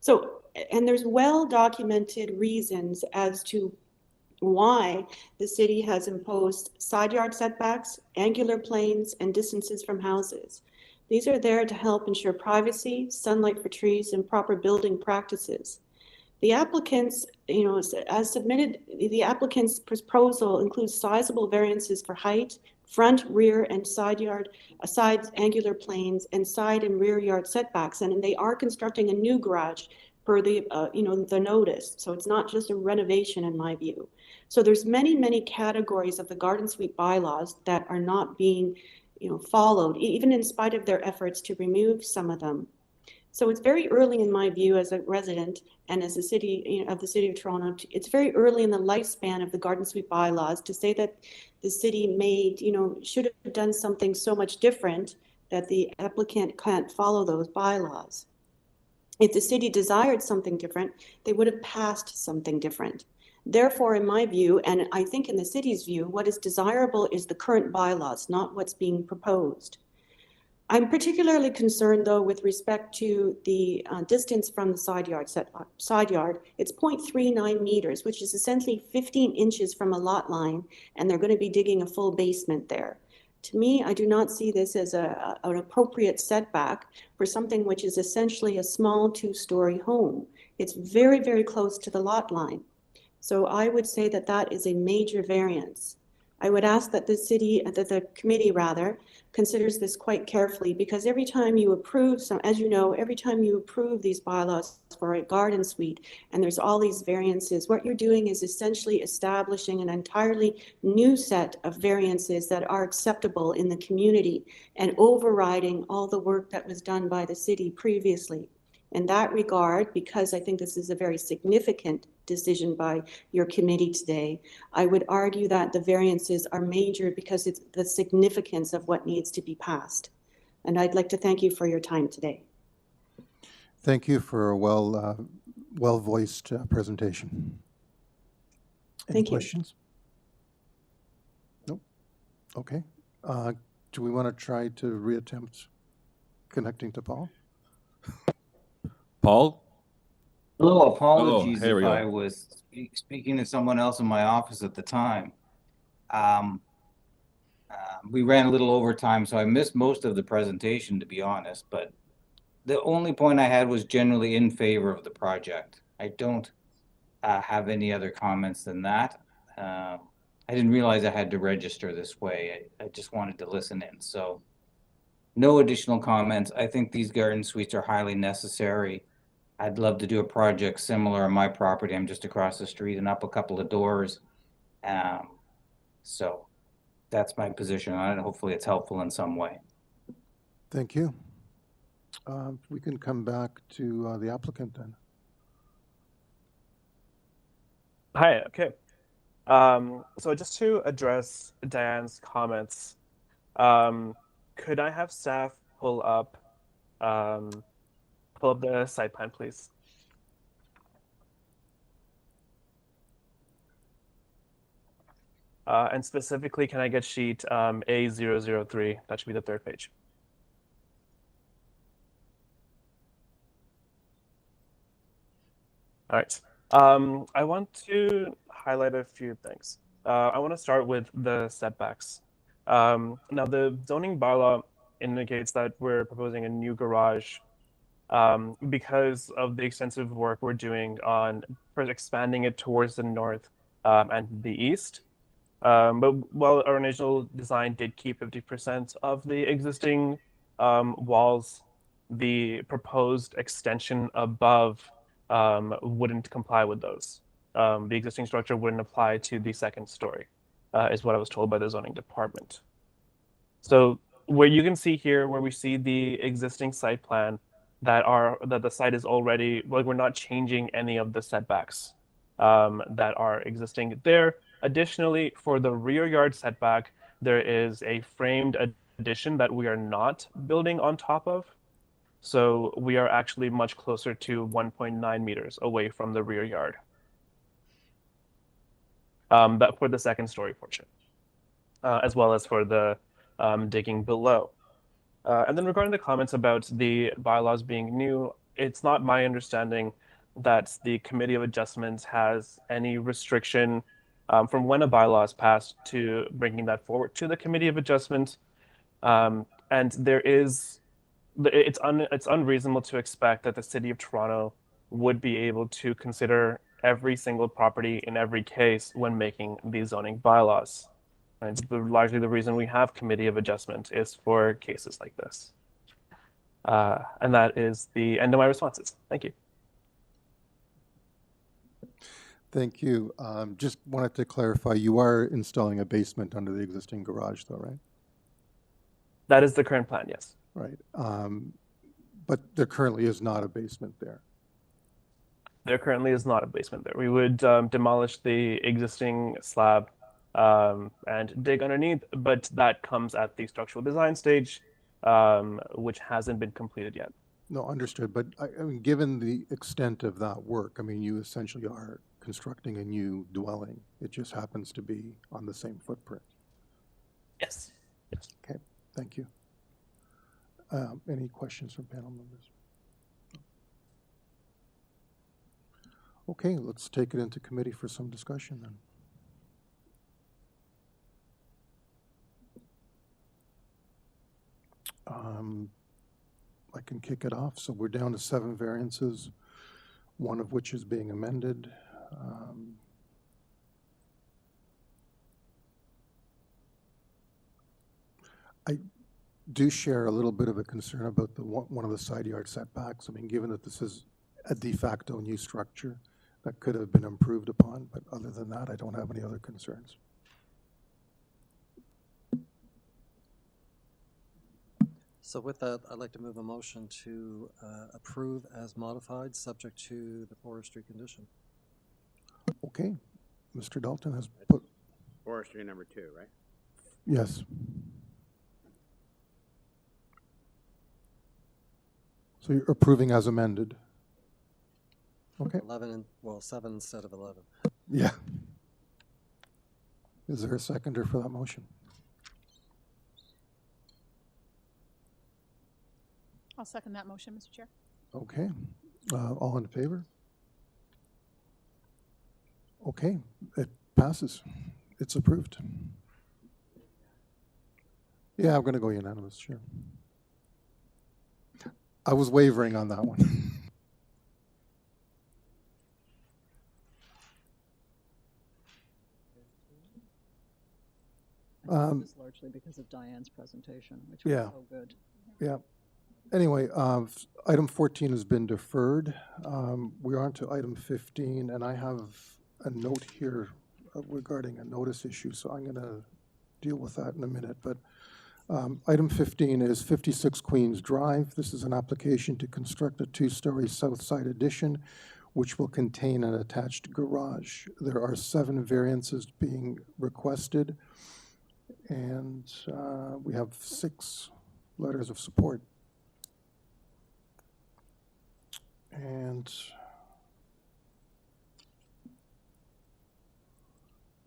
So, and there's well-documented reasons as to why the city has imposed side yard setbacks, angular planes, and distances from houses. These are there to help ensure privacy, sunlight for trees, and proper building practices. The applicants, as submitted, the applicant's proposal includes sizable variances for height, front, rear, and side angular planes, and side and rear yard setbacks, and they are constructing a new garage per the the notice. So it's not just a renovation in my view. So there's many categories of the Garden Suite bylaws that are not being followed, even in spite of their efforts to remove some of them. So it's very early in my view as a resident and as a city of the City of Toronto, it's very early in the lifespan of the Garden Suite bylaws to say that the city should have done something so much different that the applicant can't follow those bylaws. If the city desired something different, they would have passed something different. Therefore, in my view, and I think in the city's view, what is desirable is the current bylaws, not what's being proposed. I'm particularly concerned, though, with respect to the distance from the side yard. It's 0.39 meters, which is essentially 15 inches from a lot line, and they're going to be digging a full basement there. To me, I do not see this as an appropriate setback for something which is essentially a small two-story home. It's very close to the lot line. So I would say that that is a major variance. I would ask that the committee considers this quite carefully, because every time you approve every time you approve these bylaws for a garden suite and there's all these variances, what you're doing is essentially establishing an entirely new set of variances that are acceptable in the community and overriding all the work that was done by the city previously. In that regard, because I think this is a very significant decision by your committee today, I would argue that the variances are major because it's the significance of what needs to be passed. And I'd like to thank you for your time today. Thank you for a well-voiced presentation. Any questions? Nope. Okay. Do we want to try to reattempt connecting to Paul? Paul? Hello, apologies if I was speaking to someone else in my office at the time. We ran a little overtime, so I missed most of the presentation, to be honest, but the only point I had was generally in favor of the project. I don't have any other comments than that. I didn't realize I had to register this way. I just wanted to listen in, so no additional comments. I think these garden suites are highly necessary. I'd love to do a project similar on my property. I'm just across the street and up a couple of doors. So that's my position on it. Hopefully it's helpful in some way. Thank you. We can come back to the applicant then. Hi, okay. So just to address Diane's comments, could I have staff pull up pull up the site plan, please. And specifically, can I get sheet A003? That should be the third page. All right. I want to highlight a few things. I want to start with the setbacks. Now, the zoning bylaw indicates that we're proposing a new garage because of the extensive work we're doing on first expanding it towards the north and the east. But while our initial design did keep 50% of the existing walls, the proposed extension above wouldn't comply with those. The existing structure wouldn't apply to the second story, is what I was told by the zoning department. So where you can see here, where we see the existing site plan, that the site is already, like, we're not changing any of the setbacks that are existing there. Additionally, for the rear yard setback, there is a framed addition that we are not building on top of. So we are actually much closer to 1.9 meters away from the rear yard. That for the second story portion, as well as for the digging below. And then regarding the comments about the bylaws being new, it's not my understanding that the Committee of Adjustments has any restriction from when a bylaw is passed to bringing that forward to the Committee of Adjustment. And there is, it's unreasonable to expect that the City of Toronto would be able to consider every single property in every case when making these zoning bylaws. And it's largely the reason we have Committee of Adjustment is for cases like this. And that is the end of my responses. Thank you. Thank you. Just wanted to clarify, you are installing a basement under the existing garage though, right? That is the current plan, yes. Right. But there currently is not a basement there. There currently is not a basement there. We would demolish the existing slab and dig underneath, but that comes at the structural design stage, which hasn't been completed yet. No, understood. But I mean, given the extent of that work, I mean, you essentially are constructing a new dwelling. It just happens to be on the same footprint. Yes. Yes. Okay, thank you. Any questions from panel members? Okay, let's take it into committee for some discussion then. I can kick it off. So we're down to 7 variances, one of which is being amended. I do share a little bit of a concern about one of the side yard setbacks. I mean, given that this is a de facto new structure that could have been improved upon, but other than that, I don't have any other concerns. So with that, I'd like to move a motion to approve as modified, subject to the forestry condition. Okay, Mr. Dalton has put. Forestry number 2, right? Yes. So you're approving as amended. Okay. 7 instead of 11. Yeah. Is there a seconder for that motion? I'll second that motion, Mr. Chair. Okay. All in favor? Okay, it passes. It's approved. Yeah, I'm going to go unanimous, sure. I was wavering on that one. It's largely because of Diane's presentation, which Yeah. was so good. Yeah. Anyway, item 14 has been deferred. We're on to item 15, and I have a note here regarding a notice issue, so I'm going to deal with that in a minute. But item 15 is 56 Queens Drive. This is an application to construct a 2-story south side addition, which will contain an attached garage. There are 7 variances being requested, and we have 6 letters of support. And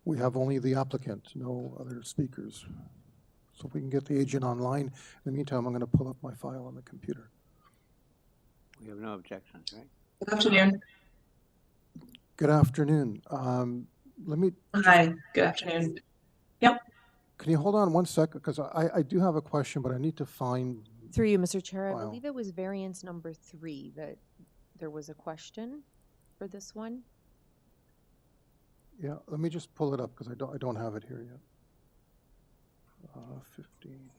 we have only the applicant, no other speakers. So if we can get the agent online. In the meantime, I'm going to pull up my file on the computer. We have no objections, right? Good afternoon. Good afternoon. Let me. Hi, good afternoon. Yep. Can you hold on one second? Because I do have a question, but I need to find. Through you, Mr. Chair, I file. believe it was variance number 3 that there was a question for this one. Yeah, let me just pull it up because I don't have it here yet. 15.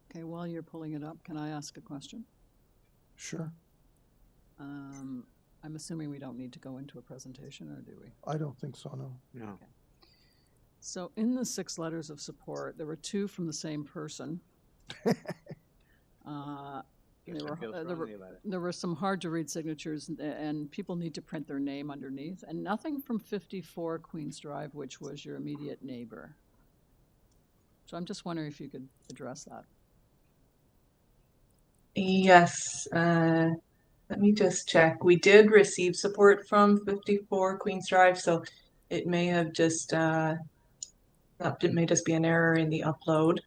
Okay, while you're pulling it up, can I ask a question? Sure. I'm assuming we don't need to go into a presentation, or do we? I don't think so, no. No. Okay. So in the 6 letters of support, there were 2 from the same person. There were some hard to read signatures, and people need to print their name underneath, and nothing from 54 Queens Drive, which was your immediate neighbor. So I'm just wondering if you could address that. Yes, let me just check. We did receive support from 54 Queens Drive, so it may have just it may just be an error in the upload.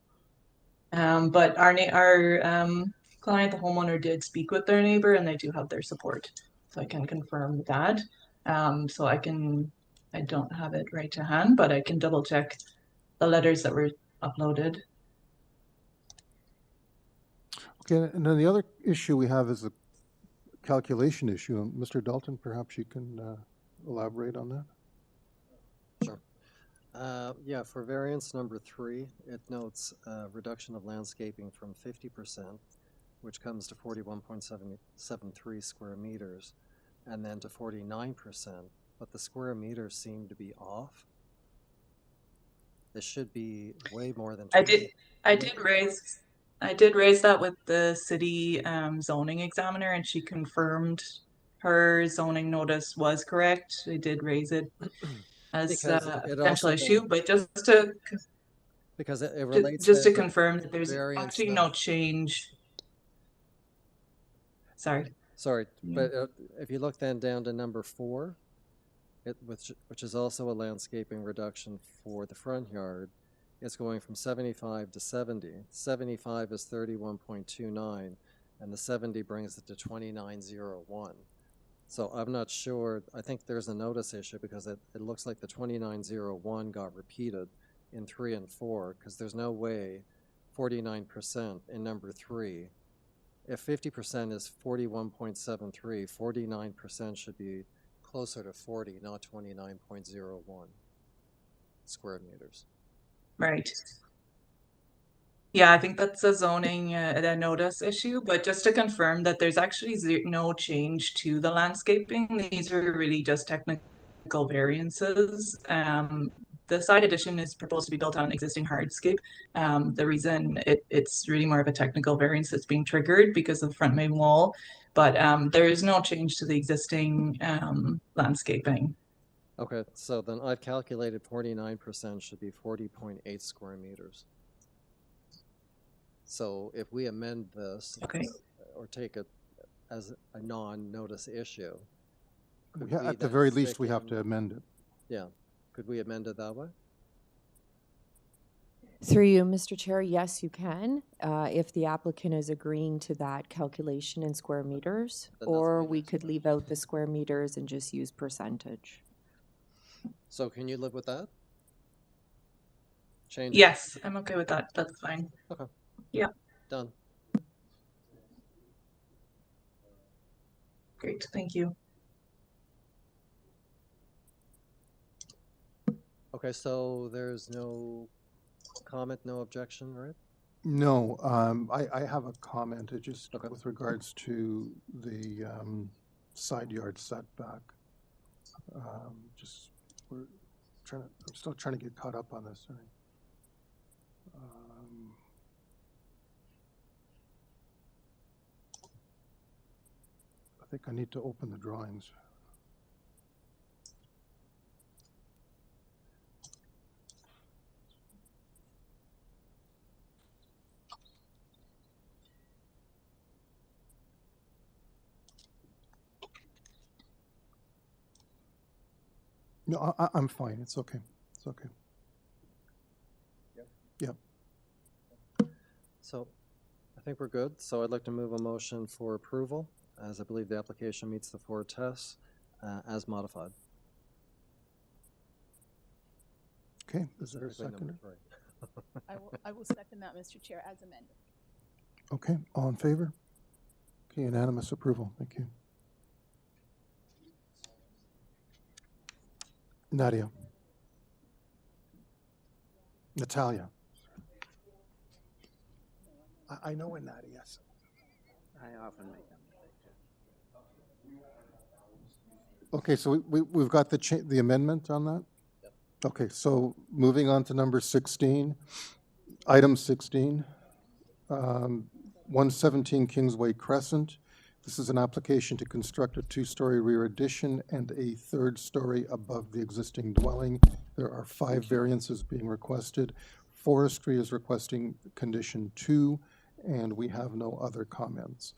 But our client, the homeowner, did speak with their neighbor, and they do have their support, so I can confirm that. So I don't have it right to hand, but I can double check the letters that were uploaded. Okay, and then the other issue we have is the calculation issue. And Mr. Dalton, perhaps you can elaborate on that? Sure. Yeah, for variance number 3, it notes reduction of landscaping from 50%, which comes to 41.73 square meters, and then to 49%, but the square meters seem to be off. This should be way more than 20. I did raise that with the city zoning examiner, and she confirmed her zoning notice was correct. I did raise it as a potential issue, but just to confirm that there's actually no change. Sorry, but if you look then down to number 4, which is also a landscaping reduction for the front yard, it's going from 75 to 70. 75 is 31.29, and the 70 brings it to 2901. So I'm not sure. I think there's a notice issue because it looks like the 2901 got repeated in 3 and 4, because there's no way 49% in number 3. If 50% is 41.73, 49% should be closer to 40, not 29.01 square meters. Right. Yeah, I think that's a zoning notice issue, but just to confirm that there's actually no change to the landscaping. These are really just technical variances. The side addition is proposed to be built on an existing hardscape. The reason it's really more of a technical variance that's being triggered because of the front main wall, but there is no change to the existing landscaping. Okay, so then I've calculated 49% should be 40.8 square meters. So if we amend this, or take it as a non-notice issue, at the very least, we have to amend it. Yeah, could we amend it that way? Through you, Mr. Chair, yes, you can, if the applicant is agreeing to that calculation in square meters, or we could leave out the square meters and just use percentage. So can you live with that? Change. Yes, I'm okay with that. That's fine. Okay. Yeah. Done. Great, thank you. Okay, so there's no comment, no objection, right? No, I have a comment just with regards to the side yard setback. I'm still trying to get caught up on this. Sorry. I think I need to open the drawings. No, I'm fine. It's okay. It's okay. Yep. So I think we're good. So I'd like to move a motion for approval, as I believe the application meets the 4 tests as modified. Okay, is there a Wait, number second? 3. I will second that, Mr. Chair, as amended. Okay, all in favor? Okay, unanimous approval. Thank you. Nadia. Natalia. I know when Nadia, yes. I often make them. Okay, so we've got the amendment on that? Yep. Okay, so moving on to number 16, item 16, 117 Kingsway Crescent. This is an application to construct a 2-story rear addition and a 3rd story above the existing dwelling. There are 5 variances being requested. Forestry is requesting condition 2, and we have no other comments.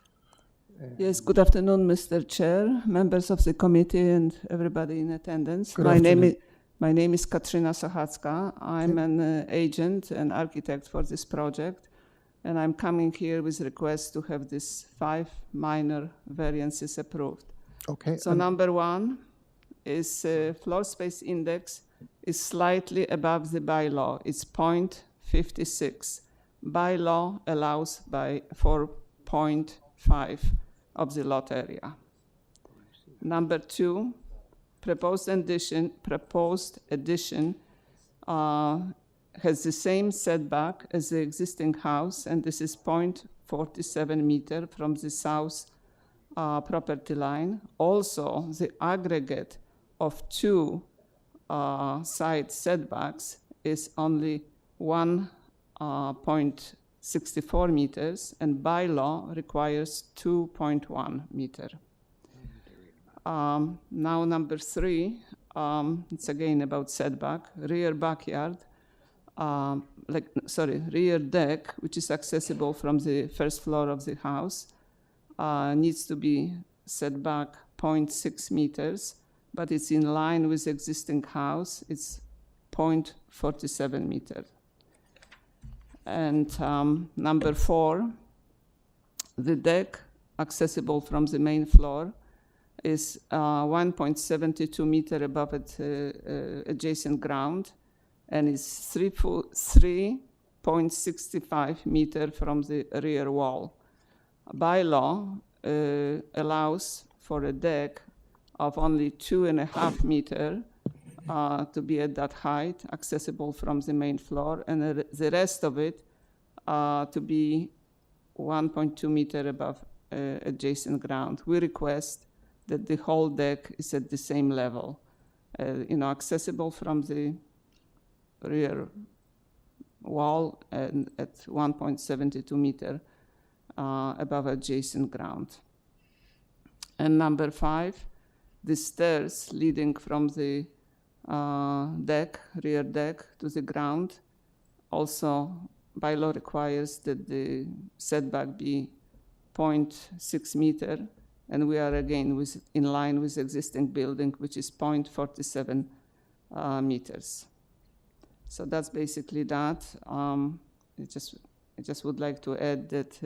Yes, good afternoon, Mr. Chair, members of the committee, and everybody in attendance. Good My afternoon. name is Katrina Sochacka. I'm an agent and architect for this project, and I'm coming here with request to have these 5 minor variances approved. Okay. So number 1 is floor space index is slightly above the bylaw. It's 0.56. Bylaw allows by 4.5 of the lot area. Number 2, proposed addition has the same setback as the existing house, and this is 0.47 meter from the south property line. Also, the aggregate of 2 side setbacks is only 1.64 meters, and bylaw requires 2.1 meter. Now number 3, it's again about setback. Rear backyard, rear deck, which is accessible from the first floor of the house, needs to be set back 0.6 meters, but it's in line with existing house. It's 0.47 meter. And number 4, the deck accessible from the main floor is 1.72 meter above adjacent ground, and is 3.65 meter from the rear wall. Bylaw allows for a deck of only 2.5 meter to be at that height, accessible from the main floor, and the rest of it to be 1.2 meter above adjacent ground. We request that the whole deck is at the same level, accessible from the rear wall and at 1.72 meter above adjacent ground. And number 5, the stairs leading from the rear deck to the ground, also bylaw requires that the setback be 0.6 meter, and we are again in line with existing building, which is 0.47 meters. So that's basically that. I just would like to add that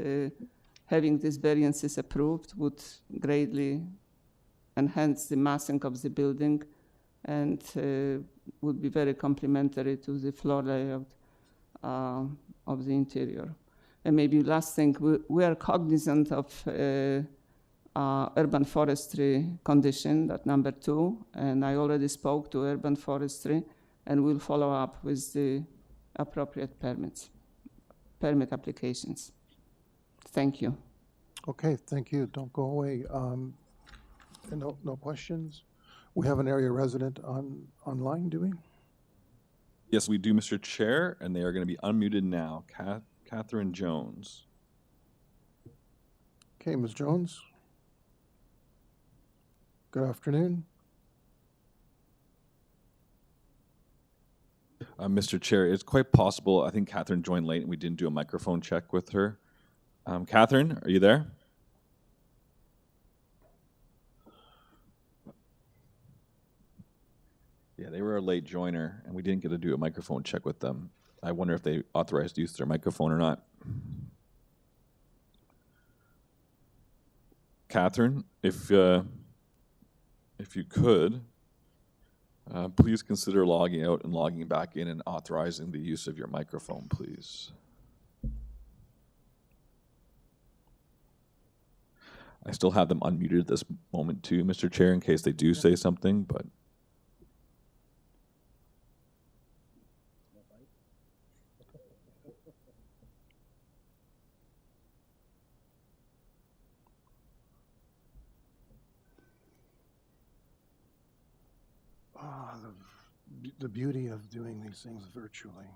having these variances approved would greatly enhance the massing of the building and would be very complementary to the floor layout of the interior. And maybe last thing, we are cognizant of urban forestry condition, that number 2, and I already spoke to urban forestry, and we'll follow up with the appropriate permit applications. Thank you. Okay, thank you. Don't go away. No questions? We have an area resident online, do we? Yes, we do, Mr. Chair, and they are going to be unmuted now. Catherine Jones. Okay, Ms. Jones. Good afternoon. Mr. Chair, it's quite possible, I think Catherine joined late and we didn't do a microphone check with her. Catherine, are you there? late joiner, and we didn't get to do a microphone check with them. I wonder if they authorized use of their microphone or not. Catherine, if you could, please consider logging out and logging back in and authorizing the use of your microphone, please. I still have them unmuted at this moment too, Mr. Chair, in case they do say something, but. The beauty of doing these things virtually.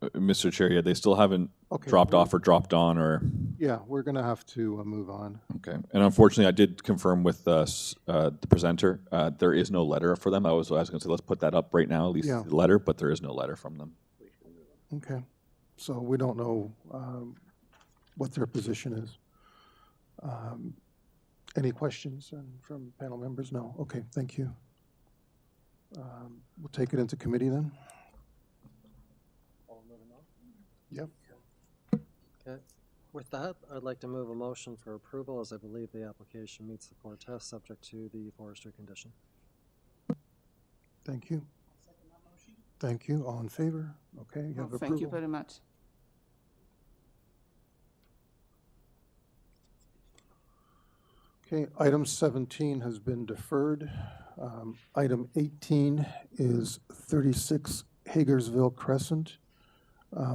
Mr. Chair, yeah, they still haven't Okay. dropped off or dropped on or. Yeah, we're going to have to move on. Okay, and unfortunately, I did confirm with the presenter, there is no letter for them. I was going to say, let's put that up right now, at least Yeah. the letter, but there is no letter from them. Okay, so we don't know what their position is. Any questions from panel members? No? Okay, thank you. We'll take it into committee then. Yep. Okay. With that, I'd like to move a motion for approval, as I believe the application meets the four tests subject to the forestry condition. Thank you. Thank you. All in favor? Okay, you have approval. Thank you very much. Okay, item 17 has been deferred. Item 18 is 36 Hagersville Crescent.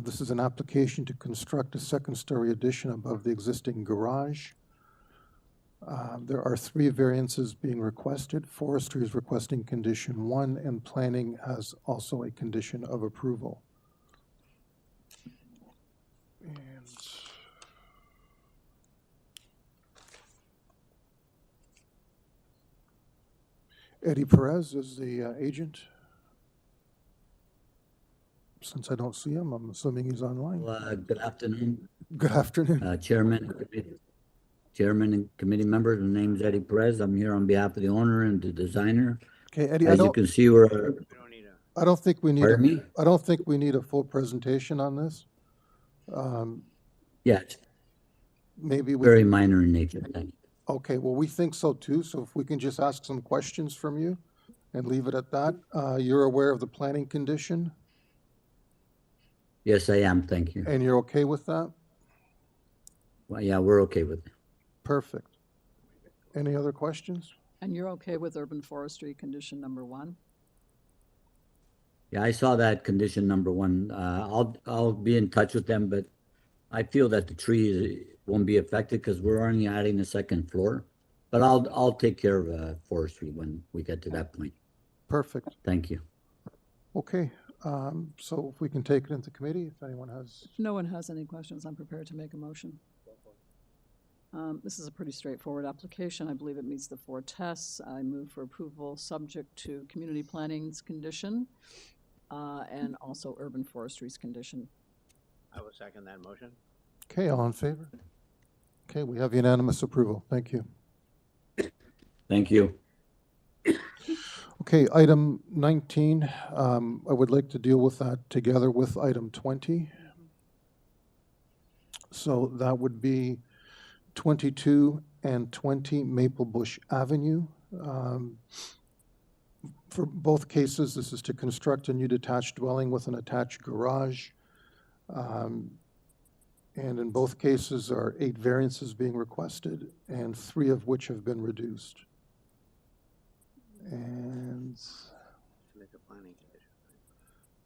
This is an application to construct a second-story addition above the existing garage. There are 3 variances being requested. Forestry is requesting condition 1, and planning has also a condition of approval. And Eddie Perez is the agent. Since I don't see him, I'm assuming he's online. Good afternoon. Good afternoon. Chairman and committee members, my name's Eddie Perez. I'm here on behalf of the owner and the designer. Okay, Eddie, As you can see, we're. I don't think we need. Pardon me? I don't think we need a full presentation on this. Yeah, it's Maybe we. very minor in nature. Thank you. Okay, well, we think so too. So if we can just ask some questions from you and leave it at that. You're aware of the planning condition Yes, I am. Thank you. and you're okay with that? Well, yeah, we're okay with it. Perfect. Any other questions? And you're okay with urban forestry condition number 1? Yeah, I saw that condition number 1. I'll be in touch with them, but I feel that the trees won't be affected because we're only adding a second floor. But I'll take care of forestry when we get to that point. Perfect. Thank you. Okay, so if we can take it into committee, if anyone has. If no one has any questions, I'm prepared to make a motion. This is a pretty straightforward application. I believe it meets the 4 tests. I move for approval subject to community planning's condition and also urban forestry's condition. I will second that motion. Okay, all in favor? Okay, we have unanimous approval. Thank you. Thank you. Okay, item 19, I would like to deal with that together with item 20. So that would be 22 and 20 Maple Bush Avenue. For both cases, this is to construct a new detached dwelling with an attached garage. And in both cases are 8 variances being requested, and 3 of which have been reduced. And Make a planning condition.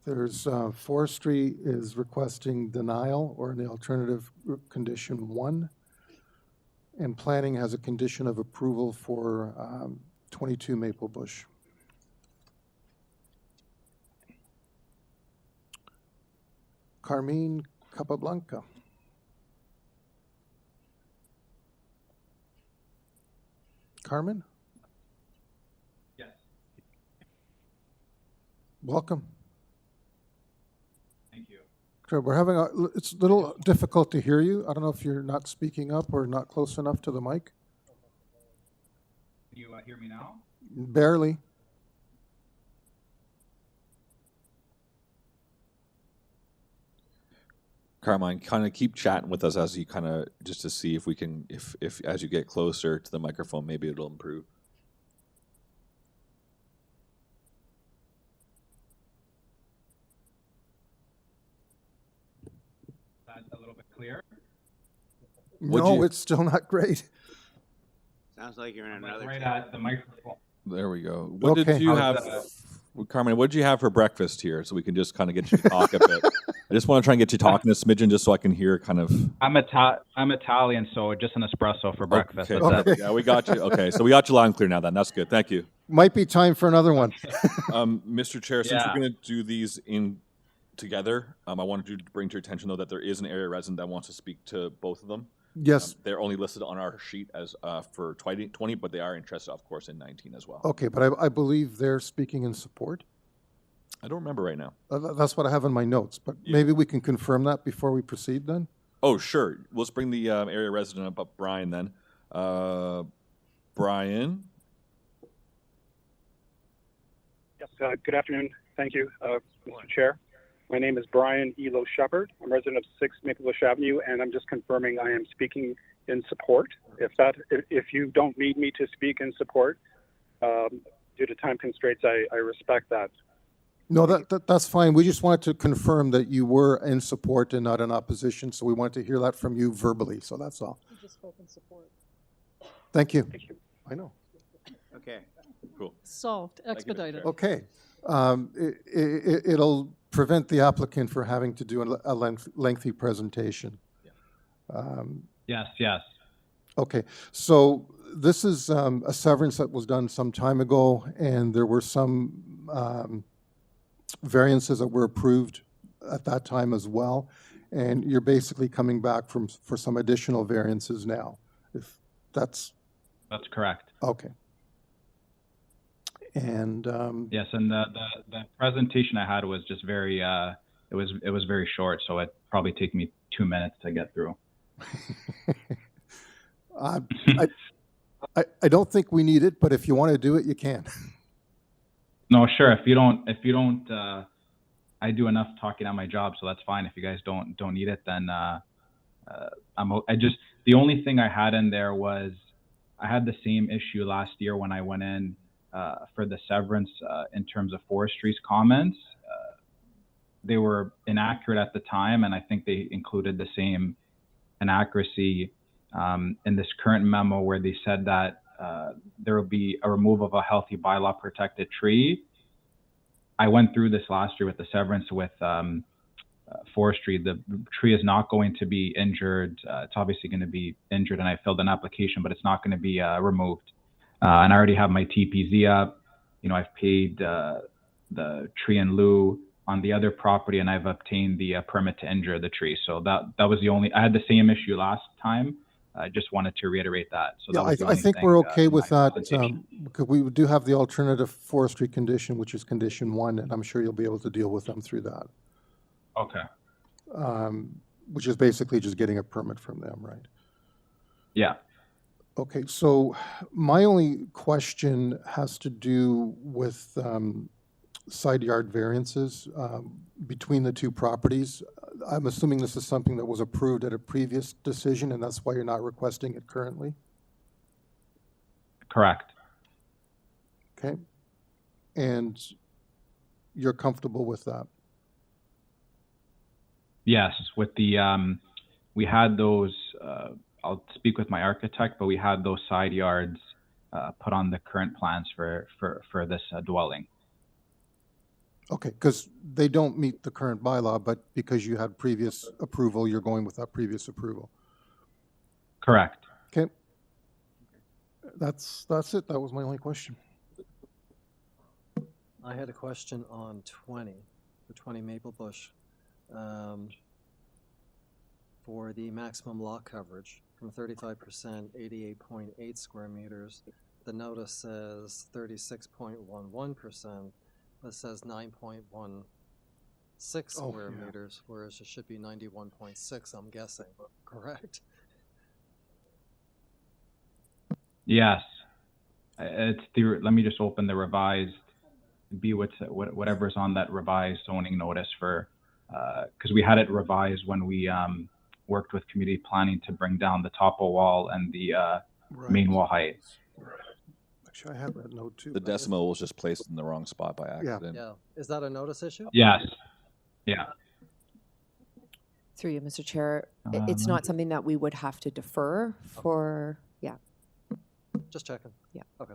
there's forestry is requesting denial or the alternative condition 1. And planning has a condition of approval for 22 Maple Bush. Carmine Capablanca. Carmen? Yes. Welcome. Thank you. Okay, we're having it's a little difficult to hear you. I don't know if you're not speaking up or not close enough to the mic. Can you hear me now? Barely. Carmine, kind of keep chatting with us as you kind of, just to see if we can, if as you get closer to the microphone, maybe it'll improve. That's a little bit clear. No, it's still not great. Sounds like you're in another. Right at the microphone. There we go. What did you have, Carmen? What did you have for breakfast here, so we can just kind of get you to talk a bit? I just want to try and get you talking a smidgen, just so I can hear kind of. I'm Italian, so just an espresso for breakfast. Okay. That's it. Yeah, we got you. Okay, so we got you loud and clear now. Then that's good. Thank you. Might be time for another one. Mr. Chair, since Yeah. we're going to do these in together, I wanted to bring to your attention though that there is an area resident that wants to speak to both of them. Yes. They're only listed on our sheet as for 20, but they are interested, of course, in 19 as well. Okay, but I believe they're speaking in support. I don't remember right now. That's what I have in my notes, but maybe we can confirm that before we proceed then? Oh, sure. Let's bring the area resident up, Brian, then. Brian? Yes, good afternoon. Thank you, Mr. Chair. My name is Brian Elo Shepard. I'm resident of 6 Maple Bush Avenue, and I'm just confirming I am speaking in support. If you don't need me to speak in support, due to time constraints, I respect that. No, that's fine. We just wanted to confirm that you were in support and not in opposition, so we wanted to hear that from you verbally, so that's all. You just spoke in support. Thank you. Thank you. I know. Okay. Cool. Solved, expedited. Okay. It'll prevent the applicant from having to do a lengthy presentation. Yes. Okay, so this is a severance that was done some time ago, and there were some variances that were approved at that time as well, and you're basically coming back for some additional variances now, if that's correct. okay. And Yes, and the presentation I had was just very it was very short, so it probably take me 2 minutes to get through. I don't think we need it, but if you want to do it, you can. No, sure. If you don't, I do enough talking on my job, so that's fine. If you guys don't need it, then the only thing I had in there was I had the same issue last year when I went in for the severance in terms of forestry's comments. They were inaccurate at the time, and I think they included the same inaccuracy in this current memo where they said that there will be a removal of a healthy bylaw protected tree. I went through this last year with the severance with forestry. The tree is not going to be injured. It's obviously going to be injured, and I filled an application, but it's not going to be removed. And I already have my TPZ up. I've paid the tree in lieu on the other property, and I've obtained the permit to injure the tree. So that was the only. I had the same issue last time. I just wanted to reiterate that. So Yeah, that was the I only think thing, we're okay with that, presentation. because we do have the alternative forestry condition, which is condition 1, and I'm sure you'll be able to deal with them through that. Okay. Which is basically just getting a permit from them, right? Yeah. Okay, so my only question has to do with side yard variances between the two properties. I'm assuming this is something that was approved at a previous decision, and that's why you're not requesting it currently? Correct. Okay. And you're comfortable with that? Yes, with the we had those. I'll speak with my architect, but we had those side yards put on the current plans for this dwelling. Okay, because they don't meet the current bylaw, but because you had previous approval, you're going with that previous approval. Correct. Okay. That's it. That was my only question. I had a question on 20 Maple Bush. For the maximum lot coverage from 35%, 88.8 square meters. The notice says 36.11%, but it says 9.17 6 Oh, square yeah. meters, whereas it should be 91.6, I'm guessing, correct? Yes. Let me just open the revised, whatever's on that revised zoning notice for, because we had it revised when we worked with community planning to bring down the topo wall and the main wall height. Actually, I have that note too. The decimal was just placed in the wrong spot by accident. Yeah. Is that a notice issue? Yes. Yeah. Through you, Mr. Chair, it's not something that we would have to defer for, yeah. Just checking. Yeah. Okay.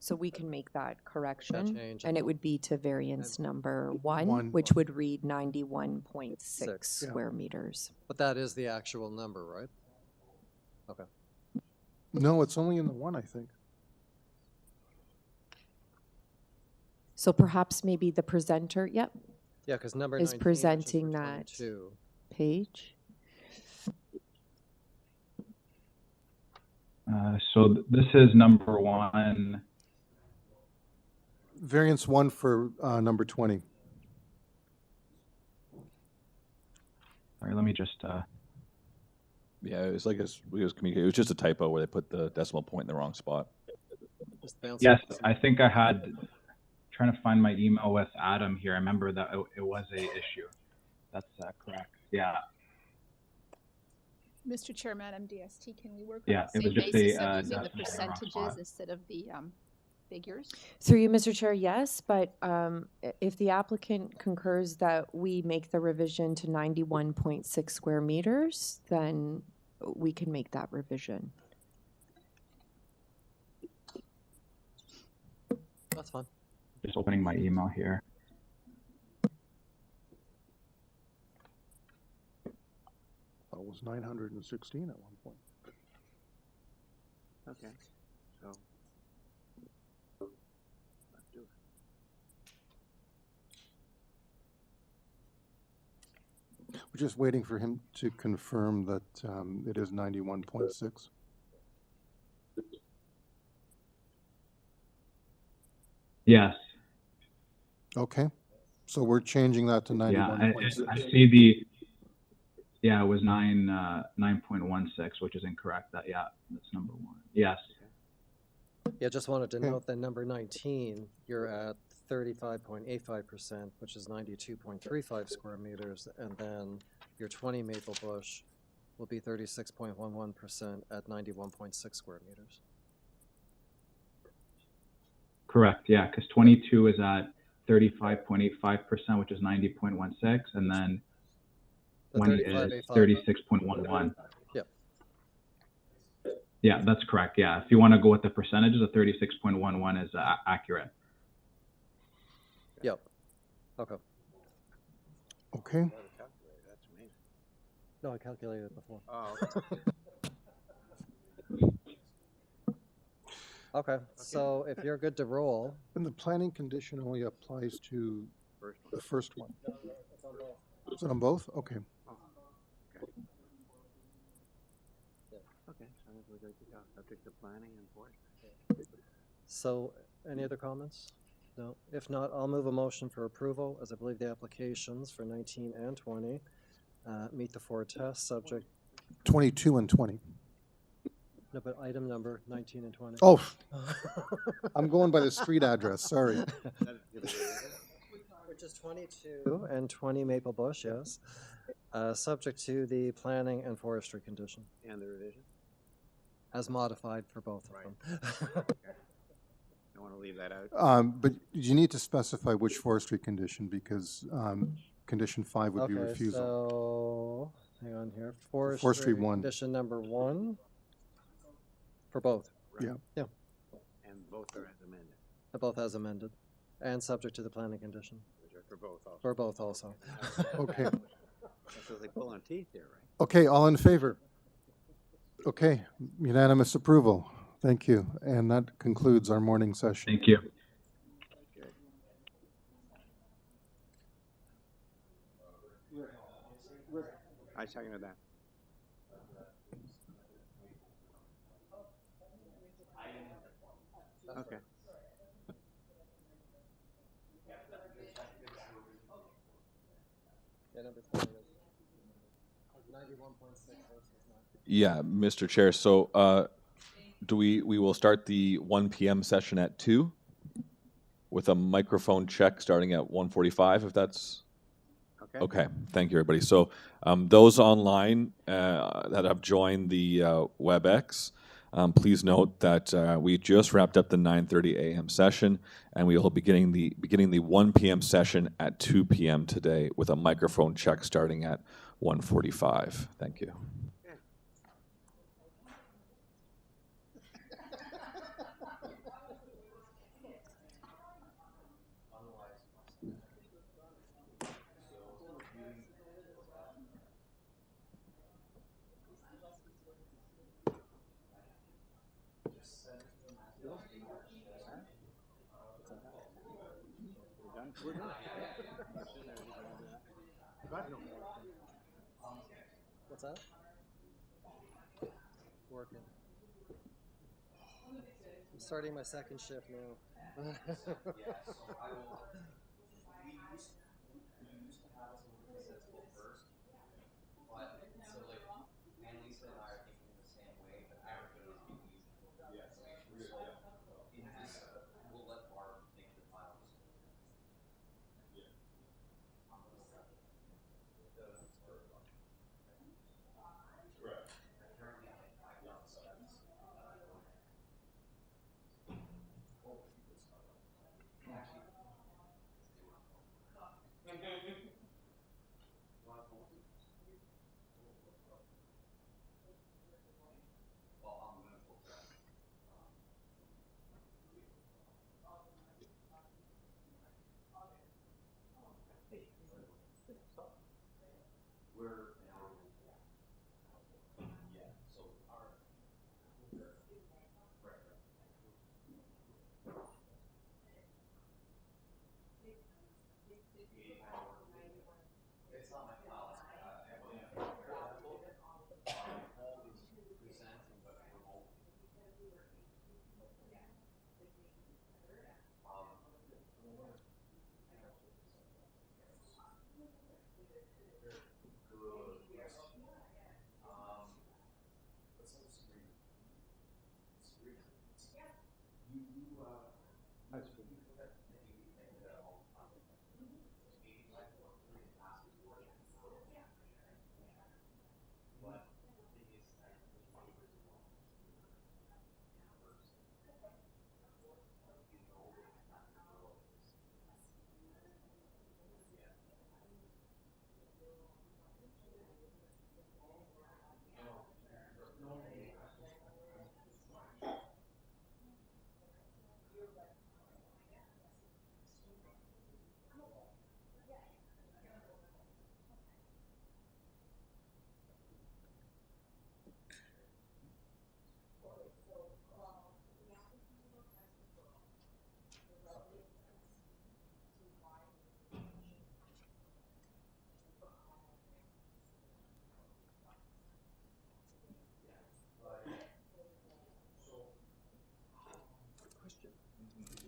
So we can make that correction, change. and it would be to variance number one, One. which would read 91.6 Six. square meters. But that is the actual number, right? Okay. No, it's only in the one, I think. So perhaps maybe the presenter, yep, Yeah, because number is 19 is presenting for that 22. page. So this is number one. Variance 1 for number 20. Sorry, let me just. Yeah, it was like it was communicated. It was just a typo where they put the decimal point in the wrong spot. Just bounce Yes, it. I think I had trying to find my email with Adam here. I remember that it was a issue. That's correct. Yeah. Mr. Chair, Madam DST, can we work Yeah, on the it was same just basis a, of using the decimal in the wrong percentages spot. instead of the figures? Through you, Mr. Chair, yes, but if the applicant concurs that we make the revision to 91.6 square meters, then we can make that revision. That's fine. Just opening my email here. It was 916 at one point. Okay, so. Let's do it. We're just waiting for him to confirm that it is 91.6. Yes. Okay, so we're changing that to Yeah, 91.6. I see the. Yeah, it was 9.16, which is incorrect. That's number one. Yes. Yeah, just wanted to note that number 19, you're at 35.85%, which is 92.35 square meters, and then your 20 Maple Bush will be 36.11% at 91.6 square meters. Correct. Yeah, because 22 is at 35.85%, which is 90.16, and then The 20 is 36.11. Yep. Yeah, that's correct. Yeah, if you want to go with the percentages, the 36.11 is accurate. Yep. Okay. Okay, That's amazing. No, I calculated it before. Oh, Okay, so if you're good to roll, and the planning condition only applies to the first one. Is it on both? Okay. okay, so I think we're good to go. Subject to planning and board. so any other comments? No. If not, I'll move a motion for approval, as I believe the applications for 19 and 20 meet the 4 tests, subject, 22 and 20. no, but item number 19 and 20. Oh, I'm going by the street address, sorry. Which is 22 and 20 Maple Bush, yes. Subject to the planning and forestry condition, And the revision? as modified for both of them. I want to leave that out. But you need to specify which forestry condition, because condition 5 would be Okay, refusal. so, hang on here, Forestry forestry 1. condition number 1, for both. Yeah. Yeah, And both are as amended, both as amended, and subject to the planning condition, which are for both also. for both also. Okay. So they pull on teeth here, right? Okay, all in favor? Okay, unanimous approval. Thank you. And that concludes our morning session. Thank you. Good. I seconded that. Okay. Yeah, number 20 is 91.6 versus 9. Yeah, Mr. Chair. So we will start the 1 p.m. session at 2 with a microphone check starting at 1:45, if that's okay. Thank you, everybody. So those online that have joined the WebEx, please note that we just wrapped up the 9:30 a.m. session, and we will be beginning the 1 p.m. session at 2 p.m. today with a microphone check starting at 1:45. Thank you. We're done. What's that? Working. I'm starting my second shift now.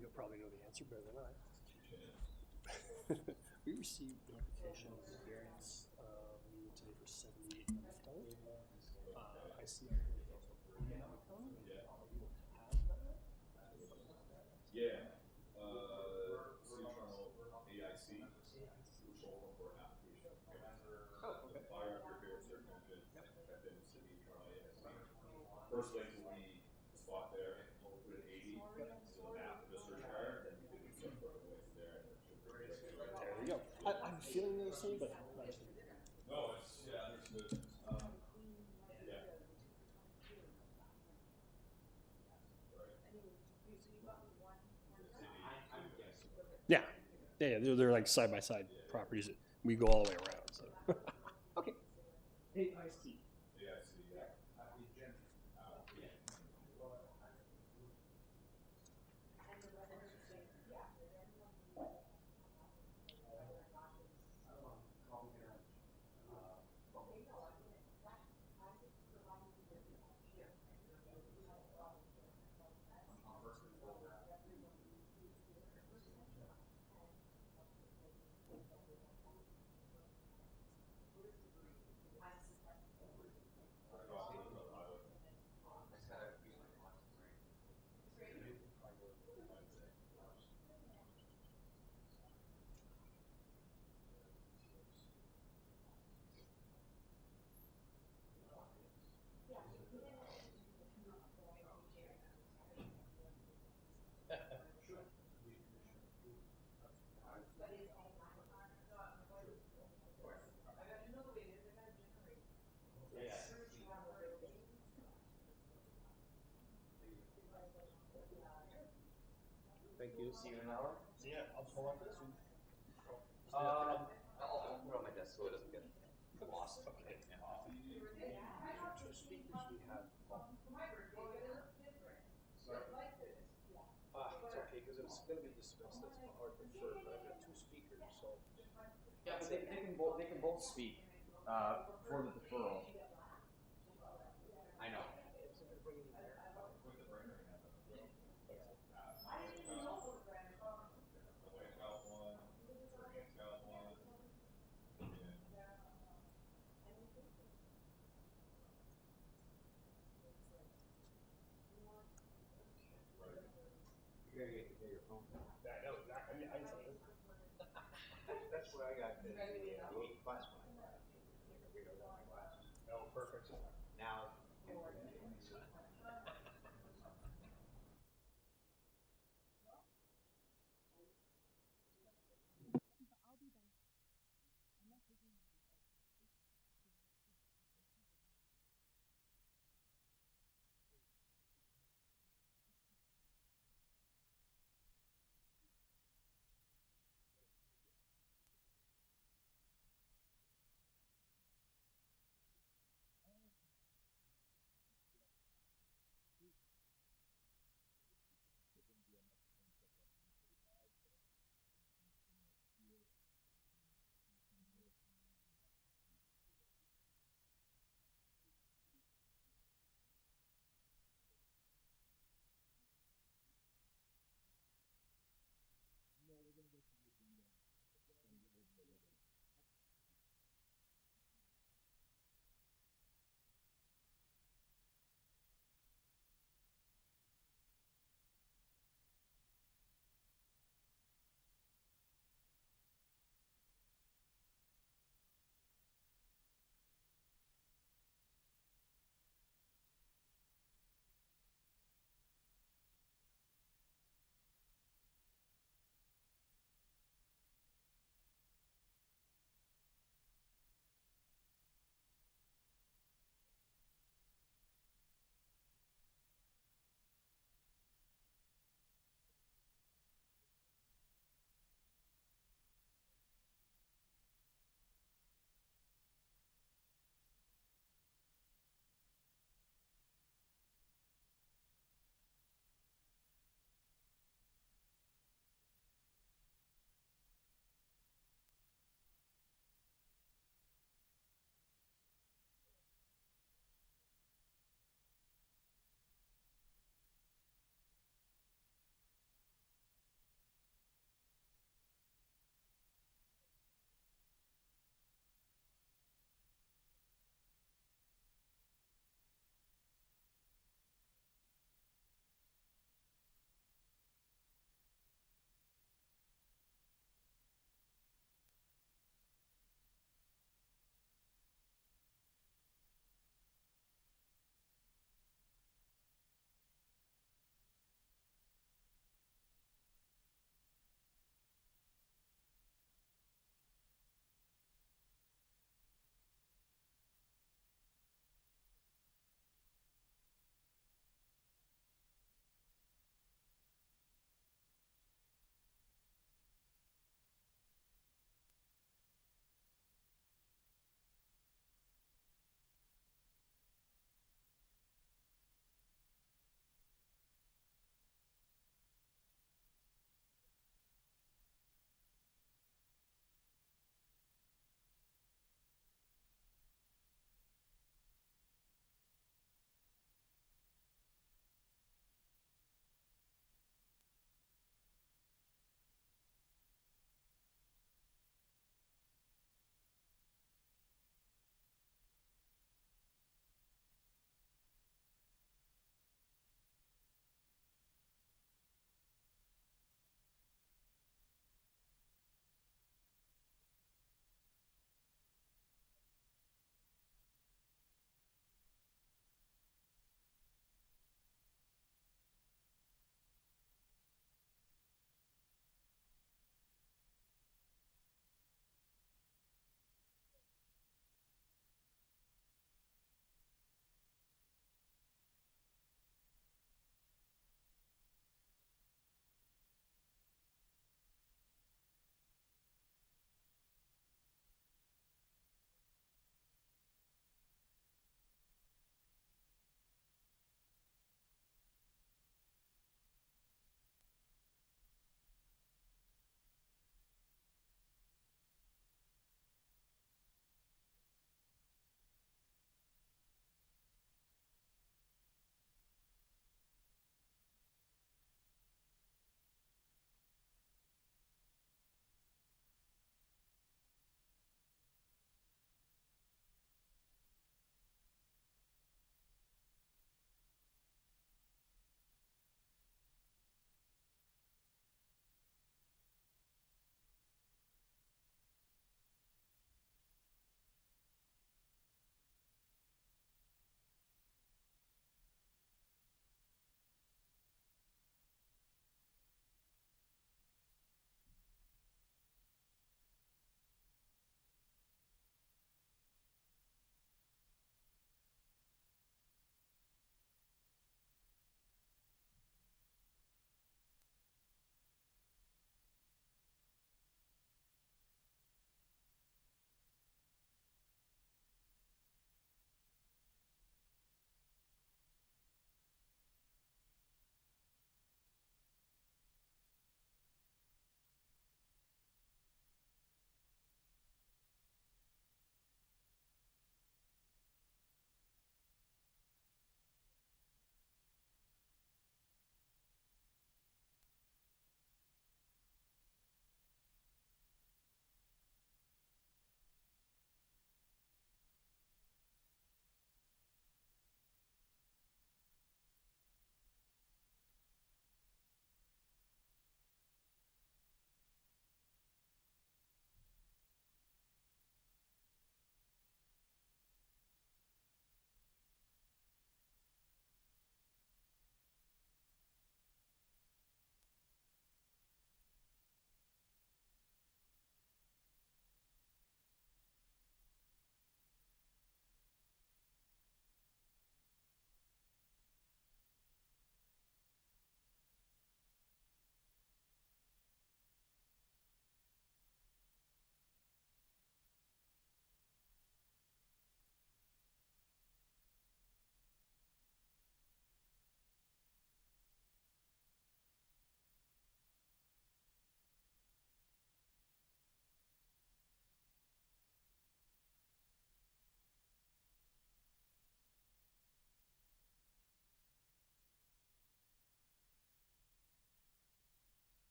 You'll probably know the answer better than I. We received notification of the variance meeting today for 70 Fold. I see. Yeah. AIC. Oh, okay. First place will be the spot there, we'll put it 80, so after the search fire, then we can do some further away from there. There we go. I'm feeling the same, but not sure. No, it's, yeah, understood. Yeah. Yeah, they're like side by side properties that we go all the way around. So. Okay. AIC. Thank you. See you in an hour. Yeah, I'll pull up this. I'll put it on my desk so it doesn't get lost. Okay. Two speakers we have. It's okay, because it's gonna be dismissed, that's our preferred, but I've got two speakers, so. Yeah, but they can both speak, for the deferral. I know. You gotta get your phone. Yeah, I know, exactly, I know. That's what I got, the 8 plus one. Oh, perfect. Now.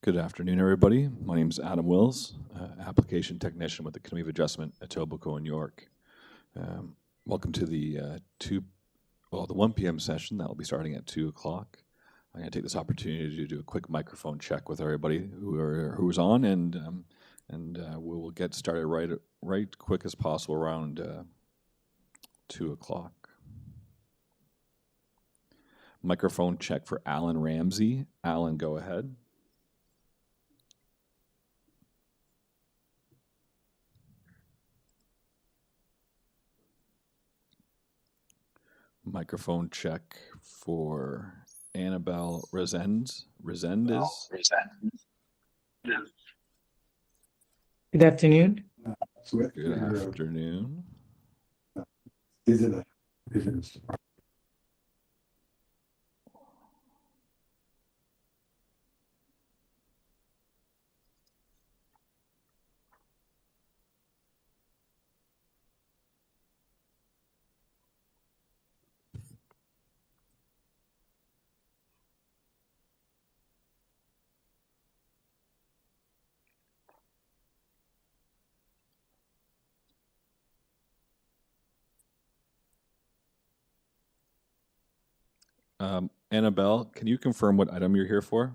Good afternoon, everybody. My name is Adam Wills, application technician with the Committee of Adjustment, Etobicoke, New York. Welcome to the 1 p.m. session that will be starting at 2 o'clock. I'm going to take this opportunity to do a quick microphone check with everybody who's on, and we will get started right quick as possible around 2 o'clock. Microphone check for Alan Ramsey. Alan, go ahead. Microphone check for Annabelle Resendez. Good afternoon. Good afternoon. Annabelle, can you confirm what item you're here for?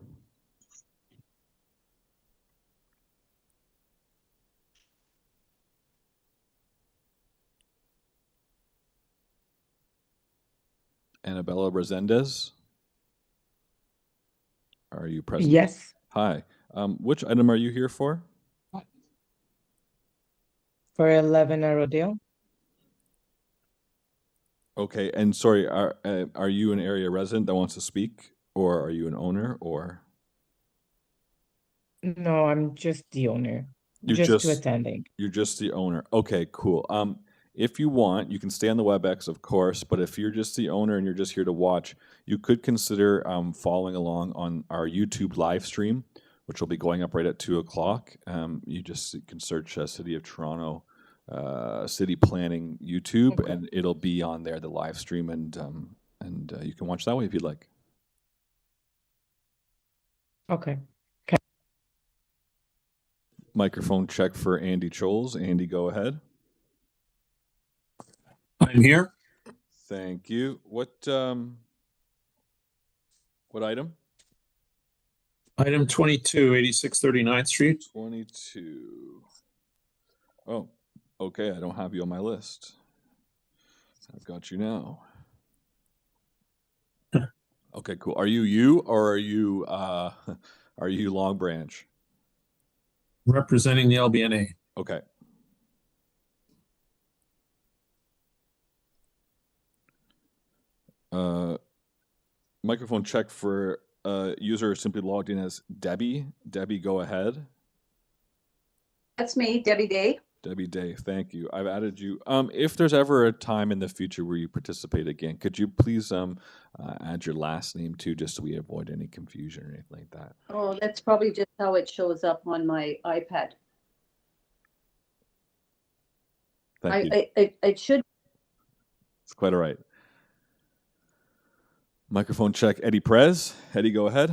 Annabella Resendez? Are you present? Yes. Hi. Which item are you here for? For 11 Arrowdale. Okay, and sorry, are you an area resident that wants to speak, or are you an owner, or? No, I'm just the owner. You're just attending. You're just the owner. Okay, cool. If you want, you can stay on the WebEx, of course, but if you're just the owner and you're just here to watch, you could consider following along on our YouTube live stream, which will be going up right at 2 o'clock. You just can search City of Toronto City Planning YouTube, Okay. and it'll be on there, the live stream, and you can watch that way if you'd like. Okay. Microphone check for Andy Choles. Andy, go ahead. I'm here. Thank you. What item? Item 22, 8639th Street. 22. Oh, okay. I don't have you on my list. I've got you now. Okay, cool. Are you or are you Long Branch? Representing the LBNA. Okay. Microphone check for user simply logged in as Debbie. Debbie, go ahead. That's me, Debbie Day. Debbie Day, thank you. I've added you. If there's ever a time in the future where you participate again, could you please add your last name too, just so we avoid any confusion or anything like that? Oh, that's probably just how it shows up on my iPad. Thank you. It should. It's quite all right. Microphone check, Eddie Perez. Eddie, go ahead.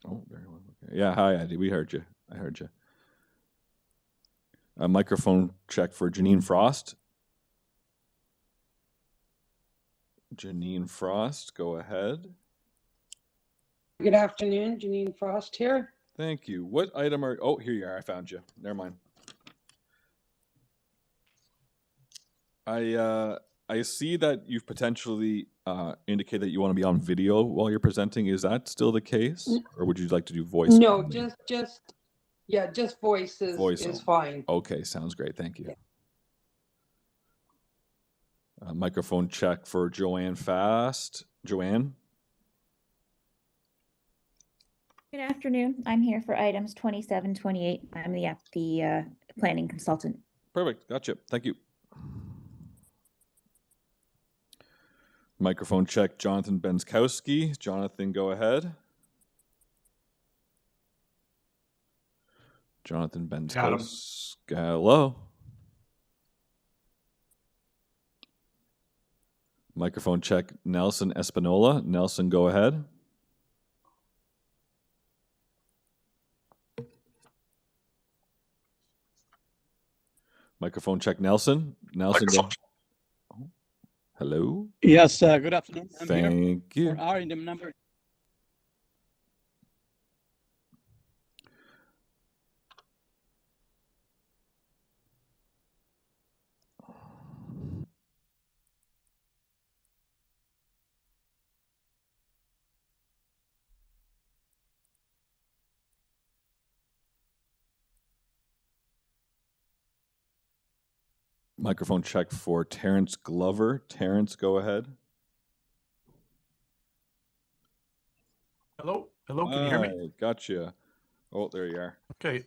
Oh, very well. Okay. Yeah, hi, Eddie. We heard you. I heard you. A microphone check for Janine Frost. Janine Frost, go ahead. Good afternoon, Janine Frost here. Thank you. What item are? Oh, here you are. I found you. Never mind. I see that you've potentially indicated that you want to be on video while you're presenting. Is that still the case, or would you like to do voice? No, just voice is Voice fine. Okay, sounds great. Thank you. Microphone check for Joanne Fast. Joanne? Good afternoon. I'm here for items 27, 28. I'm the planning consultant. Perfect. Gotcha. Thank you. Microphone check, Jonathan Benskowski. Jonathan, go ahead. Jonathan Benskowski. Hello. Microphone check, Nelson Espinola. Nelson, go ahead. Microphone check, Nelson. Nelson, go. Hello? Yes, good afternoon. I'm Thank here you. for item number. Microphone check for Terrence Glover. Terrence, go ahead. Hello? Hello, can you hear me? Hi, gotcha. Oh, there you are. Okay.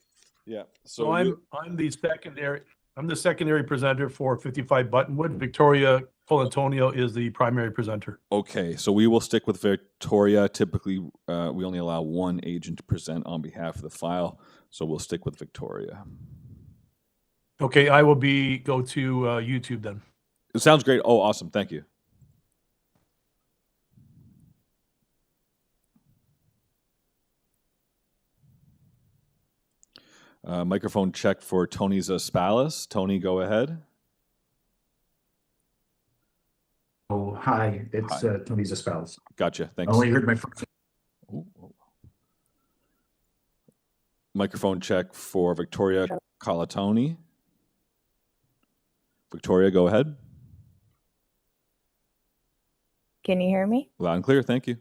Yeah. So I'm the secondary presenter for 55 Buttonwood. Victoria Fulantonio is the primary presenter. Okay, so we will stick with Victoria. Typically, we only allow one agent to present on behalf of the file, so we'll stick with Victoria. Okay, I will go to YouTube then. It sounds great. Oh, awesome. Thank you. Microphone check for Tony Zaspalis. Tony, go ahead. Oh, hi, it's Tony Zaspalis. Gotcha. I Thanks. only heard my first. Ooh. Microphone check for Victoria Colatoni. Victoria, go ahead. Can you hear me? Loud and clear. Thank you.